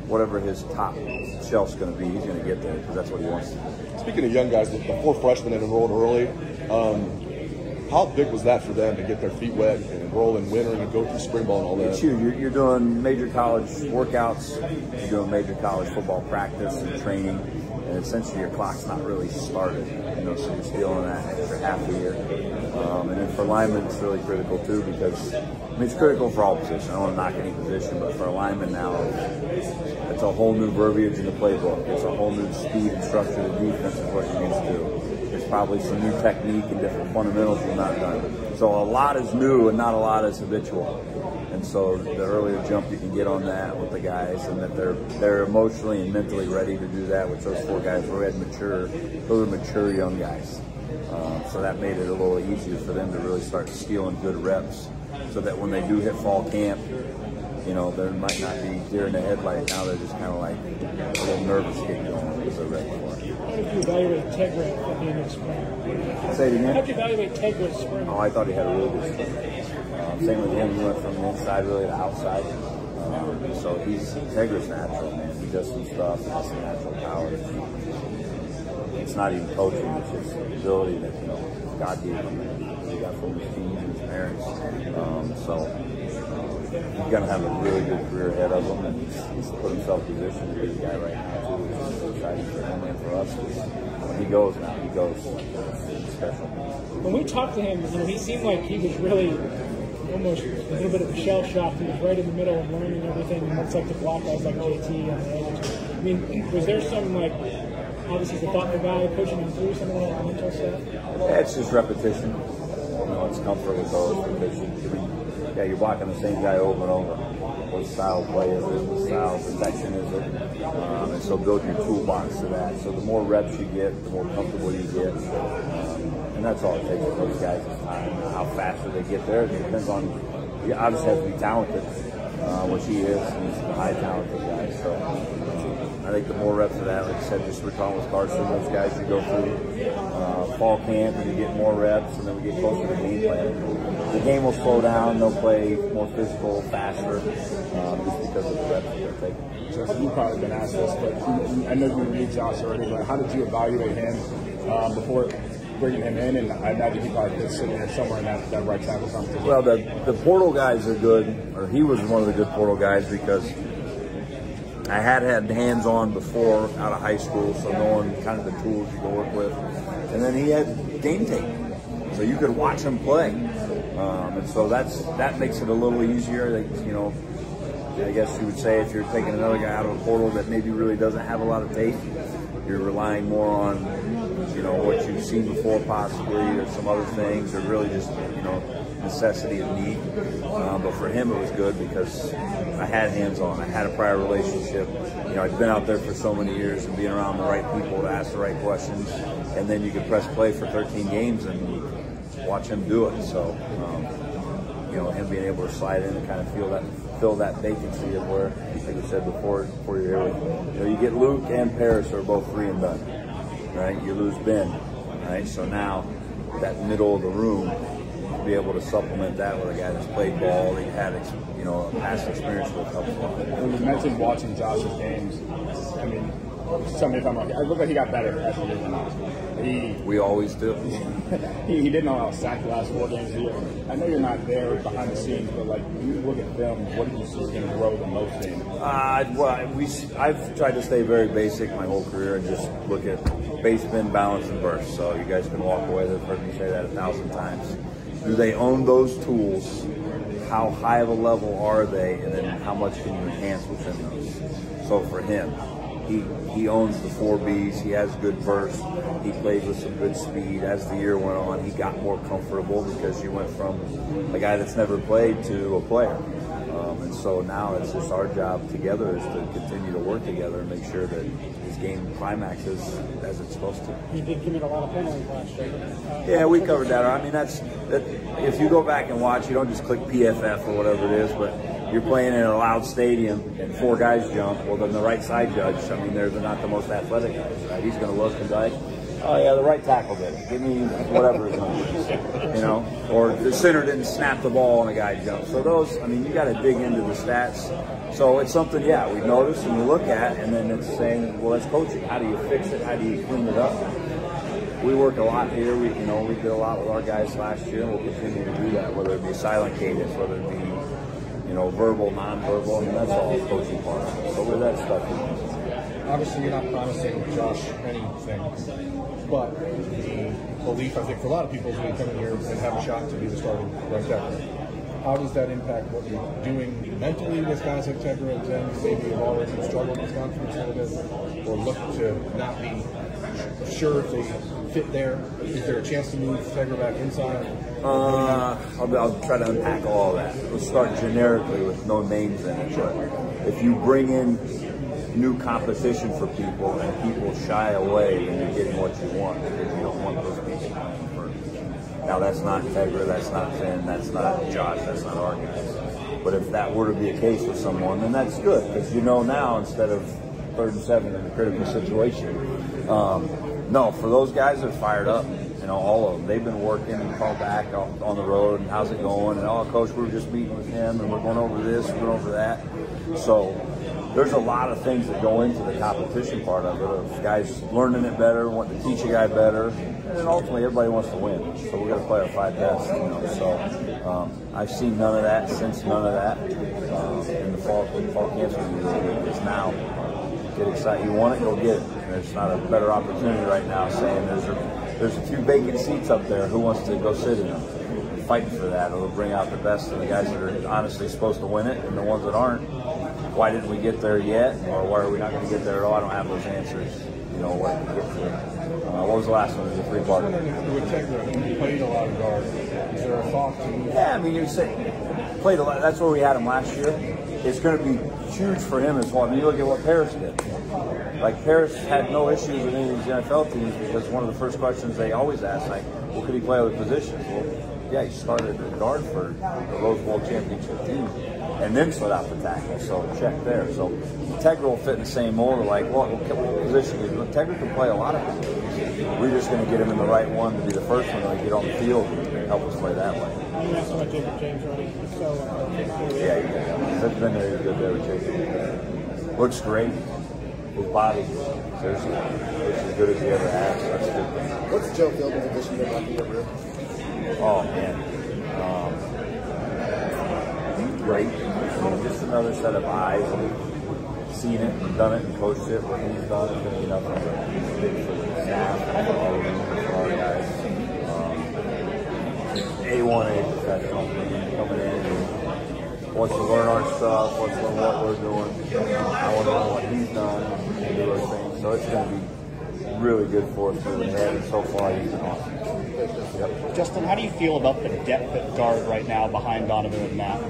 whatever his top shelf's going to be, he's going to get there because that's what he wants to do. Speaking of young guys, the 4 freshmen that enrolled early, how big was that for them to get their feet wet and enroll in winter and go through spring ball and all that? It's huge. You're doing major college workouts, you're doing major college football practice and training, and essentially your clock's not really started. You know, so you're stealing that extra half a year. And then for linemen, it's really critical too because it's critical for all positions. I don't want to knock any position, but for a lineman now, it's a whole new verbiage in the playbook. It's a whole new speed and structure of the defense is what you're used to. There's probably some new technique and different fundamentals you've not done. So a lot is new and not a lot is habitual. And so the earlier jump you can get on that with the guys and that they're emotionally and mentally ready to do that, which those 4 guys were mature. Those are mature young guys. So that made it a little easier for them to really start stealing good reps so that when they do hit fall camp, you know, there might not be deer in the headlight. Now they're just kind of like a little nervous getting going because they're ready for it. How did you evaluate Tegra at the end of spring? Say it again? How did you evaluate Tegra's spring? Oh, I thought he had a really good spring. Same with him. He went from the inside really to outside. So Tegra's natural, man. He does some stuff and has some natural power. It's not even coaching. It's just ability that, you know, God gave him and he got from his team and his parents. So he's going to have a really good career ahead of him, and he's put himself in position to be the guy right now, too, which is exciting for him and for us. When he goes now, he goes special. When we talked to him, you know, he seemed like he was really almost a little bit of a shell shock. He was right in the middle of learning everything, and looks like the block guys like JT on the edge. I mean, was there some, like, obviously the thoughtful guy pushing him through some of that mental stuff? Yeah, it's just repetition. You know, it's comfort with those because you're blocking the same guy over and over. What style of play is it? What style of protection is it? And so build your toolbox to that. So the more reps you get, the more comfortable you get. And that's all it takes for those guys is time. How fast do they get there? It depends on, you obviously have to be talented, which he is. And he's a high talented guy. So I think the more reps of that, like I said, just we're talking with Carson, those guys you go through fall camp and you get more reps, and then we get closer to the game plan. The game will slow down, they'll play more physical, faster, just because of the reps that they're taking. Justin, you've probably been asked this, but I know you read Josh already, but how did you evaluate him before bringing him in? And I imagine he probably could sit there somewhere in that right tackle competition. Well, the portal guys are good, or he was one of the good portal guys because I had hands-on before out of high school, so knowing kind of the tools you can work with. And then he had game tape, so you could watch him play. And so that makes it a little easier. You know, I guess you would say if you're taking another guy out of a portal that maybe really doesn't have a lot of tape, you're relying more on, you know, what you've seen before possibly, or some other things, or really just, you know, necessity of need. But for him it was good because I had hands-on. I had a prior relationship. You know, I'd been out there for so many years and being around the right people to ask the right questions, and then you could press play for 13 games and watch him do it. So, you know, him being able to slide in and kind of fill that vacancy of where, like I said before you're here, you know, you get Luke and Paris are both free and done, right? You lose Ben, right? So now that middle of the room, to be able to supplement that with a guy that's played ball, that had past experience with helps a lot. When you mentioned watching Josh's games, I mean, tell me if I'm wrong. It looked like he got better as the year went on. We always do. He didn't allow a sack the last 4 games of the year. I know you're not there behind the scenes, but like when you look at film, what do you see is going to grow the most in? I've tried to stay very basic my whole career and just look at base, spin, balance, and burst. So you guys can walk away. They've heard me say that 1,000 times. Do they own those tools? How high of a level are they? And then how much can you enhance within those? So for him, he owns the 4 Bs. He has good burst. He played with some good speed. As the year went on, he got more comfortable because you went from a guy that's never played to a player. And so now it's just our job together is to continue to work together and make sure that his game climaxes as it's supposed to. He did commit a lot of penalties last year. Yeah, we covered that. I mean, that. If you go back and watch, you don't just click PFF or whatever it is, but you're playing in a loud stadium and 4 guys jump. Well, then the right side judge, I mean, they're not the most athletic guys, right? He's going to look and be like, oh yeah, the right tackle did it. Give me whatever his number is, or the center didn't snap the ball and a guy jumped. So those, I mean, you got to dig into the stats. So it's something, yeah, we notice and we look at, and then it's saying, well, that's coaching. How do you fix it? How do you clean it up? We work a lot here. We did a lot with our guys last year, and we'll continue to do that. Whether it be silent cadence, whether it be verbal, non-verbal, I mean, that's all coaching part of it. So with that stuff. Obviously, you're not promising Josh anything, but the belief, I think, for a lot of people is when you come in here and have a shot to be the starting right tackle. How does that impact what you're doing mentally with guys like Tegra and Zen who maybe have already struggled with confidence a little bit, or look to not be sure if they fit there? Is there a chance to move Tegra back inside? I'll try to unpack all of that. Let's start generically with no names in it. But if you bring in new competition for people and people shy away, then you're getting what you want because you don't want those people playing first. Now that's not Tegra, that's not Finn, that's not Josh, that's not our guys. But if that were to be a case with someone, then that's good because now instead of 3rd and 7 in a critical situation. No, for those guys that are fired up. All of them. They've been working and called back on the road and how's it going? And coach, we were just meeting with him and we're going over this, we're going over that. So there's a lot of things that go into the competition part of it, of guys learning it better, wanting to teach a guy better, and then ultimately everybody wants to win. So we're going to play our 5 best. So I've seen none of that since none of that in the fall camps. It's now. Get excited. You want it, go get it. And there's not a better opportunity right now saying there's a few vacant seats up there. Who wants to go sit in them? Fighting for that. It'll bring out the best of the guys that are honestly supposed to win it, and the ones that aren't. Why didn't we get there yet? Or why are we not going to get there at all? I don't have those answers. What to get to. What was the last one? It was a 3-part. With Tegra, you played a lot of guard. Is there a thought to move? Yeah, I mean, you say played a lot. That's where we had him last year. It's going to be huge for him as well. I mean, you look at what Paris did. Like, Paris had no issues with any of these NFL teams because one of the first questions they always ask, well, could he play other positions? Well, yeah, he started at guard for the Rose Bowl championship team and then slid out the tackle, so check there. So Tegra will fit in the same mold. What position? Tegra can play a lot of positions. We're just going to get him in the right one to be the first one to get on the field and help us play that way. You asked about James already. Yeah, he's been very good there with Jason. Looks great. His body, seriously, looks as good as he ever has. So that's a good thing. What's Joe Philbin's addition to Buckeye your rear? Oh man, great. Just another set of eyes. Seen it, and done it, and coached it. What he's done is going to be nothing but big for the staff, for all of them, for our guys. A1A professional coming in and wants to learn our stuff, wants to learn what we're doing. I want to learn what he's done and do those things. So it's going to be really good for us moving ahead. And so far, he's been awesome. Yep. Justin, how do you feel about the depth at guard right now behind Donovan and Matt?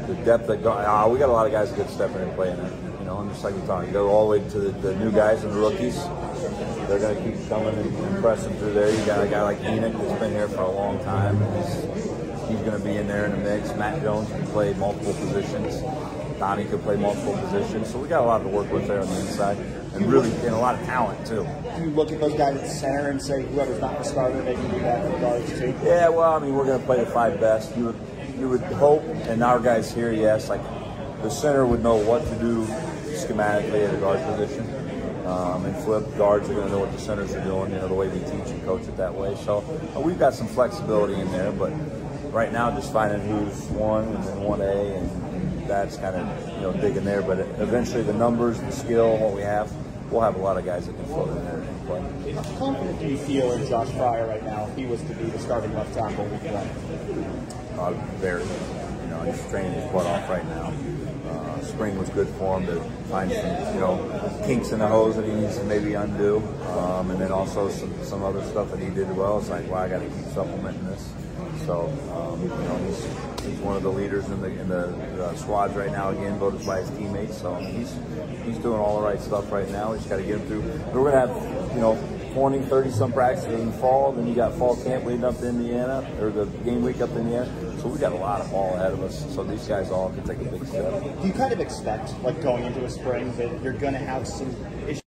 The depth at guard, we got a lot of guys that could step in and play in it. And just like you're talking, go all the way to the new guys and the rookies. They're going to keep coming and pressing through there. You got a guy like Keenan that's been here for a long time. He's going to be in there in the mix. Matt Jones can play multiple positions. Donnie could play multiple positions. So we got a lot to work with there on the inside. and a lot of talent too. Do you look at those guys at center and say whoever's not the starter, they can do that for the guards too? Yeah, well, I mean, we're going to play the 5 best. You would hope, and our guys here, yes, like the center would know what to do schematically at a guard position. And flip guards are going to know what the centers are doing, the way we teach and coach it that way. So we've got some flexibility in there, but right now just finding who's 1 and then 1A, and that's kind of digging there. But eventually the numbers, the skill, what we have, we'll have a lot of guys that can float in there and play. How confident do you feel in Josh Fryer right now if he was to be the starting left tackle week 1? Very. He's training his butt off right now. Spring was good for him to find some, kinks in the hose that he needs to maybe undo, and then also some other stuff that he did well. It's like, I got to keep supplementing this. So, he's one of the leaders in the squads right now. Again, voted by his teammates. So he's doing all the right stuff right now. We just got to get him through. We're gonna have 20, 30 some practices in the fall. Then you got fall camp leading up to Indiana, or the game week up to Indiana. So we got a lot of ball ahead of us. So these guys all can take a big step. Do you kind of expect, like going into a spring, that you're going to have some issues